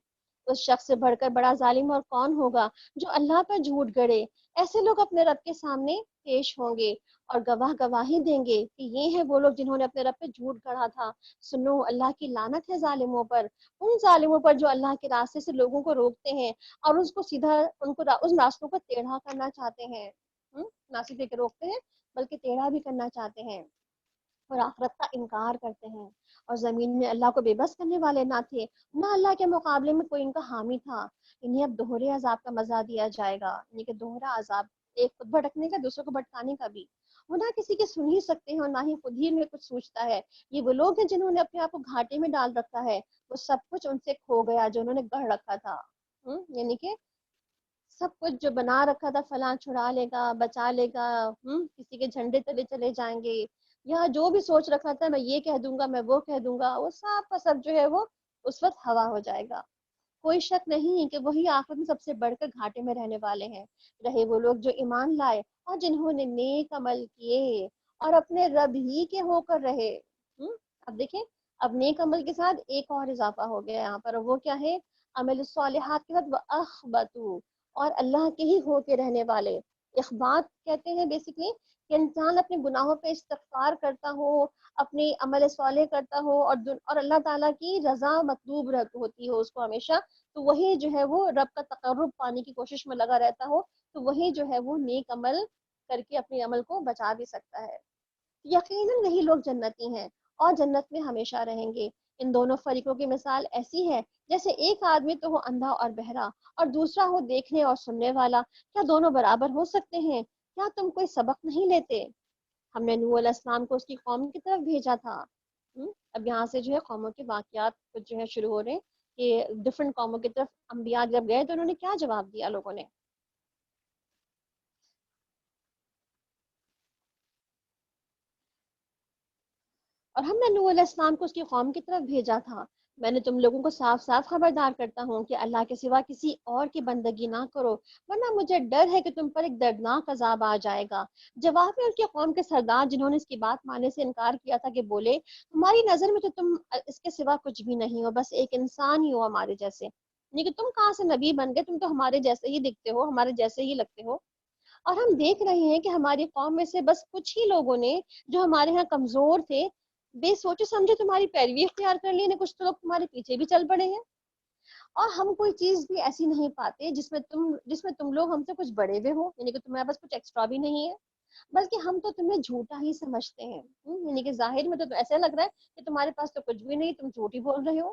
اس شخص سے بڑھ کر بڑا ظالم اور کون ہوگا جو اللہ پر جھوٹ گڑے؟ ایسے لوگ اپنے رب کے سامنے پیش ہوں گے اور گواہی دیں گے کہ یہ ہیں وہ لوگ جنہوں نے اپنے رب پہ جھوٹ گڑا تھا۔ سنو، اللہ کی لعنت ہے ظالموں پر، ان ظالموں پر جو اللہ کے راستے سے لوگوں کو روکتے ہیں اور ان راستوں کو ٹیڑھا کرنا چاہتے ہیں، نہ صرف کہ روکتے ہیں بلکہ ٹیڑھا بھی کرنا چاہتے ہیں، اور آخرت کا انکار کرتے ہیں، اور زمین میں اللہ کو بے بس کرنے والے نہ تھے، نہ اللہ کے مقابلے میں کوئی ان کا حامی تھا۔ انہیں اب دوہرے عذاب کا مزہ دیا جائے گا، یعنی کہ دوہرا عذاب، ایک خود بھٹکنے کا، دوسروں کو بھٹکانے کا بھی۔ وہ نہ کسی کی سن ہی سکتے ہیں اور نہ ہی خود ہی میں کچھ سوچتا ہے۔ یہ وہ لوگ ہیں جنہوں نے اپنے آپ کو گھاٹے میں ڈال رکھا ہے، وہ سب کچھ ان سے کھو گیا جو انہوں نے گڑھ رکھا تھا، یعنی کہ سب کچھ جو بنا رکھا تھا، فلاں چھڑا لے گا، بچا لے گا، کسی کے جھنڈے تلے چلے جائیں گے، یا جو بھی سوچ رکھا تھا میں یہ کہہ دوں گا، میں وہ کہہ دوں گا، وہ سب کا سب جو ہے وہ اس وقت ہوا ہو جائے گا۔ کوئی شک نہیں کہ وہی آخرت میں سب سے بڑھ کر گھاٹے میں رہنے والے ہیں۔ رہے وہ لوگ جو ایمان لائے اور جنہوں نے نیک عمل کیے اور اپنے رب ہی کے ہو کر رہے۔ اب دیکھیں، اب نیک عمل کے ساتھ ایک اور اضافہ ہو گیا یہاں پر، وہ کیا ہے؟ عمل الصالحات کے ساتھ وَأَخْبَتُوا، اور اللہ کے ہی ہو کے رہنے والے۔ اخبات کہتے ہیں بیسیکلی کہ انسان اپنے گناہوں پہ استغفار کرتا ہو، اپنی عمل صالح کرتا ہو، اور اللہ تعالیٰ کی رضا مطلوب ہوتی ہو اس کو ہمیشہ، تو وہی جو ہے وہ رب کا تقرب پانے کی کوشش میں لگا رہتا ہو، تو وہی جو ہے وہ نیک عمل کر کے اپنے عمل کو بچا بھی سکتا ہے۔ یقیناً یہی لوگ جنتی ہیں اور جنت میں ہمیشہ رہیں گے۔ ان دونوں فریقوں کی مثال ایسی ہے جیسے ایک آدمی تو ہو اندھا اور بہرا اور دوسرا ہو دیکھنے اور سننے والا، کیا دونوں برابر ہو سکتے ہیں؟ کیا تم کوئی سبق نہیں لیتے؟ ہم نے نوح علیہ السلام کو اس کی قوم کی طرف بھیجا تھا۔ اب یہاں سے جو ہے قوموں کے واقعات کچھ جو ہے شروع ہو رہے ہیں کہ ڈفرنٹ قوموں کی طرف انبیاء جب گئے تو انہوں نے کیا جواب دیا لوگوں نے۔ اور ہم نے نوح علیہ السلام کو اس کی قوم کی طرف بھیجا تھا، میں نے تم لوگوں کو صاف صاف خبردار کرتا ہوں کہ اللہ کے سوا کسی اور کی بندگی نہ کرو، ورنہ مجھے ڈر ہے کہ تم پر ایک دردناک عذاب آ جائے گا۔ جواب میں ان کی قوم کے سردار جنہوں نے اس کی بات ماننے سے انکار کیا تھا کہ بولے، ہماری نظر میں تو تم اس کے سوا کچھ بھی نہیں ہو، بس ایک انسان ہی ہو ہمارے جیسے، یعنی کہ تم کہاں سے نبی بن گئے؟ تم تو ہمارے جیسے ہی دکھتے ہو، ہمارے جیسے ہی لگتے ہو، اور ہم دیکھ رہے ہیں کہ ہماری قوم میں سے بس کچھ ہی لوگوں نے جو ہمارے ہاں کمزور تھے بے سوچے سمجھے تمہاری پیروی اختیار کر لی نے کچھ تو لوگ تمہارے پیچھے بھی چل پڑے ہیں، اور ہم کوئی چیز بھی ایسی نہیں پاتے جس میں تم لوگ ہم سے کچھ بڑے ہوئے ہو، یعنی کہ تمہارے پاس کچھ ایکسٹرا بھی نہیں ہے، بلکہ ہم تو تمہیں جھوٹا ہی سمجھتے ہیں، یعنی کہ ظاہر میں تو ایسا لگ رہا ہے کہ تمہارے پاس تو کچھ بھی نہیں، تم جھوٹ ہی بول رہے ہو۔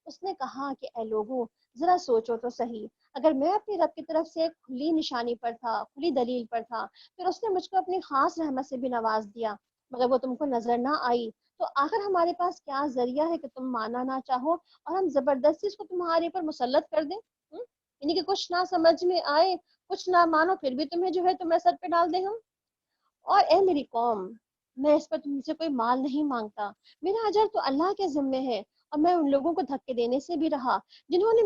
اس نے کہا کہ اے لوگوں، ذرا سوچو تو صحیح، اگر میں اپنی رب کی طرف سے ایک کھلی نشانی پر تھا، کھلی دلیل پر تھا، پھر اس نے مجھ کو اپنی خاص رحمت سے بھی نواز دیا، مگر وہ تم کو نظر نہ آئی، تو آخر ہمارے پاس کیا ذریعہ ہے کہ تم مانا نہ چاہو اور ہم زبردستی اس کو تمہارے اوپر مسلط کر دیں؟ یعنی کہ کچھ نہ سمجھ میں آئے، کچھ نہ مانو، پھر بھی تمہیں جو ہے تمہیں سر پہ ڈال دیں ہم۔ اور اے میری قوم، میں اس پر تم سے کوئی مال نہیں مانگتا، میرا اجر تو اللہ کے ذمے ہے، اور میں ان لوگوں کو دھکے دینے سے بھی رہا جنہوں نے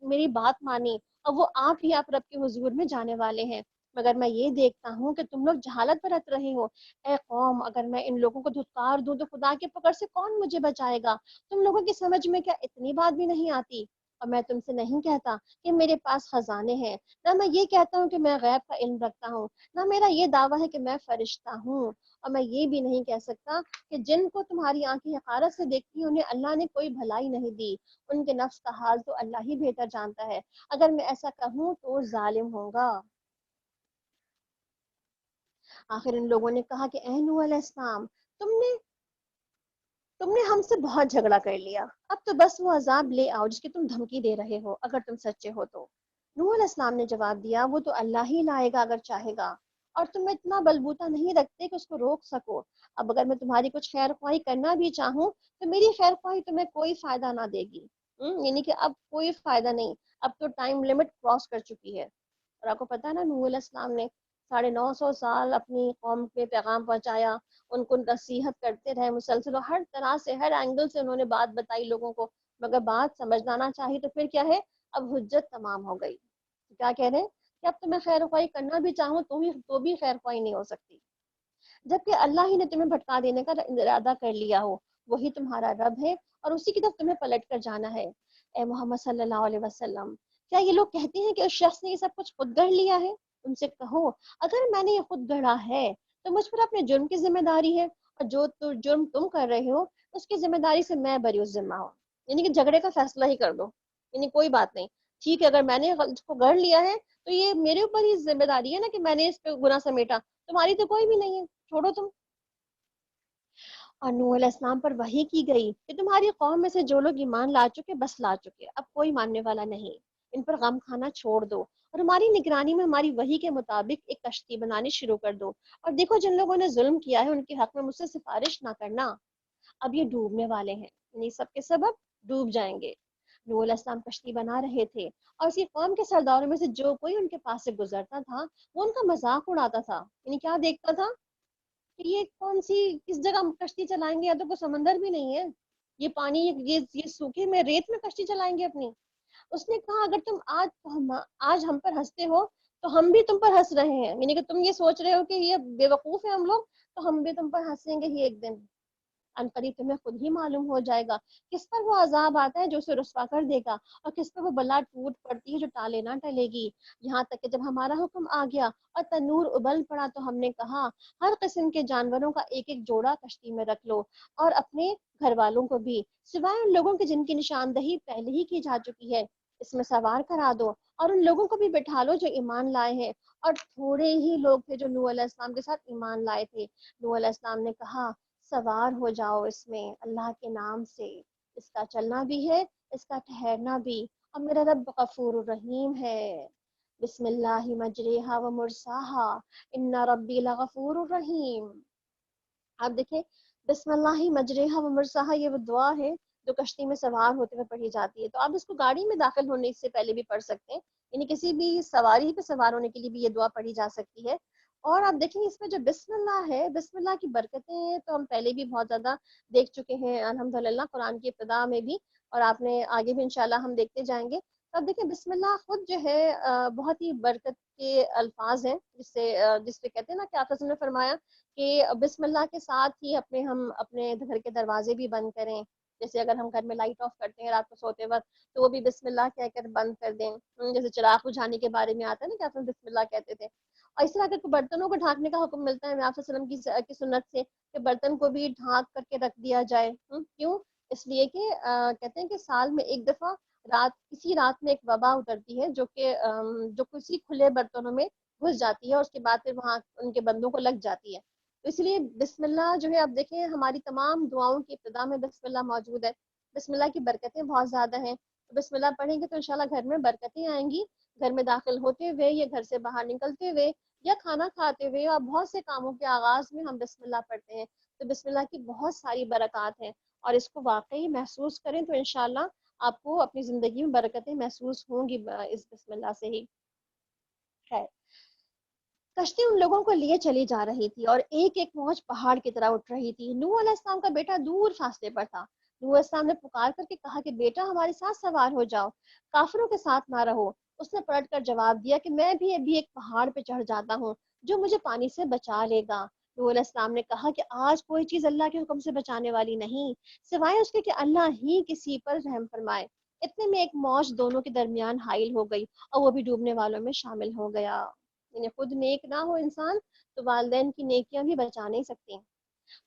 میری بات مانی، اور وہ آپ ہی آپ رب کے حضور میں جانے والے ہیں، مگر میں یہ دیکھتا ہوں کہ تم لوگ جہالت برت رہے ہو۔ اے قوم، اگر میں ان لوگوں کو دھتکار دوں تو خدا کے پکڑ سے کون مجھے بچائے گا؟ تم لوگوں کی سمجھ میں کیا اتنی بات بھی نہیں آتی؟ اور میں تم سے نہیں کہتا کہ میرے پاس خزانے ہیں، نہ میں یہ کہتا ہوں کہ میں غیب کا علم رکھتا ہوں، نہ میرا یہ دعویٰ ہے کہ میں فرشتہ ہوں، اور میں یہ بھی نہیں کہہ سکتا کہ جن کو تمہاری آنکھیں حقارت سے دیکھتی ہیں انہیں اللہ نے کوئی بھلائی نہیں دی، ان کے نفس کا حال تو اللہ ہی بہتر جانتا ہے، اگر میں ایسا کہوں تو ظالم ہوگا۔ آخر ان لوگوں نے کہا کہ اے نوح علیہ السلام، تم نے ہم سے بہت جھگڑا کر لیا، اب تو بس وہ عذاب لے آؤ جس کی تم دھمکی دے رہے ہو، اگر تم سچے ہو تو۔ نوح علیہ السلام نے جواب دیا، وہ تو اللہ ہی لائے گا اگر چاہے گا، اور تم اتنا بلبوتا نہیں رکھتے کہ اس کو روک سکو۔ اب اگر میں تمہاری کچھ خیر خواہی کرنا بھی چاہوں تو میری خیر خواہی تمہیں کوئی فائدہ نہ دے گی، یعنی کہ اب کوئی فائدہ نہیں، اب تو ٹائم لمٹ کراس کر چکی ہے۔ اور آپ کو پتا ہے نا، نوح علیہ السلام نے 950 سال اپنی قوم پہ پیغام پہنچایا، ان کو نصیحت کرتے رہے مسلسل، اور ہر طرح سے ہر اینگل سے انہوں نے بات بتائی لوگوں کو، مگر بات سمجھ آنا چاہیے تو پھر کیا ہے، اب حجت تمام ہو گئی۔ کیا کہہ رہے ہیں کہ اب تمہیں خیر خواہی کرنا بھی چاہوں تو بھی خیر خواہی نہیں ہو سکتی، جبکہ اللہ ہی نے تمہیں بھٹکا دینے کا ارادہ کر لیا ہو، وہی تمہارا رب ہے اور اسی کی طرف تمہیں پلٹ کر جانا ہے۔ اے محمد صلی اللہ علیہ وسلم، کیا یہ لوگ کہتے ہیں کہ اس شخص نے یہ سب کچھ خود گڑھ لیا ہے؟ ان سے کہو، اگر میں نے یہ خود گڑھا ہے تو مجھ پر اپنے جرم کی ذمہ داری ہے، اور جو جرم تم کر رہے ہو اس کی ذمہ داری سے میں بری ذمہ ہوں، یعنی کہ جھگڑے کا فیصلہ ہی کر دو، یعنی کوئی بات نہیں، ٹھیک ہے، اگر میں نے اس کو گڑھ لیا ہے تو یہ میرے اوپر ہی ذمہ داری ہے نا کہ میں نے اس پہ گناہ سمیٹا، تمہاری تو کوئی بھی نہیں ہے، چھوڑو تم۔ اور نوح علیہ السلام پر وحی کی گئی کہ تمہاری قوم میں سے جو لوگ ایمان لا چکے بس لا چکے، اب کوئی ماننے والا نہیں، ان پر غم کھانا چھوڑ دو، اور ہماری نگرانی میں ہماری وحی کے مطابق ایک کشتی بنانی شروع کر دو، اور دیکھو جن لوگوں نے ظلم کیا ہے ان کے حق میں مجھ سے سفارش نہ کرنا، اب یہ ڈوبنے والے ہیں، یعنی سب کے سب اب ڈوب جائیں گے۔ نوح علیہ السلام کشتی بنا رہے تھے، اور اسی قوم کے سرداروں میں سے جو کوئی ان کے پاس سے گزرتا تھا وہ ان کا مذاق اڑاتا تھا، یعنی کیا دیکھتا تھا کہ یہ کون سی کس جگہ کشتی چلائیں گے، یا تو کوئی سمندر بھی نہیں ہے، یہ پانی، یہ سوکھے میں ریت میں کشتی چلائیں گے اپنی۔ اس نے کہا اگر تم آج ہم پر ہنستے ہو تو ہم بھی تم پر ہنس رہے ہیں، یعنی کہ تم یہ سوچ رہے ہو کہ یہ بے وقوف ہے ہم لوگ، تو ہم بھی تم پر ہنسیں گے ہی ایک دن، ان قریب تمہیں خود ہی معلوم ہو جائے گا کس پر وہ عذاب آتا ہے جو اسے رسوا کر دے گا، اور کس پر وہ بلا ٹوٹ پڑتی ہے جو ٹالے نہ ٹلے گی، یہاں تک کہ جب ہمارا حکم آ گیا اور تنور ابل پڑا تو ہم نے کہا ہر قسم کے جانوروں کا ایک ایک جوڑا کشتی میں رکھ لو، اور اپنے گھر والوں کو بھی سوائے ان لوگوں کے جن کی نشاندہی پہلے ہی کی جا چکی ہے اس میں سوار کرا دو، اور ان لوگوں کو بھی بٹھا لو جو ایمان لائے ہیں، اور تھوڑے ہی لوگ تھے جو نوح علیہ السلام کے ساتھ ایمان لائے تھے۔ نوح علیہ السلام نے کہا سوار ہو جاؤ اس میں اللہ کے نام سے، اس کا چلنا بھی ہے، اس کا ٹھہرنا بھی، اور میرا رب غفور الرحیم ہے، بسم اللہ مجریہا و مرساہا ان ربی لغفور الرحیم۔ آپ دیکھیں، بسم اللہ مجریہا و مرساہا، یہ وہ دعا ہے جو کشتی میں سوار ہوتے ہوئے پڑھی جاتی ہے، تو آپ اس کو گاڑی میں داخل ہونے سے پہلے بھی پڑھ سکتے ہیں، یعنی کسی بھی سواری پہ سوار ہونے کے لیے بھی یہ دعا پڑھی جا سکتی ہے۔ اور آپ دیکھیں اس میں جو بسم اللہ ہے، بسم اللہ کی برکتیں تو ہم پہلے بھی بہت زیادہ دیکھ چکے ہیں الحمدللہ قرآن کی ابتدا میں بھی، اور آپ نے آگے بھی انشاءاللہ ہم دیکھتے جائیں گے۔ تو اب دیکھیں بسم اللہ خود جو ہے بہت ہی برکت کے الفاظ ہیں، جس پہ کہتے ہیں نا کہ آپ نے فرمایا کہ بسم اللہ کے ساتھ ہی ہم اپنے گھر کے دروازے بھی بند کریں، جیسے اگر ہم گھر میں لائٹ آف کرتے ہیں رات کو سوتے وقت تو وہ بھی بسم اللہ کہہ کر بند کر دیں. جیسے چراغ بجھانے کے بارے میں آتا ہے نا کہ آپ بسم اللہ کہتے تھے. اور اس طرح اگر برتنوں کو ڈھانکنے کا حکم ملتا ہے آپ صلی اللہ علیہ وسلم کی سنت سے کہ برتن کو بھی ڈھانک کر کے رکھ دیا جائے. کیوں؟ اس لیے کہ کہتے ہیں کہ سال میں ایک دفعہ کسی رات میں ایک وبا اترتی ہے جو کہ جو کسی کھلے برتنوں میں گھس جاتی ہے اور اس کے بعد پھر وہاں ان کے بندوں کو لگ جاتی ہے. تو اس لیے بسم اللہ جو ہے اب دیکھیں ہماری تمام دعاؤں کی ابتدا میں بسم اللہ موجود ہے. بسم اللہ کی برکتیں بہت زیادہ ہیں. تو بسم اللہ پڑھیں گے تو انشاءاللہ گھر میں برکتیں آئیں گی. گھر میں داخل ہوتے ہوئے یا گھر سے باہر نکلتے ہوئے یا کھانا کھاتے ہوئے اور بہت سے کاموں کے آغاز میں ہم بسم اللہ پڑھتے ہیں. تو بسم اللہ کی بہت ساری برکات ہیں اور اس کو واقعی محسوس کریں تو انشاءاللہ آپ کو اپنی زندگی میں برکتیں محسوس ہوں گی اس بسم اللہ سے ہی. خیر، کشتی ان لوگوں کو لیے چلی جا رہی تھی اور ایک ایک موج پہاڑ کی طرح اٹھ رہی تھی. نوح علیہ السلام کا بیٹا دور فاصلے پر تھا. نوح علیہ السلام نے پکار کر کے کہا کہ بیٹا ہمارے ساتھ سوار ہو جاؤ، کافروں کے ساتھ نہ رہو. اس نے پلٹ کر جواب دیا کہ میں بھی ابھی ایک پہاڑ پہ چڑھ جاتا ہوں جو مجھے پانی سے بچا لے گا. نوح علیہ السلام نے کہا کہ آج کوئی چیز اللہ کے حکم سے بچانے والی نہیں سوائے اس کے کہ اللہ ہی کسی پر رحم فرمائے. اتنے میں ایک موج دونوں کے درمیان حائل ہو گئی اور وہ بھی ڈوبنے والوں میں شامل ہو گیا. یعنی خود نیک نہ ہو انسان تو والدین کی نیکیاں بھی بچا نہیں سکتی.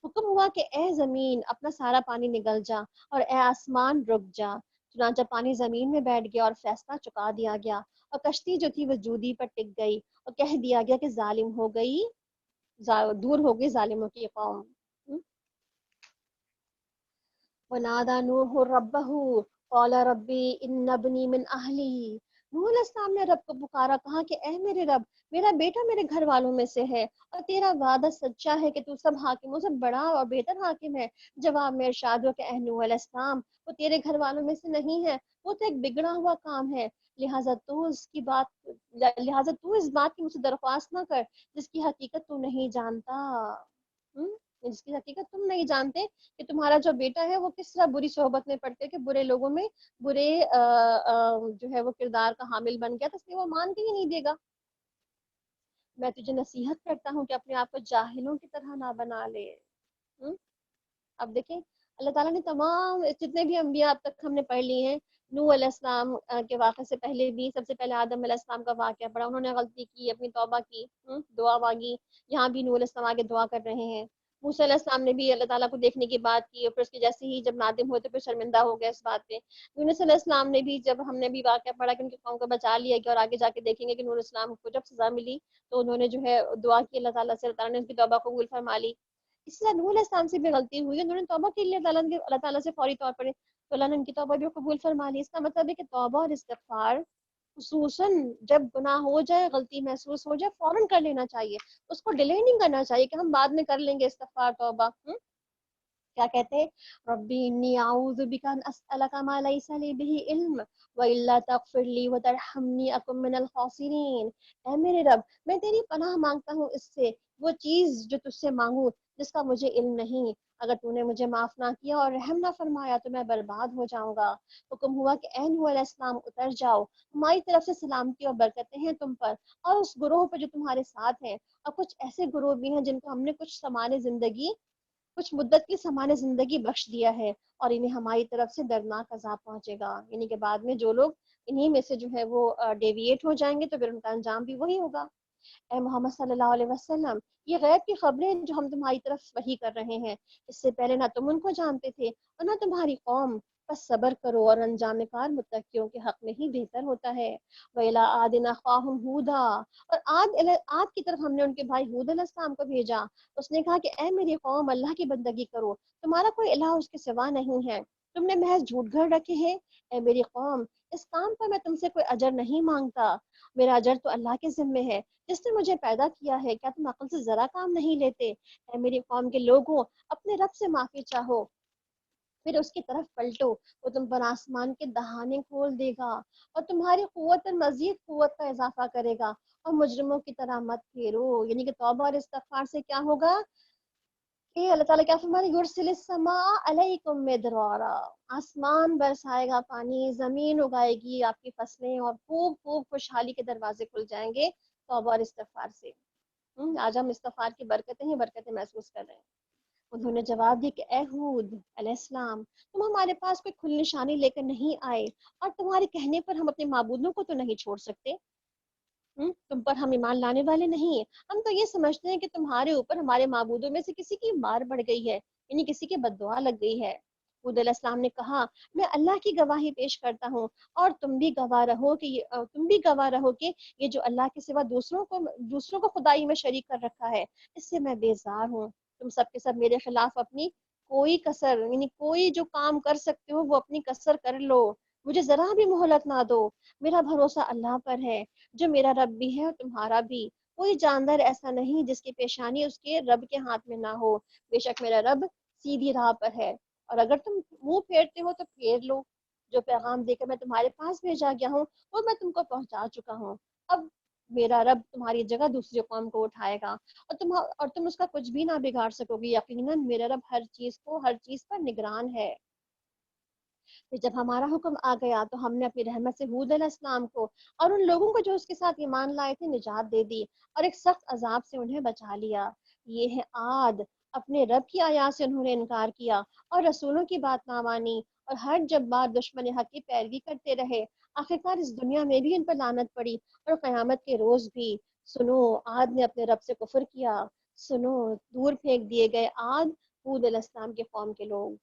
حکم ہوا کہ اے زمین اپنا سارا پانی نگل جا اور اے آسمان رک جا. چنانچہ پانی زمین میں بیٹھ گیا اور فیصلہ چکا دیا گیا اور کشتی جو تھی وہ جودی پر ٹک گئی اور کہہ دیا گیا کہ ظالم ہو گئی، دور ہو گئی ظالموں کی قوم. وَنَادَى نُوحٌ رَبَّهُ قَالَ رَبِّ إِنَّ ابْنِي مِنْ أَهْلِي. نوح علیہ السلام نے رب کو پکارا، کہا کہ اے میرے رب، میرا بیٹا میرے گھر والوں میں سے ہے اور تیرا وعدہ سچا ہے کہ تو سب حاکموں سے بڑا اور بہتر حاکم ہے. جواب میں ارشاد ہو کہ اے نوح علیہ السلام، وہ تیرے گھر والوں میں سے نہیں ہے، وہ تو ایک بگڑا ہوا کام ہے. لہٰذا تو اس بات کی مجھ سے درخواست نہ کر جس کی حقیقت تو نہیں جانتا. جس کی حقیقت تم نہیں جانتے کہ تمہارا جو بیٹا ہے وہ کس طرح بری صحبت میں پڑتے کہ برے لوگوں میں برے جو ہے وہ کردار کا حامل بن گیا تو اس لیے وہ مان کے ہی نہیں دے گا. میں تجھے نصیحت کرتا ہوں کہ اپنے آپ کو جاہلوں کی طرح نہ بنا لے. اب دیکھیں اللہ تعالیٰ نے تمام جتنے بھی انبیاء اب تک ہم نے پڑھ لیے ہیں، نوح علیہ السلام کے واقعے سے پہلے بھی سب سے پہلے آدم علیہ السلام کا واقعہ پڑھا، انہوں نے غلطی کی، اپنی توبہ کی، دعا مانگی. یہاں بھی نوح علیہ السلام آگے دعا کر رہے ہیں. موسیٰ علیہ السلام نے بھی اللہ تعالیٰ کو دیکھنے کی بات کی اور پھر اس کے جیسے ہی جب نادم ہوئے تو پھر شرمندہ ہو گئے اس بات پہ. یونس علیہ السلام نے بھی جب ہم نے بھی واقعہ پڑھا کہ ان کی قوم کو بچا لیا گیا اور آگے جا کے دیکھیں گے کہ نوح علیہ السلام کو جب سزا ملی تو انہوں نے جو ہے دعا کی اللہ تعالیٰ سے، اللہ تعالیٰ نے ان کی توبہ قبول فرما لی. اس طرح نوح علیہ السلام سے بھی غلطی ہوئی، انہوں نے توبہ کے لیے اللہ تعالیٰ سے فوری طور پر تو اللہ نے ان کی توبہ بھی قبول فرما لی. اس کا مطلب ہے کہ توبہ اور استغفار خصوصاً جب گناہ ہو جائے، غلطی محسوس ہو جائے، فوراً کر لینا چاہیے. اس کو ڈیلے نہیں کرنا چاہیے کہ ہم بعد میں کر لیں گے استغفار توبہ. کیا کہتے ہیں ربی انی اعوذ بک ان اسالک ما لیس لی به علم والا تغفر لی وترحمنی اکن من الخاسرین. اے میرے رب، میں تیری پناہ مانگتا ہوں اس سے، وہ چیز جو تجھ سے مانگوں جس کا مجھے علم نہیں. اگر تو نے مجھے معاف نہ کیا اور رحم نہ فرمایا تو میں برباد ہو جاؤں گا. حکم ہوا کہ اے نوح علیہ السلام اتر جاؤ، ہماری طرف سے سلامتی اور برکتیں ہیں تم پر اور اس گروہ پر جو تمہارے ساتھ ہیں، اور کچھ ایسے گروہ بھی ہیں جن کو ہم نے کچھ مدت کی سامان زندگی بخش دیا ہے اور انہیں ہماری طرف سے دردناک عذاب پہنچے گا. یعنی کہ بعد میں جو لوگ انہی میں سے جو ہے وہ ڈیویٹ ہو جائیں گے تو پھر ان کا انجام بھی وہی ہوگا. اے محمد صلی اللہ علیہ وسلم، یہ غیب کی خبریں جو ہم تمہاری طرف وحی کر رہے ہیں، اس سے پہلے نہ تم ان کو جانتے تھے اور نہ تمہاری قوم. بس صبر کرو اور انجام کار متقیوں کے حق میں ہی بہتر ہوتا ہے. وَإِلَىٰ عَادٍ أَخَاهُمْ هُودًا، اور عاد کی طرف ہم نے ان کے بھائی ہود علیہ السلام کو بھیجا. اس نے کہا کہ اے میری قوم، اللہ کی بندگی کرو، تمہارا کوئی الہ اس کے سوا نہیں ہے، تم نے محض جھوٹ گھڑ رکھے ہیں. اے میری قوم، اس کام پر میں تم سے کوئی اجر نہیں مانگتا، میرا اجر تو اللہ کے ذمے ہے جس نے مجھے پیدا کیا ہے. کیا تم عقل سے ذرا کام نہیں لیتے؟ اے میری قوم کے لوگوں، اپنے رب سے معافی چاہو، پھر اس کی طرف پلٹو، وہ تم پر آسمان کے دہانے کھول دے گا اور تمہاری قوت پر مزید قوت کا اضافہ کرے گا، اور مجرموں کی طرح مت پھیرو. یعنی کہ توبہ اور استغفار سے کیا ہوگا کہ اللہ تعالیٰ کیا فرما رہے ہیں، یرسل السماء علیکم مدرارا، آسمان برسائے گا پانی، زمین اگائے گی آپ کی فصلیں اور خوب خوب خوشحالی کے دروازے کھل جائیں گے توبہ اور استغفار سے. آج ہم استغفار کی برکتیں ہی برکتیں محسوس کر رہے ہیں. انہوں نے جواب دیا کہ اے ہود علیہ السلام، تم ہمارے پاس کوئی کھلی نشانی لے کر نہیں آئے، اور تمہارے کہنے پر ہم اپنے معبودوں کو تو نہیں چھوڑ سکتے۔ تم پر ہم ایمان لانے والے نہیں ہیں، ہم تو یہ سمجھتے ہیں کہ تمہارے اوپر ہمارے معبودوں میں سے کسی کی مار پڑ گئی ہے، یعنی کسی کی بد دعا لگ گئی ہے۔ ہود علیہ السلام نے کہا، میں اللہ کی گواہی پیش کرتا ہوں، اور تم بھی گواہ رہو کہ یہ جو اللہ کے سوا دوسروں کو خدائی میں شریک کر رکھا ہے، اس سے میں بیزار ہوں۔ تم سب کے سب میرے خلاف اپنی کوئی کسر، یعنی کوئی جو کام کر سکتے ہو وہ اپنی کسر کر لو، مجھے ذرا بھی مہلت نہ دو۔ میرا بھروسہ اللہ پر ہے جو میرا رب بھی ہے اور تمہارا بھی۔ کوئی جاندار ایسا نہیں جس کی پیشانی اس کے رب کے ہاتھ میں نہ ہو، بے شک میرا رب سیدھی راہ پر ہے، اور اگر تم منہ پھیرتے ہو تو پھیر لو۔ جو پیغام دے کر میں تمہارے پاس بھیجا گیا ہوں وہ میں تم کو پہنچا چکا ہوں، اب میرا رب تمہاری جگہ دوسری قوم کو اٹھائے گا، اور تم اس کا کچھ بھی نہ بگاڑ سکو گی، یقیناً میرا رب ہر چیز پر نگران ہے۔ پھر جب ہمارا حکم آ گیا تو ہم نے اپنی رحمت سے ہود علیہ السلام کو اور ان لوگوں کو جو اس کے ساتھ ایمان لائے تھے نجات دے دی، اور ایک سخت عذاب سے انہیں بچا لیا۔ یہ ہے عاد، اپنے رب کی آیات سے انہوں نے انکار کیا اور رسولوں کی بات نہ مانی، اور ہر جبار دشمن حق کی پیروی کرتے رہے، آخرکار اس دنیا میں بھی ان پر لعنت پڑی اور قیامت کے روز بھی۔ سنو، عاد نے اپنے رب سے کفر کیا، سنو، دور پھینک دیے گئے عاد، ہود علیہ السلام کے قوم کے لوگ۔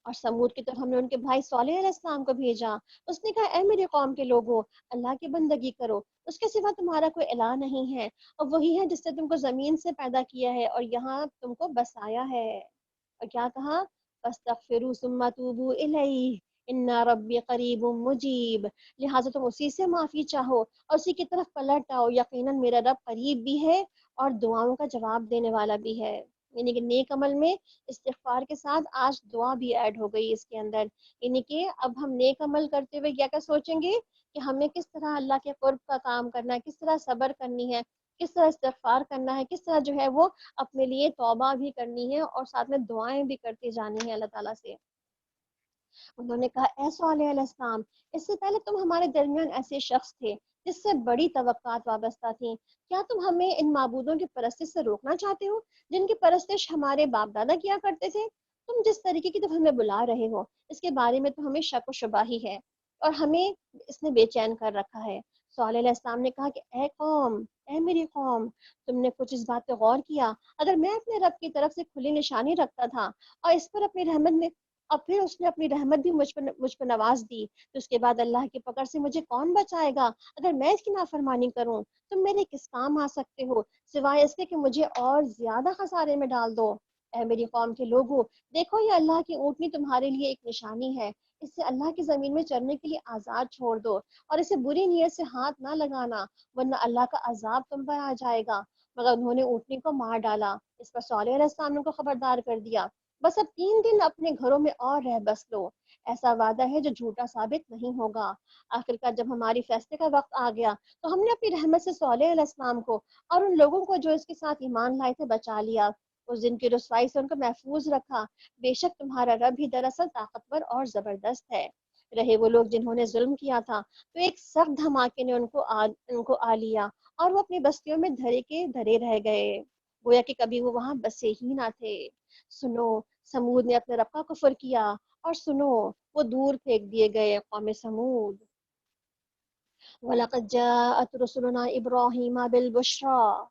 اور سمود کی طرف ہم نے ان کے بھائی صالح علیہ السلام کو بھیجا، اس نے کہا، اے میرے قوم کے لوگوں، اللہ کی بندگی کرو، اس کے سوا تمہارا کوئی الہ نہیں ہے، اور وہی ہے جس نے تم کو زمین سے پیدا کیا ہے اور یہاں تم کو بسایا ہے۔ اور کیا کہا، فاستغفروا ثم توبوا الیہ ان ربی قریب مجیب، لہٰذا تم اسی سے معافی چاہو اور اسی کی طرف پلٹ آؤ، یقیناً میرا رب قریب بھی ہے اور دعاؤں کا جواب دینے والا بھی ہے۔ یعنی کہ نیک عمل میں استغفار کے ساتھ آج دعا بھی ایڈ ہو گئی اس کے اندر، یعنی کہ اب ہم نیک عمل کرتے ہوئے کیا سوچیں گے کہ ہمیں کس طرح اللہ کے قرب کا کام کرنا ہے، کس طرح صبر کرنی ہے، کس طرح استغفار کرنا ہے، کس طرح جو ہے وہ اپنے لیے توبہ بھی کرنی ہے اور ساتھ میں دعائیں بھی کرتی جانی ہے اللہ تعالیٰ سے۔ انہوں نے کہا، اے صالح علیہ السلام، اس سے پہلے تم ہمارے درمیان ایسے شخص تھے جس سے بڑی توقعات وابستہ تھیں، کیا تم ہمیں ان معبودوں کی پرستش سے روکنا چاہتے ہو جن کی پرستش ہمارے باپ دادا کیا کرتے تھے؟ تم جس طریقے کی طرف ہمیں بلا رہے ہو اس کے بارے میں تو ہمیں شک و شبہ ہی ہے، اور ہمیں اس نے بے چین کر رکھا ہے۔ صالح علیہ السلام نے کہا کہ اے قوم، اے میری قوم، تم نے کچھ اس بات پہ غور کیا، اگر میں اپنے رب کی طرف سے کھلی نشانی رکھتا تھا اور اس پر اپنی رحمت میں، اور پھر اس نے اپنی رحمت بھی مجھ پر نواز دی، تو اس کے بعد اللہ کی پکڑ سے مجھے کون بچائے گا؟ اگر میں اس کی نافرمانی کروں تم میرے کس کام آ سکتے ہو سوائے اس کے کہ مجھے اور زیادہ خسارے میں ڈال دو۔ اے میری قوم کے لوگوں، دیکھو یہ اللہ کی اونٹنی تمہارے لیے ایک نشانی ہے، اس سے اللہ کی زمین میں چرنے کے لیے آزاد چھوڑ دو، اور اسے بری نیت سے ہاتھ نہ لگانا ورنہ اللہ کا عذاب تم پر آ جائے گا۔ مگر انہوں نے اونٹنی کو مار ڈالا، اس پر صالح علیہ السلام نے ان کو خبردار کر دیا، بس اب 3 دن اپنے گھروں میں اور رہ بس لو، ایسا وعدہ ہے جو جھوٹا ثابت نہیں ہوگا۔ آخرکار جب ہماری فیصلے کا وقت آ گیا تو ہم نے اپنی رحمت سے صالح علیہ السلام کو اور ان لوگوں کو جو اس کے ساتھ ایمان لائے تھے بچا لیا، اس دن کی رسوائی سے ان کو محفوظ رکھا، بے شک تمہارا رب ہی دراصل طاقتور اور زبردست ہے۔ رہے وہ لوگ جنہوں نے ظلم کیا تھا تو ایک سخت دھماکے نے ان کو آ لیا اور وہ اپنی بستیوں میں دھرے کے دھرے رہ گئے، گویا کہ کبھی وہ وہاں بسے ہی نہ تھے۔ سنو، سمود نے اپنے رب کا کفر کیا، اور سنو، وہ دور پھینک دیے گئے قوم سمود۔ وَلَقَدْ جَاءَتْ رُسُلُنَا إِبْرَاهِيمَ بِالْبُشْرَىٰ،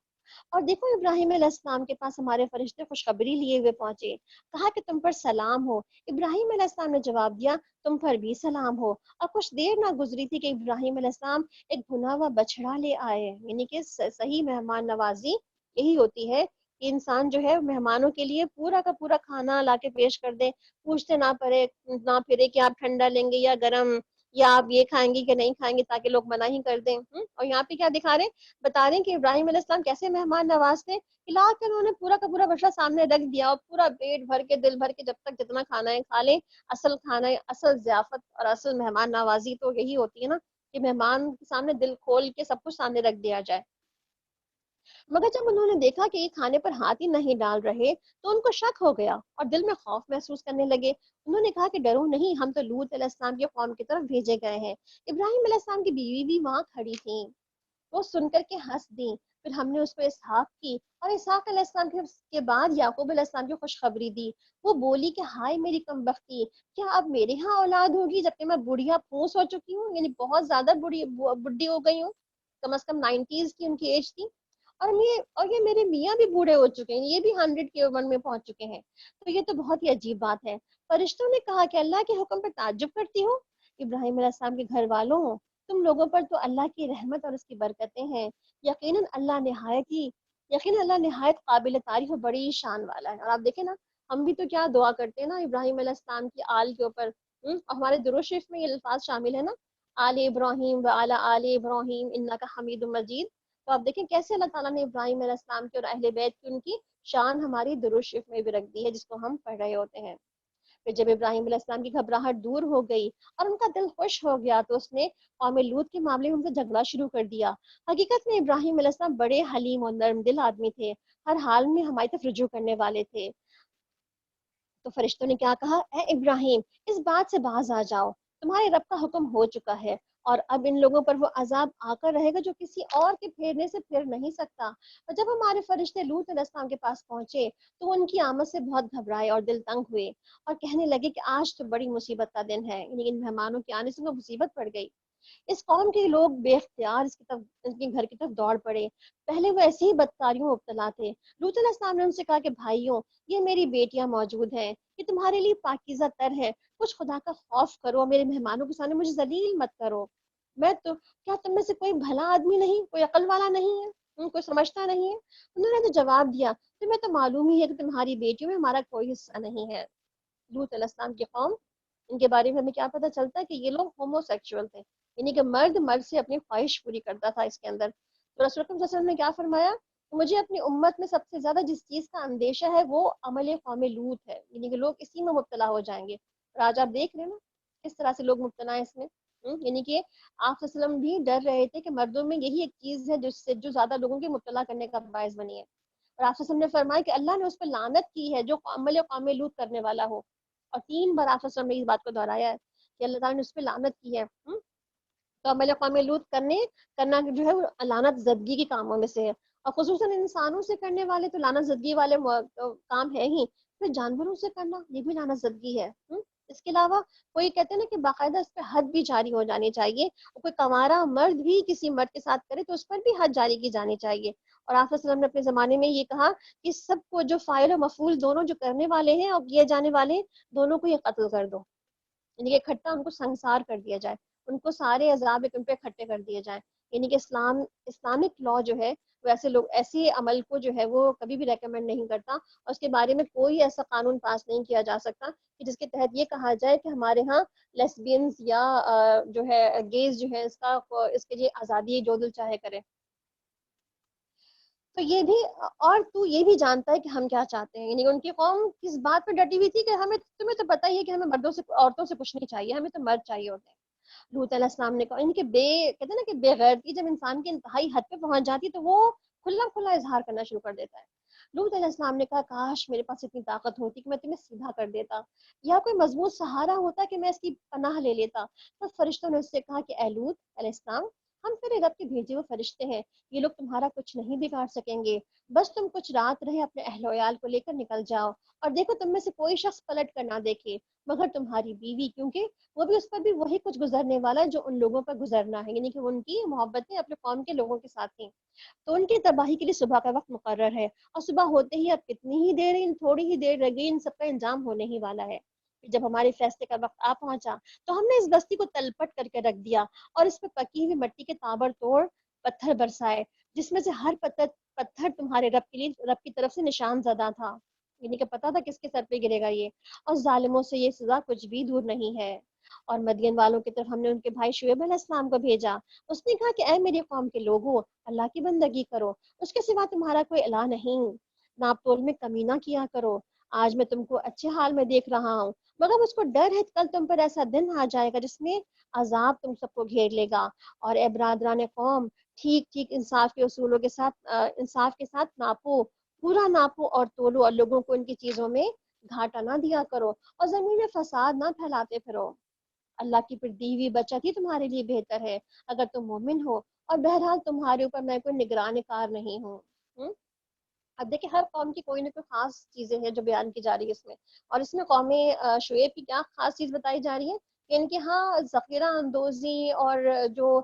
اور دیکھو ابراہیم علیہ السلام کے پاس ہمارے فرشتے خوشخبری لیے ہوئے پہنچے، کہا کہ تم پر سلام ہو۔ ابراہیم علیہ السلام نے جواب دیا، تم پر بھی سلام ہو۔ اور کچھ دیر نہ گزری تھی کہ ابراہیم علیہ السلام ایک بھنا ہوا بچڑا لے آئے، یعنی کہ صحیح مہمان نوازی یہی ہوتی ہے کہ انسان جو ہے مہمانوں کے لیے پورا کا پورا کھانا لا کے پیش کر دے، پوچھتے نہ پھرے کہ آپ ٹھنڈا لیں گے یا گرم، یا آپ یہ کھائیں گے کہ نہیں کھائیں گے، تاکہ لوگ منع ہی کر دیں۔ اور یہاں پہ کیا دکھا رہے ہیں، بتا رہے ہیں کہ ابراہیم علیہ السلام کیسے مہمان نواز تھے، لا کر انہوں نے پورا کا پورا بچڑا سامنے رکھ دیا، اور پورا پیٹ بھر کے دل بھر کے جب تک جتنا کھانا ہے کھا لیں۔ اصل کھانا ہے، اصل ضیافت اور اصل مہمان نوازی تو یہی ہوتی ہے نا، کہ مہمان کے سامنے دل کھول کے سب کچھ سامنے رکھ دیا جائے۔ مگر جب انہوں نے دیکھا کہ یہ کھانے پر ہاتھ ہی نہیں ڈال رہے تو ان کو شک ہو گیا اور دل میں خوف محسوس کرنے لگے۔ انہوں نے کہا کہ ڈرو نہیں، ہم تو لوط علیہ السلام کی قوم کی طرف بھیجے گئے ہیں۔ ابراہیم علیہ السلام کی بیوی بھی وہاں کھڑی تھی۔ وہ سن کر کے ہنس دیں. پھر ہم نے اس کو اسحاق کی اور اسحاق علیہ السلام کے بعد یعقوب علیہ السلام کی خوشخبری دی. وہ بولی کہ ہائے میری کمبختی، کیا اب میرے ہاں اولاد ہوگی جبکہ میں بڑھیا پھوس ہو چکی ہوں، یعنی بہت زیادہ بڈھی ہو گئی ہوں، کم از کم 90s کی ان کی ایج تھی. اور یہ میرے میاں بھی بوڑھے ہو چکے ہیں، یہ بھی 100 کی عمر میں پہنچ چکے ہیں. تو یہ تو بہت ہی عجیب بات ہے. فرشتوں نے کہا کہ اللہ کے حکم پر تعجب کرتی ہو؟ ابراہیم علیہ السلام کے گھر والوں، تم لوگوں پر تو اللہ کی رحمت اور اس کی برکتیں ہیں. یقیناً اللہ نہایت قابل تعریف و بڑی شان والا ہے. اور آپ دیکھیں نا، ہم بھی تو کیا دعا کرتے ہیں نا ابراہیم علیہ السلام کی آل کے اوپر. اور ہمارے درود شریف میں یہ الفاظ شامل ہے نا، آل ابراہیم و آل ابراہیم انک حمید مجید. تو آپ دیکھیں کیسے اللہ تعالیٰ نے ابراہیم علیہ السلام کے اور اہل بیت کی ان کی شان ہماری درود شریف میں بھی رکھ دی ہے، جس کو ہم پڑھ رہے ہوتے ہیں. پھر جب ابراہیم علیہ السلام کی گھبراہٹ دور ہو گئی اور ان کا دل خوش ہو گیا تو اس نے قوم لوط کے معاملے میں ان سے جھگڑا شروع کر دیا. حقیقت میں ابراہیم علیہ السلام بڑے حلیم و نرم دل آدمی تھے، ہر حال میں ہماری طرف رجوع کرنے والے تھے. تو فرشتوں نے کیا کہا، اے ابراہیم اس بات سے باز آ جاؤ، تمہارے رب کا حکم ہو چکا ہے اور اب ان لوگوں پر وہ عذاب آ کر رہے گا جو کسی اور کے پھیرنے سے پھر نہیں سکتا. اور جب ہمارے فرشتے لوط علیہ السلام کے پاس پہنچے تو وہ ان کی آمد سے بہت گھبرائے اور دل تنگ ہوئے اور کہنے لگے کہ آج تو بڑی مصیبت کا دن ہے، یعنی ان مہمانوں کے آنے سے وہ مصیبت پڑ گئی. اس قوم کے لوگ بے اختیار اس کے گھر کی طرف دوڑ پڑے. پہلے وہ ایسی ہی بدکاریوں میں مبتلا تھے. لوط علیہ السلام نے ان سے کہا کہ بھائیوں، یہ میری بیٹیاں موجود ہیں، یہ تمہارے لیے پاکیزہ تر ہے، کچھ خدا کا خوف کرو، میرے مہمانوں کے سامنے مجھے ذلیل مت کرو. میں تو کیا تم میں سے کوئی بھلا آدمی نہیں، کوئی عقل والا نہیں ہے، کوئی سمجھتا نہیں ہے؟ انہوں نے تو جواب دیا، تمہیں تو معلوم ہی ہے کہ تمہاری بیٹیوں میں ہمارا کوئی حصہ نہیں ہے. لوط علیہ السلام کی قوم، ان کے بارے میں ہمیں کیا پتہ چلتا ہے کہ یہ لوگ ہومو سیکچوئل تھے، یعنی کہ مرد سے اپنی خواہش پوری کرتا تھا اس کے اندر. تو رسول اکرم صلی اللہ علیہ وسلم نے کیا فرمایا، مجھے اپنی امت میں سب سے زیادہ جس چیز کا اندیشہ ہے وہ عمل قوم لوط ہے، یعنی کہ لوگ اسی میں مبتلا ہو جائیں گے. اور آج آپ دیکھ رہے ہیں نا کس طرح سے لوگ مبتلا ہیں اس میں. یعنی کہ آپ صلی اللہ علیہ وسلم بھی ڈر رہے تھے کہ مردوں میں یہی ایک چیز ہے جو زیادہ لوگوں کے مبتلا کرنے کا باعث بنی ہے. اور آپ صلی اللہ علیہ وسلم نے فرمایا کہ اللہ نے اس پر لعنت کی ہے جو عمل قوم لوط کرنے والا ہو. اور 3 بار آپ صلی اللہ علیہ وسلم نے اس بات کو دہرایا ہے کہ اللہ تعالیٰ نے اس پہ لعنت کی ہے. تو عمل قوم لوط کرنا جو ہے وہ لعنت زدگی کے کاموں میں سے ہے. اور خصوصاً انسانوں سے کرنے والے تو لعنت زدگی والے کام ہے ہی، پھر جانوروں سے کرنا یہ بھی لعنت زدگی ہے. اس کے علاوہ کوئی کہتے ہیں نا کہ باقاعدہ اس پہ حد بھی جاری ہو جانی چاہیے. کوئی کنوارا مرد بھی کسی مرد کے ساتھ کرے تو اس پر بھی حد جاری کی جانی چاہیے. اور آپ صلی اللہ علیہ وسلم نے اپنے زمانے میں یہ کہا کہ سب کو جو فاعل و مفعول دونوں جو کرنے والے ہیں اور کیے جانے والے ہیں، دونوں کو یہ قتل کر دو، یعنی کہ اکٹھا ان کو سنسار کر دیا جائے، ان کو سارے عذاب ان پہ اکٹھے کر دیے جائیں. یعنی کہ اسلامک لا جو ہے وہ ایسے عمل کو جو ہے وہ کبھی بھی ریکمینڈ نہیں کرتا. اور اس کے بارے میں کوئی ایسا قانون پاس نہیں کیا جا سکتا کہ جس کے تحت یہ کہا جائے کہ ہمارے ہاں لیسبینز یا جو ہے گیز جو ہے اس کے لیے آزادی جو دل چاہے کرے. تو یہ بھی، اور تو یہ بھی جانتا ہے کہ ہم کیا چاہتے ہیں. یعنی ان کی قوم کس بات پہ ڈٹی ہوئی تھی کہ تمہیں تو پتہ ہی ہے کہ ہمیں مردوں سے عورتوں سے کچھ نہیں چاہیے، ہمیں تو مرد چاہیے ہوتے ہیں. لوط علیہ السلام نے کہا، ان کے کہتے ہیں نا کہ بے غیرتی جب انسان کی انتہائی حد پہ پہنچ جاتی تو وہ کھلا اظہار کرنا شروع کر دیتا ہے. لوط علیہ السلام نے کہا، کاش میرے پاس اتنی طاقت ہوتی کہ میں تمہیں سیدھا کر دیتا، یا کوئی مضبوط سہارا ہوتا کہ میں اس کی پناہ لے لیتا. تو فرشتوں نے اس سے کہا کہ اے لوط علیہ السلام، ہم تیرے رب کے بھیجے ہوئے فرشتے ہیں، یہ لوگ تمہارا کچھ نہیں بگاڑ سکیں گے. بس تم کچھ رات رہے اپنے اہل و عیال کو لے کر نکل جاؤ، اور دیکھو تم میں سے کوئی شخص پلٹ کر نہ دیکھے مگر تمہاری بیوی، کیونکہ وہ بھی اس پر بھی وہی کچھ گزرنے والا ہے جو ان لوگوں پر گزرنا ہے. یعنی کہ ان کی محبتیں اپنے قوم کے لوگوں کے ساتھ تھیں. تو ان کی تباہی کے لیے صبح کا وقت مقرر ہے، اور صبح ہوتے ہی اب کتنی ہی دیر، تھوڑی ہی دیر رہ گئی، ان سب کا انجام ہونے ہی والا ہے. جب ہمارے فیصلے کا وقت آ پہنچا تو ہم نے اس بستی کو تلپٹ کر کے رکھ دیا اور اس پہ پکی ہوئی مٹی کے تابڑ توڑ پتھر برسائے، جس میں سے ہر پتھر تمہارے رب کی طرف سے نشان زدہ تھا. یعنی کہ پتا تھا کس کے سر پہ گرے گا یہ، اور ظالموں سے یہ سزا کچھ بھی دور نہیں ہے. اور مدین والوں کی طرف ہم نے ان کے بھائی شعیب علیہ السلام کو بھیجا. اس نے کہا کہ اے میری قوم کے لوگوں، اللہ کی بندگی کرو، اس کے سوا تمہارا کوئی الہ نہیں. ناپ تول میں کمی نہ کیا کرو. آج میں تم کو اچھے حال میں دیکھ رہا ہوں، مگر اس کو ڈر ہے کل تم پر ایسا دن آ جائے گا جس میں عذاب تم سب کو گھیر لے گا. اور اے برادران قوم، ٹھیک انصاف کے اصولوں کے ساتھ ناپو، پورا ناپو اور تولو، اور لوگوں کو ان کی چیزوں میں گھاٹا نہ دیا کرو، اور زمین میں فساد نہ پھیلاتے پھرو. اللہ کی پھر دی ہوئی بچت ہی تمہارے لیے بہتر ہے اگر تم مومن ہو، اور بہرحال تمہارے اوپر میں کوئی نگران کار نہیں ہوں۔ اب دیکھیں ہر قوم کی کوئی نہ کوئی خاص چیزیں ہیں جو بیان کی جا رہی ہے اس میں، اور اس میں قوم شعیب کی کیا خاص چیز بتائی جا رہی ہے کہ ان کے ہاں ذخیرہ اندوزی اور جو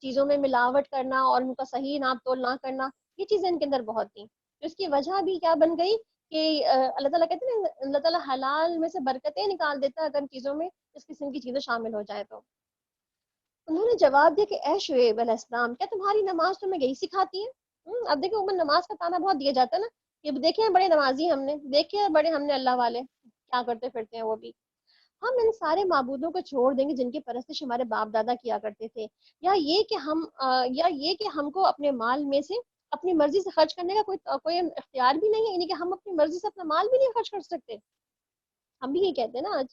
چیزوں میں ملاوٹ کرنا اور ان کا صحیح ناپ تول نہ کرنا، یہ چیزیں ان کے اندر بہت تھیں۔ تو اس کی وجہ بھی کیا بن گئی کہ اللہ تعالیٰ کہتے ہیں نا، اللہ تعالیٰ حلال میں سے برکتیں نکال دیتا ہے اگر ان چیزوں میں اس قسم کی چیزیں شامل ہو جائے تو۔ انہوں نے جواب دیا کہ اے شعیب علیہ السلام، کیا تمہاری نماز تمہیں یہی سکھاتی ہے؟ اب دیکھیں اوپر نماز کا تانا بہت دیا جاتا ہے نا، کہ دیکھیں بڑے نمازی ہم نے، دیکھیں بڑے ہم نے اللہ والے کیا کرتے پھرتے ہیں وہ بھی۔ ہم ان سارے معبودوں کو چھوڑ دیں گے جن کی پرستش ہمارے باپ دادا کیا کرتے تھے، یا یہ کہ ہم کو اپنے مال میں سے اپنی مرضی سے خرچ کرنے کا کوئی اختیار بھی نہیں ہے، یعنی کہ ہم اپنی مرضی سے اپنا مال بھی نہیں خرچ کر سکتے۔ ہم بھی یہ کہتے ہیں نا آج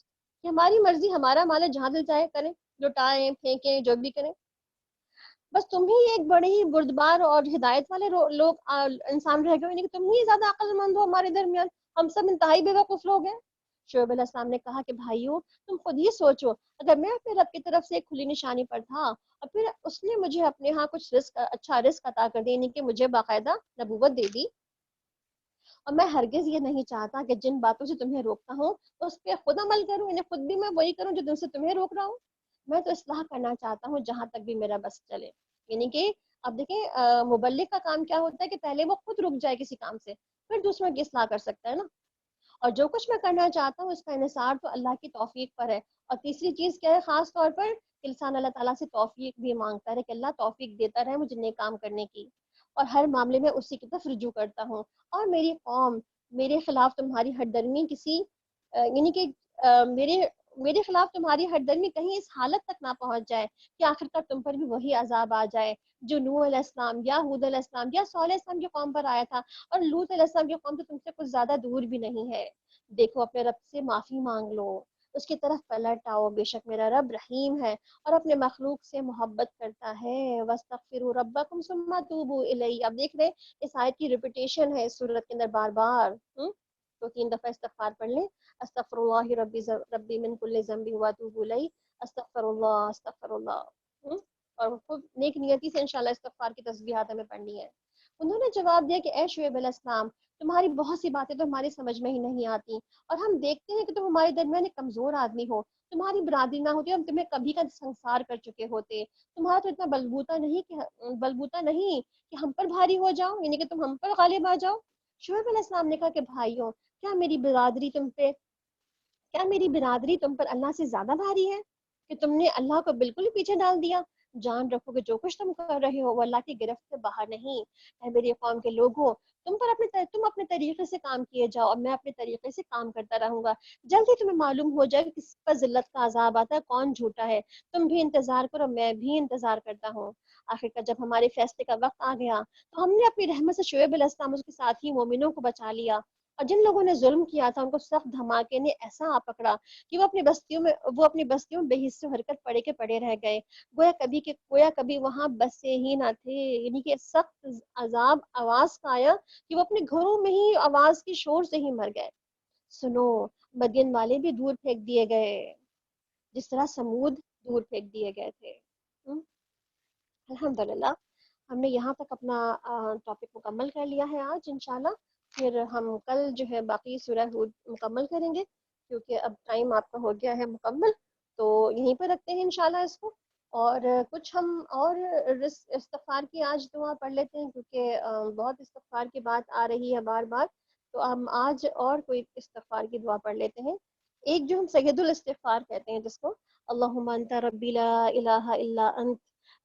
کہ ہماری مرضی، ہمارا مال ہے، جہاں دل چاہے کریں، لٹائیں پھینکیں جو بھی کریں، بس تم ہی ایک بڑے ہی بردبار اور ہدایت والے لوگ انسان رہ گئے، یعنی کہ تم ہی زیادہ عقل مند ہو ہمارے درمیان، ہم سب انتہائی بیوقوف لوگ ہیں۔ شعیب علیہ السلام نے کہا کہ بھائیو، تم خود ہی سوچو، اگر میں اپنے رب کی طرف سے ایک کھلی نشانی پر تھا اور پھر اس نے مجھے اپنے ہاں کچھ رزق، اچھا رزق عطا کر دی، یعنی کہ مجھے باقاعدہ نبوت دے دی، اور میں ہرگز یہ نہیں چاہتا کہ جن باتوں سے تمہیں روکتا ہوں اس پہ خود عمل کروں، یعنی خود بھی میں وہی کروں جو تم سے تمہیں روک رہا ہوں، میں تو اصلاح کرنا چاہتا ہوں جہاں تک بھی میرا بس چلے۔ یعنی کہ اب دیکھیں مبلغ کا کام کیا ہوتا ہے کہ پہلے وہ خود رک جائے کسی کام سے، پھر دوسروں کی اصلاح کر سکتا ہے نا، اور جو کچھ میں کرنا چاہتا ہوں اس کا انحصار تو اللہ کی توفیق پر ہے۔ اور تیسری چیز کیا ہے خاص طور پر کہ انسان اللہ تعالیٰ سے توفیق بھی مانگتا ہے کہ اللہ توفیق دیتا رہے مجھے نیک کام کرنے کی، اور ہر معاملے میں اسی کی طرف رجوع کرتا ہوں، اور میری قوم میرے خلاف تمہاری ہٹ درمی کسی یعنی کہ میرے میرے خلاف تمہاری ہٹ درمی کہیں اس حالت تک نہ پہنچ جائے کہ آخر کار تم پر بھی وہی عذاب آ جائے جو نوح علیہ السلام یا ہود علیہ السلام یا صالح علیہ السلام کی قوم پر آیا تھا، اور لوط علیہ السلام کی قوم تو تم سے کچھ زیادہ دور بھی نہیں ہے۔ دیکھو اپنے رب سے معافی مانگ لو، اس کی طرف پلٹ آؤ، بے شک میرا رب رحیم ہے اور اپنے مخلوق سے محبت کرتا ہے۔ وَاسْتَغْفِرُوا رَبَّكُمْ ثُمَّ تُوبُوا إِلَيْهِ۔ اب دیکھ رہے اس آیت کی ریپیٹیشن ہے اس سورت کے اندر بار بار، تو 3 دفعہ استغفار پڑھ لیں، استغفر اللہ ربی من کل ذنب واتوب الیہ، استغفر اللہ، اور خوب نیک نیتی سے انشاءاللہ استغفار کی تسبیحات ہمیں پڑھنی ہے۔ انہوں نے جواب دیا کہ اے شعیب علیہ السلام، تمہاری بہت سی باتیں تو ہماری سمجھ میں ہی نہیں آتی، اور ہم دیکھتے ہیں کہ تم ہمارے درمیان ایک کمزور آدمی ہو، تمہاری برادری نہ ہوتی ہم تمہیں کبھی کا سنسار کر چکے ہوتے، تمہارا تو اتنا بلبوتا نہیں کہ ہم پر بھاری ہو جاؤ، یعنی کہ تم ہم پر غالب آ جاؤ۔ شعیب علیہ السلام نے کہا کہ بھائیوں، کیا میری برادری تم پر اللہ سے زیادہ بھاری ہے کہ تم نے اللہ کو بالکل ہی پیچھے ڈال دیا؟ جان رکھو کہ جو کچھ تم کر رہے ہو وہ اللہ کی گرفت سے باہر نہیں۔ اے میری قوم کے لوگوں، تم اپنے طریقے سے کام کیے جاؤ اور میں اپنے طریقے سے کام کرتا رہوں گا، جلدی تمہیں معلوم ہو جائے کہ کس پر ذلت کا عذاب آتا ہے، کون جھوٹا ہے۔ تم بھی انتظار کرو، میں بھی انتظار کرتا ہوں۔ آخر کار جب ہمارے فیصلے کا وقت آ گیا تو ہم نے اپنی رحمت سے شعیب علیہ السلام اس کے ساتھ ہی مومنوں کو بچا لیا، اور جن لوگوں نے ظلم کیا تھا ان کو سخت دھماکے نے ایسا آ پکڑا کہ وہ اپنی بستیوں میں بے حس و حرکت پڑے کے پڑے رہ گئے، گویا کبھی وہاں بسے ہی نہ تھے، یعنی کہ سخت عذاب آواز کا آیا کہ وہ اپنے گھروں میں ہی آواز کی شور سے ہی مر گئے۔ سنو، مدین والے بھی دور پھینک دیے گئے جس طرح سمود دور پھینک دیے گئے تھے۔ الحمدللہ ہم نے یہاں تک اپنا ٹاپک مکمل کر لیا ہے آج انشاءاللہ، پھر ہم کل جو ہے باقی سورہ ہود مکمل کریں گے، کیونکہ اب ٹائم آپ کا ہو گیا ہے مکمل، تو یہیں پہ رکھتے ہیں انشاءاللہ اس کو، اور کچھ ہم اور استغفار کی آج دعا پڑھ لیتے ہیں، کیونکہ بہت استغفار کی بات آ رہی ہے بار بار، تو ہم آج اور کوئی استغفار کی دعا پڑھ لیتے ہیں۔ ایک جو ہم سید الاستغفار کہتے ہیں جس کو، اللہم انت ربی لا الہ الا انت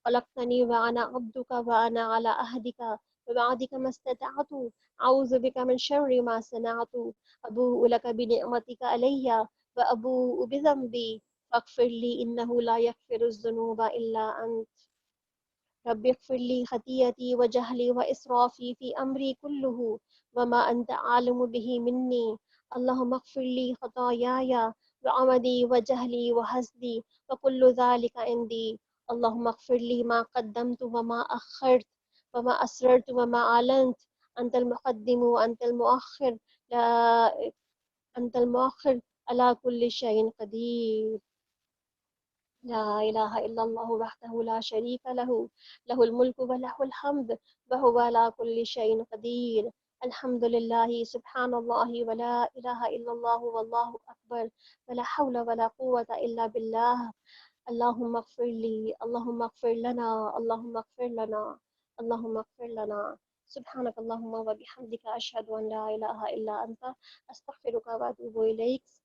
خلقتنی وانا عبدک وانا علی عہدک ووعدک ما استطعت اعوذ بک من شر ما صنعت ابوء لک بنعمتک علی وابوء بذنبی فاغفر لی انہ لا یغفر الذنوب الا انت رب اغفر لی خطیئتی وجہلی واسرافی فی امری کلہ وما انت عالم به منی اللہم اغفر لی خطایای وعمدی وجہلی وحسدی وکل ذلک عندی اللہم اغفر لی ما قدمت وما اخرت وما اسررت وما اعلنت انت المقدم وانت المؤخر لا انت المؤخر علی کل شیء قدیر لا الہ الا اللہ وحدہ لا شریک لہ لہ الملک ولہ الحمد وہو علی کل شیء قدیر الحمد للہ سبحان اللہ ولا الہ الا اللہ واللہ اکبر ولا حول ولا قوة الا باللہ اللہم اغفر لی اللہم اغفر لنا اللہم اغفر لنا اللہم اغفر لنا سبحانک اللہم وبحمدک اشہد ان لا الہ الا انت استغفرک واتوب الیک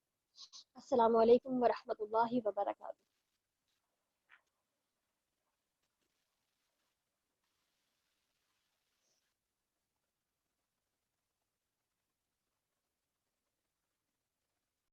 السلام علیکم ورحمۃ اللہ وبرکاتہ